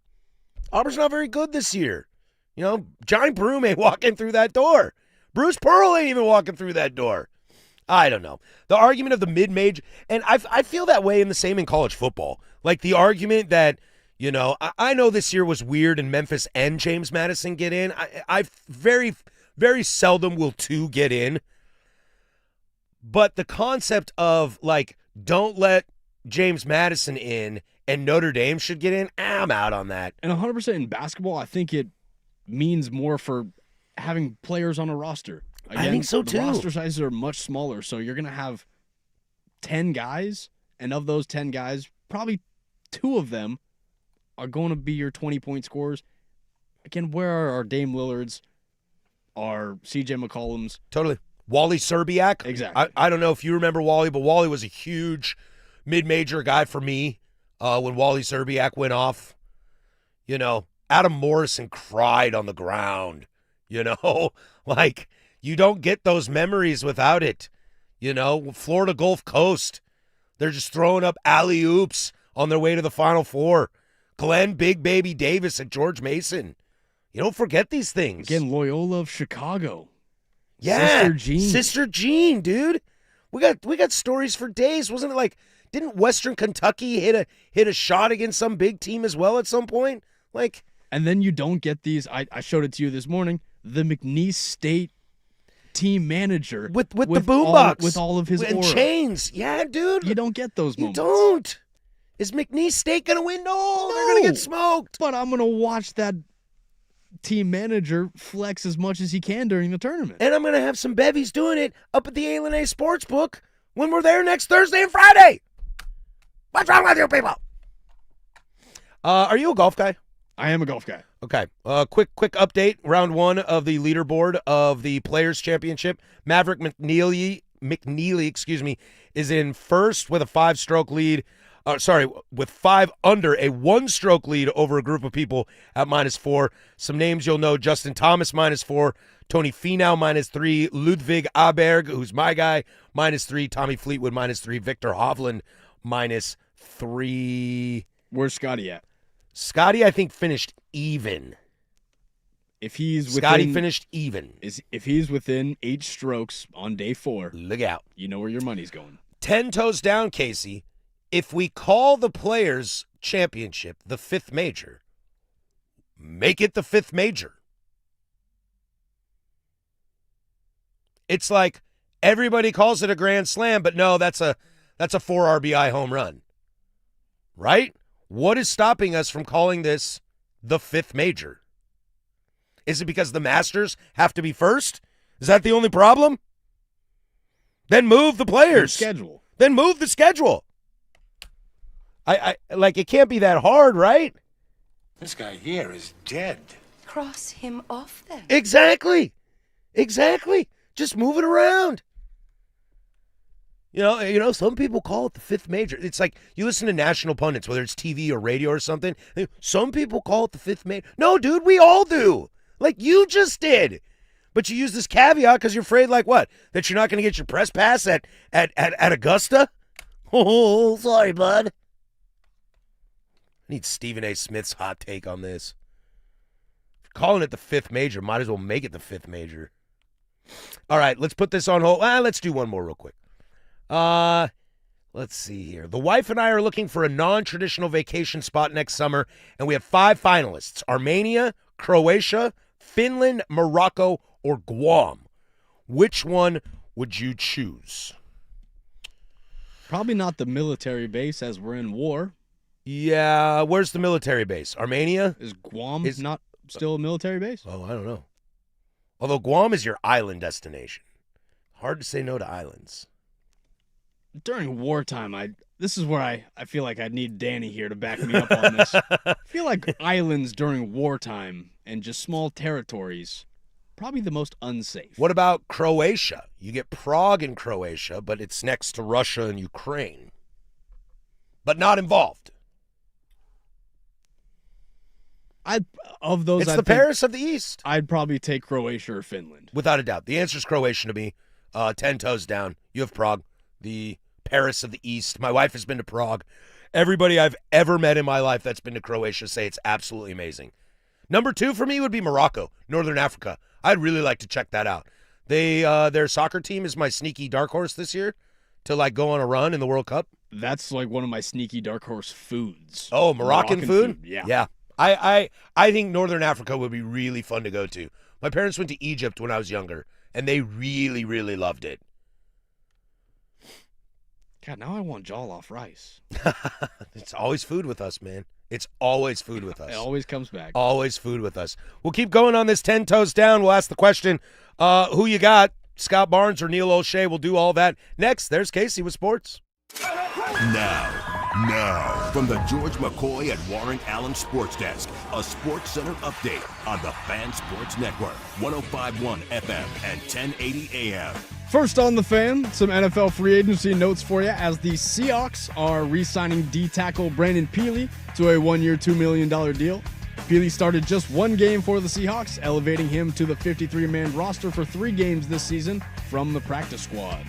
A: Auburn's not very good this year. You know, Johnny Broome ain't walking through that door. Bruce Pearl ain't even walking through that door. I don't know. The argument of the mid-major, and I feel that way in the same in college football. Like the argument that, you know, I know this year was weird and Memphis and James Madison get in. I very, very seldom will two get in. But the concept of, like, don't let James Madison in and Notre Dame should get in, I'm out on that.
B: And 100% in basketball, I think it means more for having players on a roster. Again,
A: I think so, too.
B: The roster sizes are much smaller, so you're going to have 10 guys, and of those 10 guys, probably 2 of them are going to be your 20-point scorers. Again, where are our Dame Lillards, our C.J. McCollums?
A: Totally. Wally Szczerbiak.
B: Exactly.
A: I don't know if you remember Wally, but Wally was a huge mid-major guy for me when Wally Szczerbiak went off. You know, Adam Morrison cried on the ground. You know, like, you don't get those memories without it. You know, Florida Gulf Coast, they're just throwing up alley-oops on their way to the Final Four. Glenn Big Baby Davis at George Mason. You don't forget these things.
B: Again, Loyola of Chicago.
A: Yeah,
B: Sister
A: Jean, dude. We got stories for days. Wasn't it like, didn't Western Kentucky hit a shot against some big team as well at some point? Like,
B: and then you don't get these. I showed it to you this morning. The McNeese State team manager
A: with the boombox
B: with all of his
A: and
B: aura.
A: chains. Yeah, dude.
B: You don't get those moments.
A: You don't. Is McNeese State gonna win? No, they're gonna get smoked.
B: But I'm gonna watch that team manager flex as much as he can during the tournament.
A: And I'm going to have some bevies doing it up at the A&A Sportsbook when we're there next Thursday and Friday. What's wrong with you people? Are you a golf guy?
B: I am a golf guy.
A: Okay. Quick update. Round 1 of the leaderboard of the Players' Championship. Maverick McNeely, is in first with a 5-stroke lead. With 5 under, a 1-stroke lead over a group of people at -4. Some names you'll know: Justin Thomas -4, Tony Finau -3, Ludwig Aberg, who's my guy, -3, Tommy Fleetwood -3, Victor Hovland -3.
B: Where's Scotty at?
A: Scotty, I think, finished even.
B: If he's
A: finished even.
B: If he's within 8 strokes on day 4,
A: look out.
B: You know where your money's going.
A: 10 toes down, Casey. If we call the Players' Championship the 5th major, make it the 5th major. It's like everybody calls it a grand slam, but no, that's a 4 RBI home run. Right? What is stopping us from calling this the 5th major? Is it because the Masters have to be first? Is that the only problem? Then move the Players.
B: Schedule.
A: Then move the schedule. I it can't be that hard, right?
E: This guy here is dead.
G: Cross him off then.
A: Exactly. Just move it around. You know, some people call it the 5th major. It's like you listen to national pundits, whether it's TV or radio or something. Some people call it the 5th major. No, dude, we all do. Like you just did. But you use this caveat because you're afraid, like what? That you're not going to get your press pass at Augusta? Oh, sorry, bud. I need Stephen A. Smith's hot take on this. Calling it the 5th major, might as well make it the 5th major. All right, let's put this on hold. Let's do one more real quick. Let's see here. The wife and I are looking for a non-traditional vacation spot next summer, and we have 5 finalists: Armenia, Croatia, Finland, Morocco, or Guam. Which one would you choose?
B: Probably not the military base, as we're in war.
A: Yeah, where's the military base? Armenia?
B: Is Guam not still a military base?
A: Oh, I don't know. Although Guam is your island destination. Hard to say no to islands.
B: During wartime, this is where I feel like I need Danny here to back me up on this. I feel like islands during wartime and just small territories, probably the most unsafe.
A: What about Croatia? You get Prague in Croatia, but it's next to Russia and Ukraine. But not involved. It's the Paris of the East.
B: I'd probably take Croatia or Finland.
A: Without a doubt. The answer is Croatia to me. 10 toes down. You have Prague, the Paris of the East. My wife has been to Prague. Everybody I've ever met in my life that's been to Croatia say it's absolutely amazing. Number 2 for me would be Morocco, Northern Africa. I'd really like to check that out. Their soccer team is my sneaky dark horse this year to go on a run in the World Cup.
B: That's like one of my sneaky dark horse foods.
A: Oh, Moroccan food?
B: Yeah.
A: I think Northern Africa would be really fun to go to. My parents went to Egypt when I was younger, and they really, really loved it.
B: God, now I want jollof rice.
A: It's always food with us, man. It's always food with us.
B: It always comes back.
A: Always food with us. We'll keep going on this 10 toes down. We'll ask the question, who you got, Scott Barnes or Neil O'Shea? We'll do all that. Next, there's Casey with sports.
C: Now, from the George McCoy and Warren Allen Sports Desk, a Sports Center update on the Fan Sports Network, 105.1 FM and 1080 AM.
B: First on the Fan, some NFL free agency notes for you as the Seahawks are re-signing D-tackle Brandon Peely to a 1-year, $2 million deal. Peely started just 1 game for the Seahawks, elevating him to the 53-man roster for 3 games this season from the practice squad.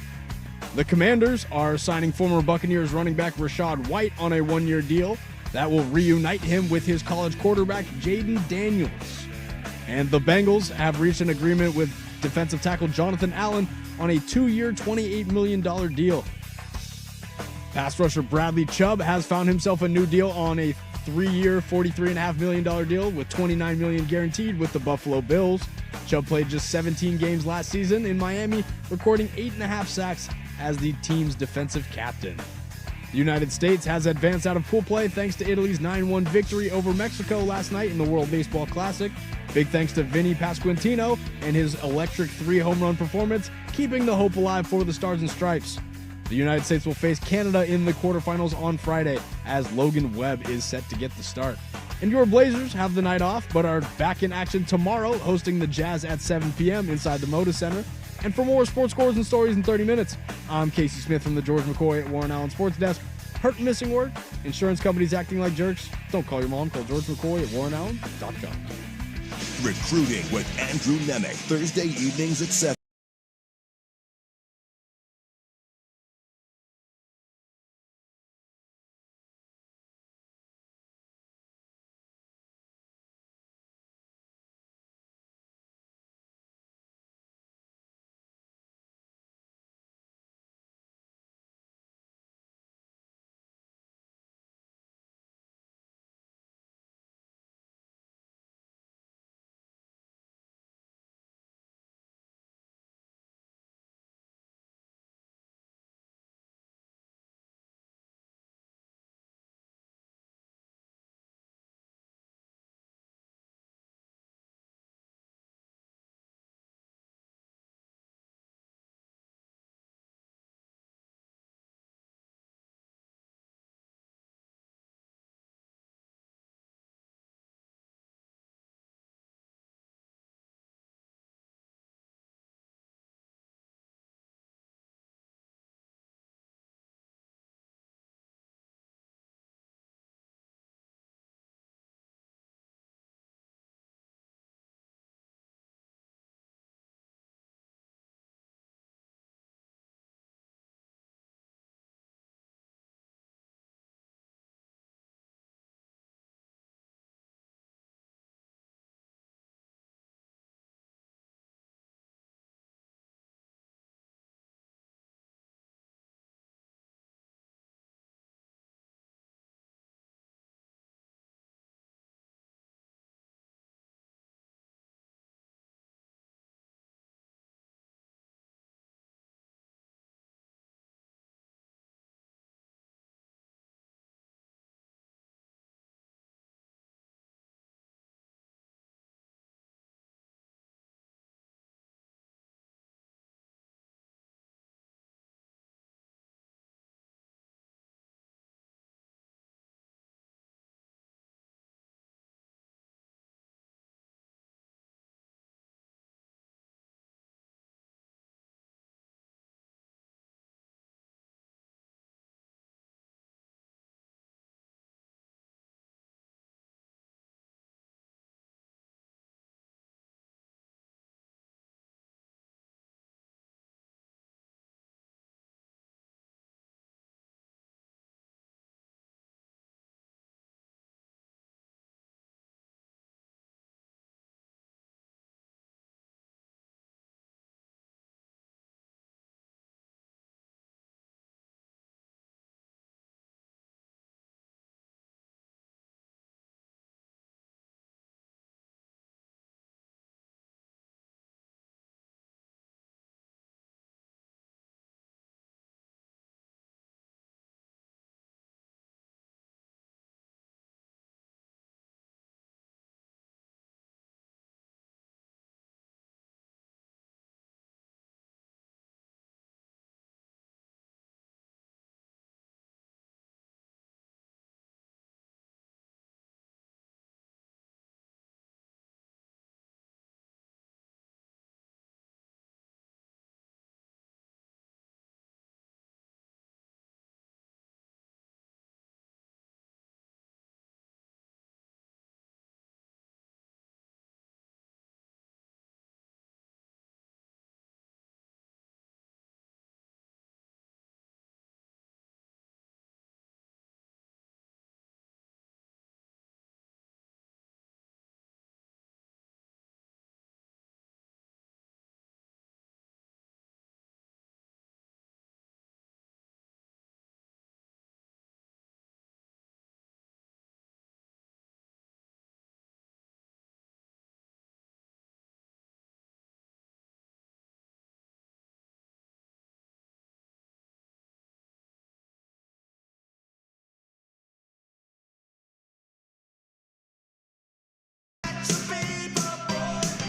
B: The Commanders are signing former Buccaneers running back Rachaad White on a 1-year deal that will reunite him with his college quarterback Jaden Daniels. And the Bengals have reached an agreement with defensive tackle Jonathan Allen on a 2-year, $28 million deal. Pass rusher Bradley Chubb has found himself a new deal on a 3-year, $43.5 million deal with $29 million guaranteed with the Buffalo Bills. Chubb played just 17 games last season in Miami, recording 8.5 sacks as the team's defensive captain. The United States has advanced out of pool play thanks to Italy's 9-1 victory over Mexico last night in the World Baseball Classic. Big thanks to Vinny Pasquantino and his electric 3-home-run performance, keeping the hope alive for the Stars and Stripes. The United States will face Canada in the quarterfinals on Friday, as Logan Webb is set to get the start. And your Blazers have the night off, but are back in action tomorrow, hosting the Jazz at 7 p.m. inside the Moda Center. And for more sports scores and stories in 30 minutes, I'm Casey Smith from the George McCoy at Warren Allen Sports Desk. Hurt and missing word? Insurance companies acting like jerks? Don't call your mom. Call George McCoy at warrenallen.com.
C: Recruiting with Andrew Nemec, Thursday evenings at 7.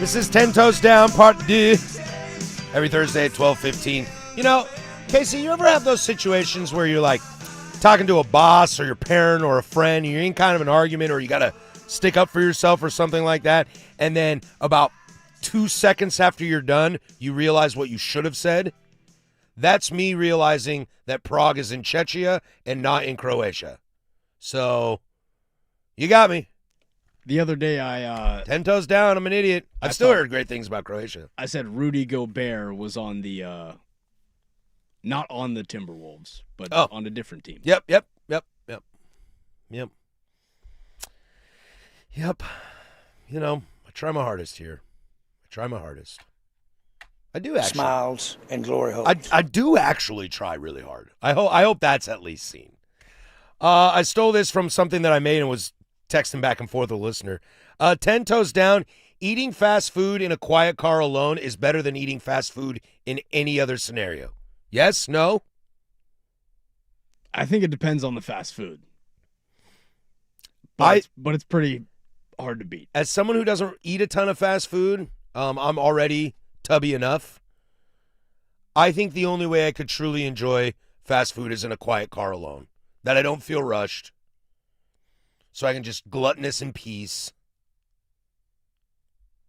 A: This is 10 Toes Down, part 2. Every Thursday at 12:15. You know, Casey, you ever have those situations where you're like talking to a boss or your parent or a friend, and you're in kind of an argument or you got to stick up for yourself or something like that, and then about 2 seconds after you're done, you realize what you should have said? That's me realizing that Prague is in Czechia and not in Croatia. So, you got me.
B: The other day, I
A: 10 toes down, I'm an idiot. I've still heard great things about Croatia.
B: I said Rudy Gobert was on the, not on the Timberwolves, but on a different team.
A: Yep. You know, I try my hardest here. I do actually.
E: Smiles and glory holes.
A: I do actually try really hard. I hope that's at least seen. I stole this from something that I made and was texting back and forth with a listener. 10 toes down, eating fast food in a quiet car alone is better than eating fast food in any other scenario. Yes? No?
B: I think it depends on the fast food. But it's pretty hard to beat.
A: As someone who doesn't eat a ton of fast food, I'm already tubby enough. I think the only way I could truly enjoy fast food is in a quiet car alone. That I don't feel rushed. So I can just gluttonous in peace.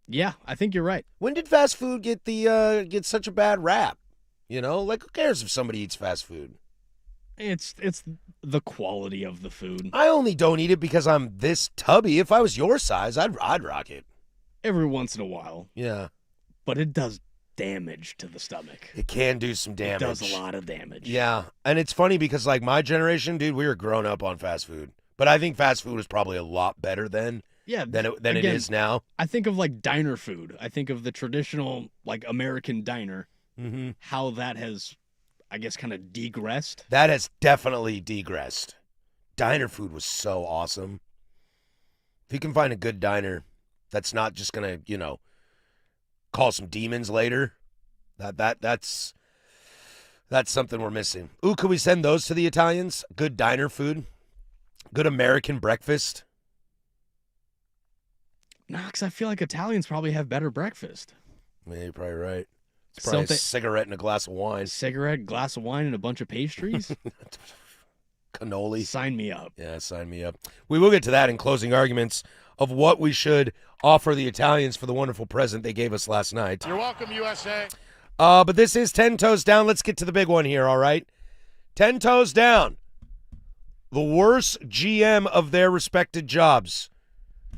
B: Yeah, I think you're right.
A: When did fast food get such a bad rap? You know, like who cares if somebody eats fast food?
B: It's the quality of the food.
A: I only don't eat it because I'm this tubby. If I was your size, I'd rock it.
B: Every once in a while.
A: Yeah.
B: But it does damage to the stomach.
A: It can do some damage.
B: It does a lot of damage.
A: Yeah. And it's funny because like my generation, dude, we were grown up on fast food. But I think fast food was probably a lot better then than it is now.
B: I think of like diner food. I think of the traditional like American diner.
A: Mm-hmm.
B: How that has, I guess, kind of degressed.
A: That has definitely degressed. Diner food was so awesome. If you can find a good diner that's not just gonna, you know, call some demons later, that's something we're missing. Ooh, could we send those to the Italians? Good diner food? Good American breakfast?
B: Nah, because I feel like Italians probably have better breakfast.
A: Yeah, you're probably right. It's probably a cigarette and a glass of wine.
B: Cigarette, glass of wine, and a bunch of pastries?
A: Cannoli.
B: Sign me up.
A: Yeah, sign me up. We will get to that in closing arguments of what we should offer the Italians for the wonderful present they gave us last night.
F: You're welcome, USA.
A: But this is 10 toes down. Let's get to the big one here, all right? 10 toes down. The worst GM of their respected jobs.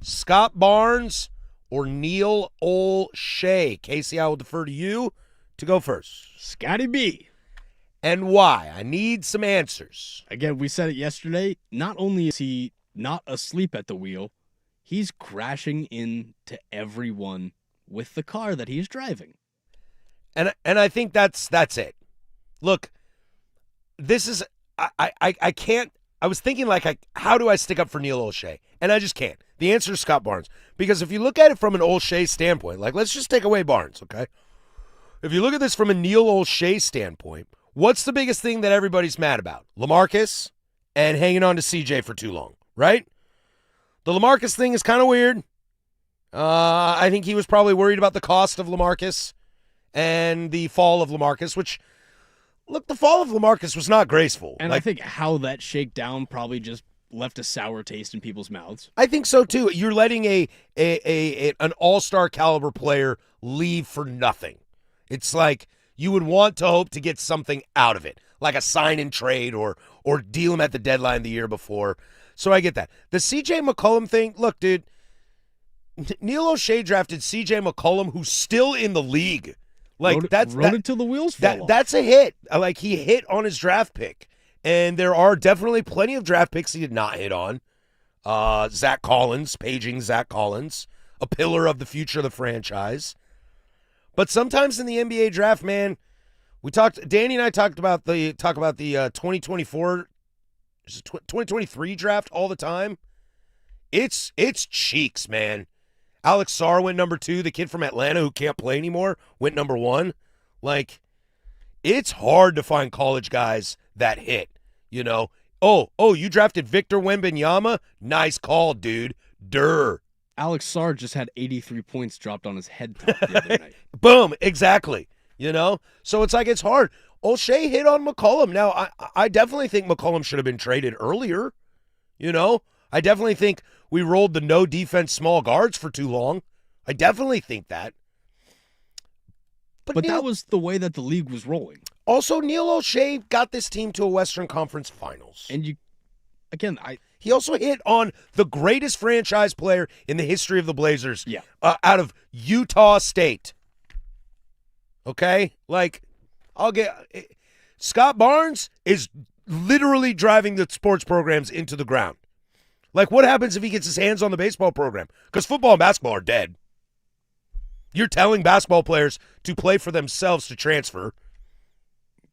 A: Scott Barnes or Neil Olshey? Casey, I will defer to you to go first.
B: Scotty B.
A: And why? I need some answers.
B: Again, we said it yesterday. Not only is he not asleep at the wheel, he's crashing into everyone with the car that he's driving.
A: And I think that's it. Look, this is I can't. I was thinking how do I stick up for Neil Olshey? And I just can't. The answer is Scott Barnes. Because if you look at it from an Olshey standpoint, like let's just take away Barnes, okay? If you look at this from a Neil Olshey standpoint, what's the biggest thing that everybody's mad about? LaMarcus and hanging on to CJ for too long, right? The LaMarcus thing is kind of weird. I think he was probably worried about the cost of LaMarcus and the fall of LaMarcus, which, look, the fall of LaMarcus was not graceful.
B: And I think how that shakedown probably just left a sour taste in people's mouths.
A: I think so, too. You're letting an all-star caliber player leave for nothing. It's like you would want to hope to get something out of it, like a sign and trade or deal him at the deadline the year before. So I get that. The C.J. McCollum thing, look, dude, Neil Olshey drafted C.J. McCollum, who's still in the league. Like
B: rode it till the wheels fall off.
A: That's a hit. Like he hit on his draft pick. And there are definitely plenty of draft picks he did not hit on. Zach Collins, paging Zach Collins, a pillar of the future of the franchise. But sometimes in the NBA draft, man, Danny and I talk about the 2024, 2023 draft all the time. It's cheeks, man. Alex Sarr went number 2. The kid from Atlanta who can't play anymore went number 1. Like, it's hard to find college guys that hit, you know. Oh, you drafted Victor Wembanyama? Nice call, dude. Durr.
B: Alex Sarr just had 83 points dropped on his head top the other night.
A: Boom, exactly. So it's like it's hard. O'Shea hit on McCollum. Now, I definitely think McCollum should have been traded earlier. I definitely think we rolled the no defense small guards for too long. I definitely think that.
B: But that was the way that the league was rolling.
A: Also, Neil O'Shea got this team to a Western Conference Finals.
B: And
A: he also hit on the greatest franchise player in the history of the Blazers out of Utah State. Okay? Scott Barnes is literally driving the sports programs into the ground. What happens if he gets his hands on the baseball program? Because football and basketball are dead. You're telling basketball players to play for themselves to transfer.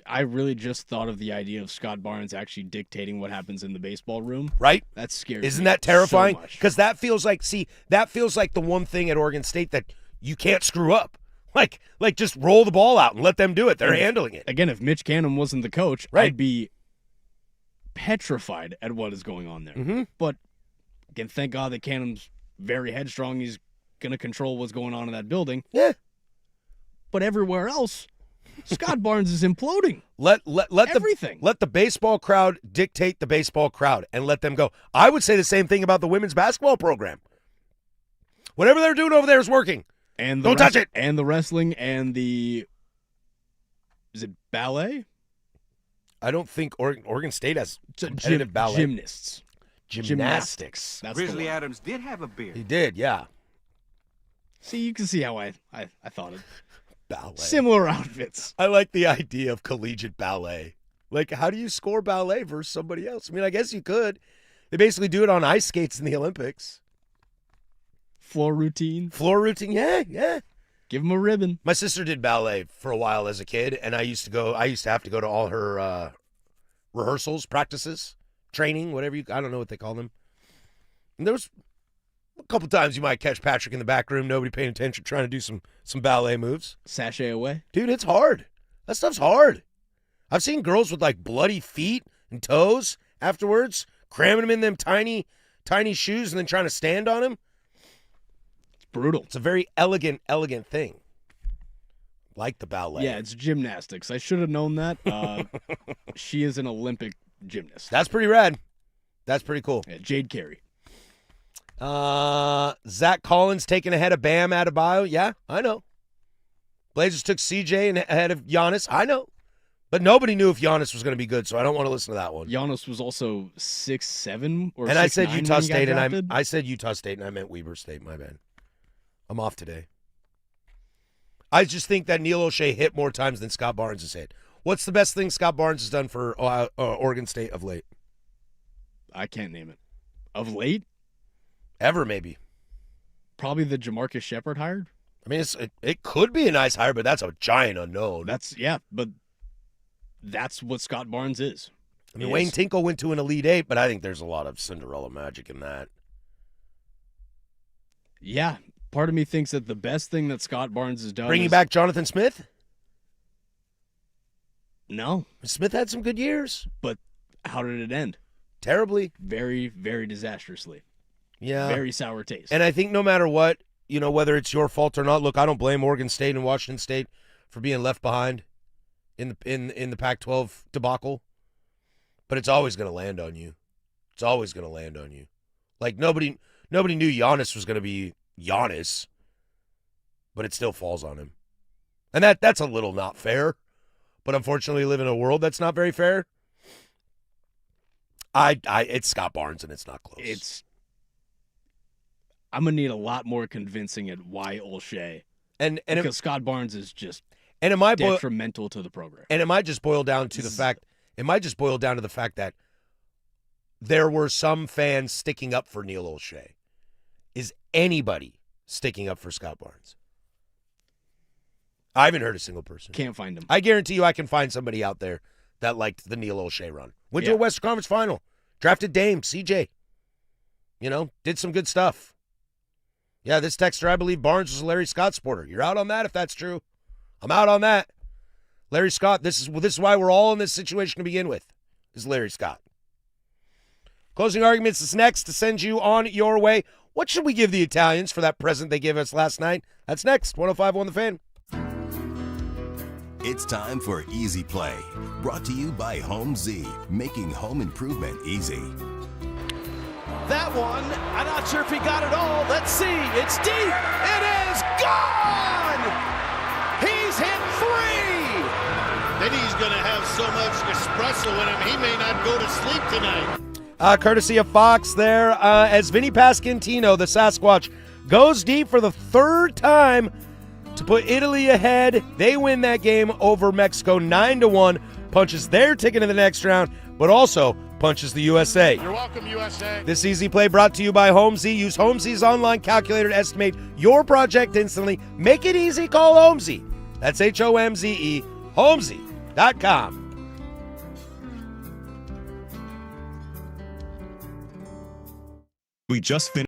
B: I really just thought of the idea of Scott Barnes actually dictating what happens in the baseball room.
A: Right?
B: That's scary.
A: Isn't that terrifying?
B: So
A: Because that feels like the one thing at Oregon State that you can't screw up. Just roll the ball out and let them do it. They're handling it.
B: Again, if Mitch Canham wasn't the coach,
A: right.
B: I'd be petrified at what is going on there.
A: Mm-hmm.
B: But again, thank God that Canham's very headstrong. He's going to control what's going on in that building.
A: Yeah.
B: But everywhere else, Scott Barnes is imploding.
A: Let
B: everything.
A: Let the baseball crowd dictate the baseball crowd and let them go. I would say the same thing about the women's basketball program. Whatever they're doing over there is working.
B: And
A: don't touch it.
B: And the wrestling and is it ballet?
A: I don't think Oregon State has competitive ballet.
B: Gymnastics.
H: That's Grizzly Adams did have a beard.
A: He did, yeah.
B: See, you can see how I thought it.
A: Ballet.
B: Similar outfits.
A: I like the idea of collegiate ballet. How do you score ballet versus somebody else? I guess you could. They basically do it on ice skates in the Olympics.
B: Floor routine,
A: yeah.
B: Give them a ribbon.
A: My sister did ballet for a while as a kid, and I used to have to go to all her rehearsals, practices, training, whatever I don't know what they call them. And there was a couple times you might catch Patrick in the back room, nobody paying attention, trying to do some ballet moves.
B: Sashay away.
A: Dude, it's hard. That stuff's hard. I've seen girls with bloody feet and toes afterwards, cramming them in them tiny, tiny shoes and then trying to stand on them.
B: Brutal.
A: It's a very elegant thing. Like the ballet.
B: Yeah, it's gymnastics. I should have known that. She is an Olympic gymnast.
A: That's pretty rad. That's pretty cool.
B: Yeah, Jade Carey.
A: Zach Collins taken ahead of Bam Adebayo. Yeah, I know. Blazers took CJ ahead of Giannis. I know. But nobody knew if Giannis was going to be good, so I don't want to listen to that one.
B: Giannis was also 6'7" or 6'9".
A: And I said Utah State, and I said Utah State, and I meant Weber State. My bad. I'm off today. I just think that Neil O'Shea hit more times than Scott Barnes has hit. What's the best thing Scott Barnes has done for Oregon State of late?
B: I can't name it. Of late?
A: Ever, maybe.
B: Probably the Jamarcus Shepard hired.
A: It could be a nice hire, but that's a giant unknown.
B: But that's what Scott Barnes is.
A: Wayne Tinkle went to an Elite Eight, but I think there's a lot of Cinderella magic in that.
B: Yeah. Part of me thinks that the best thing that Scott Barnes has done
A: Bringing back Jonathan Smith?
B: No.
A: Smith had some good years.
B: But how did it end?
A: Terribly.
B: Very, very disastrously.
A: Yeah.
B: Very sour taste.
A: And I think no matter what, whether it's your fault or not, look, I don't blame Oregon State and Washington State for being left behind in the Pac-12 debacle. But it's always going to land on you. It's always going to land on you. Nobody knew Giannis was going to be Giannis, but it still falls on him. And that's a little not fair, but unfortunately we live in a world that's not very fair. It's Scott Barnes and it's not close.
B: I'm going to need a lot more convincing at why O'Shea. Because Scott Barnes is just detrimental to the program.
A: And it might just boil down to the fact that there were some fans sticking up for Neil O'Shea. Is anybody sticking up for Scott Barnes? I haven't heard a single person.
B: Can't find him.
A: I guarantee you I can find somebody out there that liked the Neil O'Shea run. Went to a Western Conference final. Drafted Dame, CJ. Did some good stuff. Yeah, this texter, I believe Barnes was a Larry Scott supporter. You're out on that if that's true. I'm out on that. Larry Scott, this is why we're all in this situation to begin with, is Larry Scott. Closing arguments is next to send you on your way. What should we give the Italians for that present they gave us last night? That's next. 105.1 The Fan.
C: It's time for Easy Play, brought to you by Home Z, making home improvement easy.
I: That one, I'm not sure if he got it all. Let's see. It's deep. It is gone. He's hit 3.
J: Then he's going to have so much espresso in him, he may not go to sleep tonight.
A: Courtesy of Fox there, as Vinny Pasquantino, the Sasquatch, goes deep for the third time to put Italy ahead. They win that game over Mexico 9-1, punches their ticket in the next round, but also punches the USA.
J: You're welcome, USA.
A: This Easy Play brought to you by HomeZ. Use HomeZ's online calculator to estimate your project instantly. Make it easy, call HomeZ. That's HOMZE, HomeZ.com.
K: We just finished.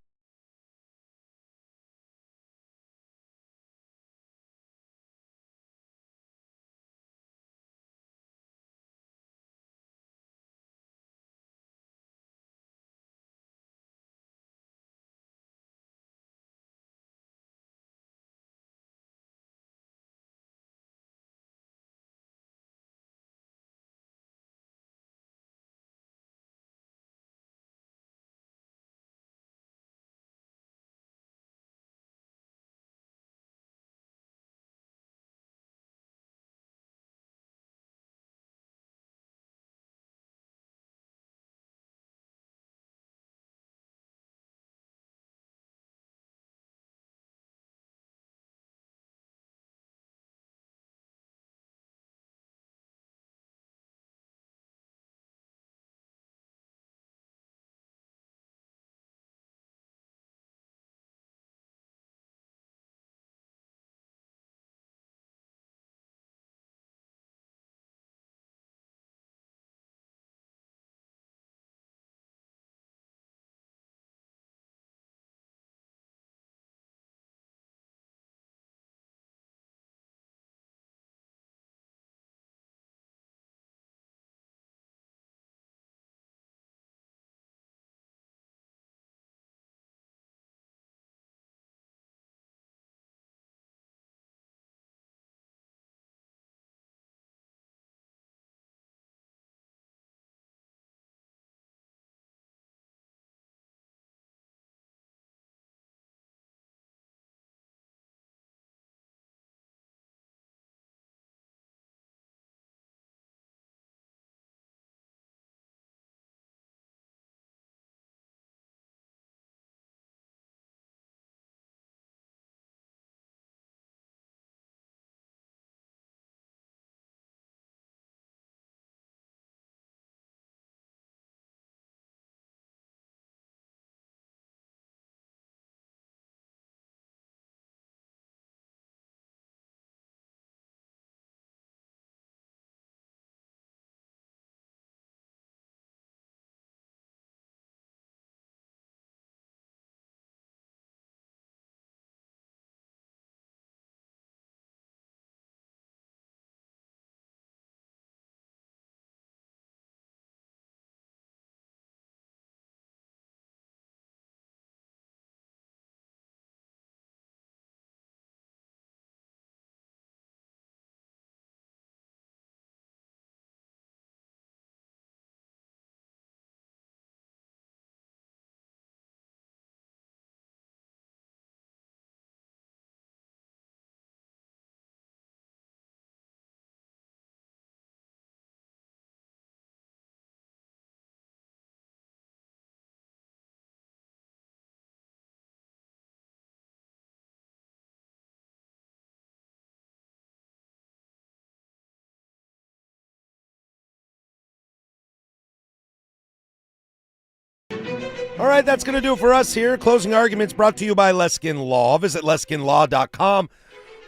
A: All right, that's going to do it for us here. Closing Arguments brought to you by Leskin Law. Visit LeskinLaw.com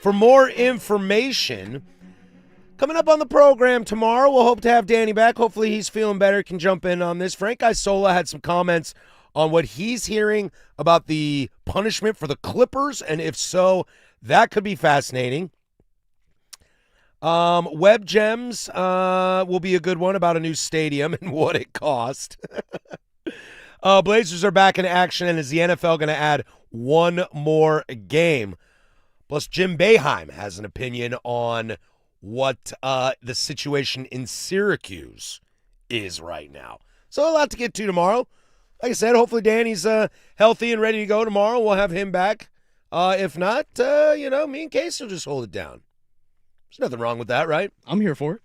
A: for more information. Coming up on the program tomorrow, we'll hope to have Danny back. Hopefully he's feeling better, can jump in on this. Frank Isola had some comments on what he's hearing about the punishment for the Clippers, and if so, that could be fascinating. Web Gems will be a good one about a new stadium and what it cost. Blazers are back in action, and is the NFL going to add one more game? Plus, Jim Boeheim has an opinion on what the situation in Syracuse is right now. So a lot to get to tomorrow. Like I said, hopefully Danny's healthy and ready to go tomorrow. We'll have him back. If not, me and Case will just hold it down. There's nothing wrong with that, right?
B: I'm here for it.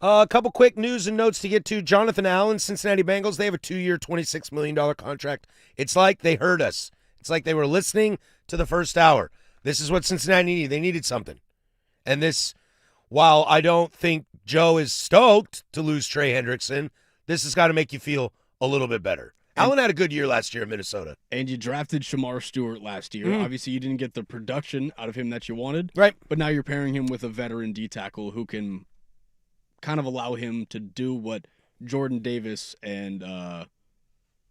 A: A couple quick news and notes to get to. Jonathan Allen, Cincinnati Bengals, they have a 2-year, $26 million contract. It's like they heard us. It's like they were listening to the first hour. This is what Cincinnati needed. They needed something. And this, while I don't think Joe is stoked to lose Trey Hendrickson, this has got to make you feel a little bit better. Allen had a good year last year in Minnesota.
B: And you drafted Shamar Stewart last year. Obviously, you didn't get the production out of him that you wanted.
A: Right.
B: But now you're pairing him with a veteran D-tackle who can kind of allow him to do what Jordan Davis and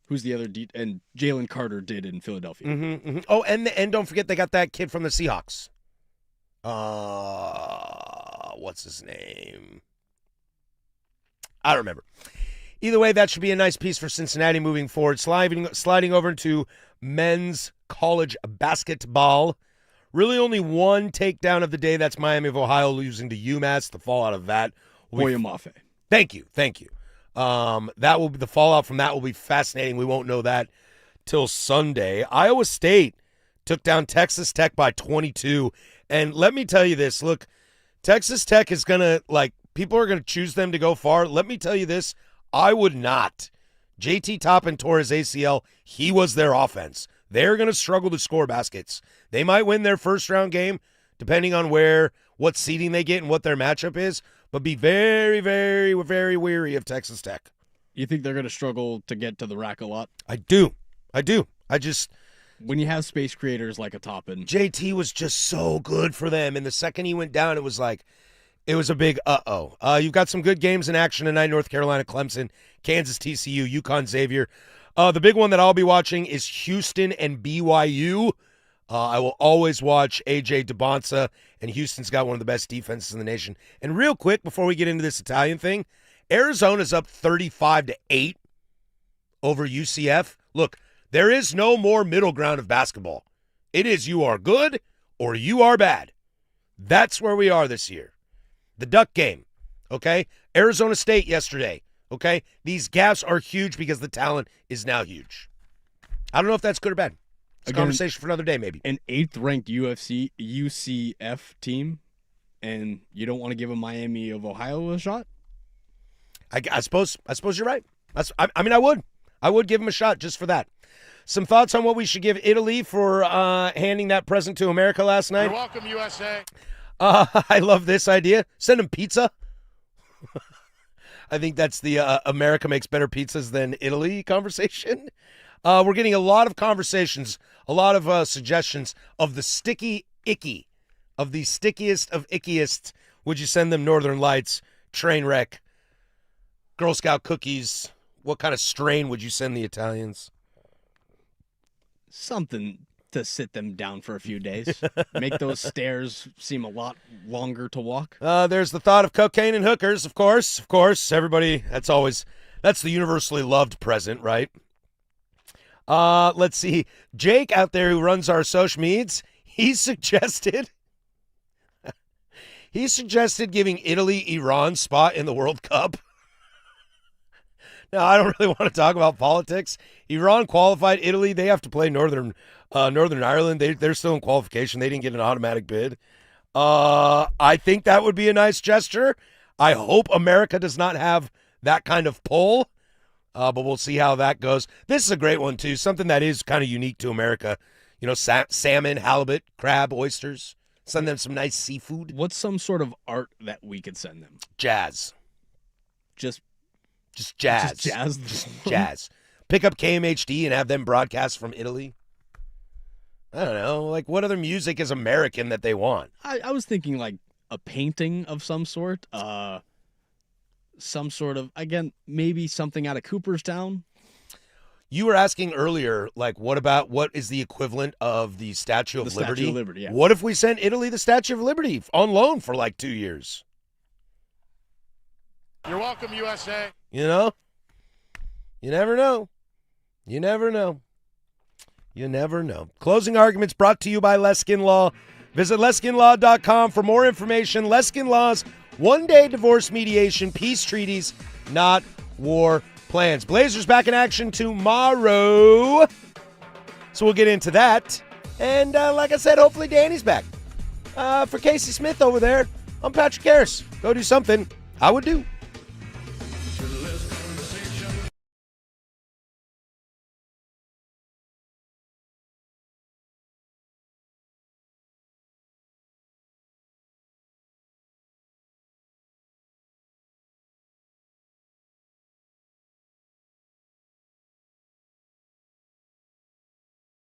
B: who's the other and Jalen Carter did in Philadelphia.
A: Oh, and don't forget they got that kid from the Seahawks. What's his name? I don't remember. Either way, that should be a nice piece for Cincinnati moving forward. Sliding over into men's college basketball. Really only one takedown of the day. That's Miami of Ohio losing to UMass. The fallout of that.
B: Boya Mafe.
A: Thank you. That will be the fallout from that will be fascinating. We won't know that till Sunday. Iowa State took down Texas Tech by 22. And let me tell you this. Look, Texas Tech is going to, people are going to choose them to go far. Let me tell you this. I would not. JT Toppin tore his ACL. He was their offense. They're going to struggle to score baskets. They might win their first-round game, depending on what seeding they get and what their matchup is, but be very, very, very weary of Texas Tech.
B: You think they're going to struggle to get to the rack a lot?
A: I do.
B: When you have space creators like a Toppin.
A: JT was just so good for them, and the second he went down, it was a big uh-oh. You've got some good games in action tonight. North Carolina, Clemson, Kansas, TCU, UConn, Xavier. The big one that I'll be watching is Houston and BYU. I will always watch A.J. DeBonsa, and Houston's got one of the best defenses in the nation. And real quick, before we get into this Italian thing, Arizona's up 35-8 over UCF. Look, there is no more middle ground of basketball. It is you are good or you are bad. That's where we are this year. The Duck game, okay? Arizona State yesterday, okay? These gaps are huge because the talent is now huge. I don't know if that's good or bad. It's a conversation for another day, maybe.
B: An 8th-ranked UCF team, and you don't want to give a Miami of Ohio a shot?
A: I suppose you're right. I would. I would give him a shot just for that. Some thoughts on what we should give Italy for handing that present to America last night?
J: You're welcome, USA.
A: I love this idea. Send them pizza. I think that's the America makes better pizzas than Italy conversation. We're getting a lot of conversations, a lot of suggestions of the sticky icky, of the stickiest of ickiest. Would you send them Northern Lights, train wreck, Girl Scout cookies? What kind of strain would you send the Italians?
B: Something to sit them down for a few days. Make those stairs seem a lot longer to walk.
A: There's the thought of cocaine and hookers, of course. Of course, everybody, that's the universally loved present, right? Let's see. Jake out there who runs our social medias, he suggested giving Italy Iran spot in the World Cup. Now, I don't really want to talk about politics. Iran qualified. Italy, they have to play Northern Ireland. They're still in qualification. They didn't get an automatic bid. I think that would be a nice gesture. I hope America does not have that kind of pull, but we'll see how that goes. This is a great one, too, something that is kind of unique to America. You know, salmon, halibut, crab, oysters. Send them some nice seafood.
B: What's some sort of art that we could send them?
A: Jazz.
B: Just
A: jazz.
B: Just
A: jazz. Pick up KMHD and have them broadcast from Italy. I don't know. What other music is American that they want?
B: I was thinking a painting of some sort. Some sort of, again, maybe something out of Cooperstown.
A: You were asking earlier, what is the equivalent of the Statue of Liberty?
B: Statue of Liberty, yeah.
A: What if we sent Italy the Statue of Liberty on loan for 2 years?
J: You're welcome, USA.
A: You know? You never know. You never know. You never know. Closing arguments brought to you by Leskin Law. Visit LeskinLaw.com for more information. Leskin Law's one-day divorce mediation, peace treaties, not war plans. Blazers back in action tomorrow. So we'll get into that. And like I said, hopefully Danny's back. For Casey Smith over there, I'm Patrick Harris. Go do something I would do.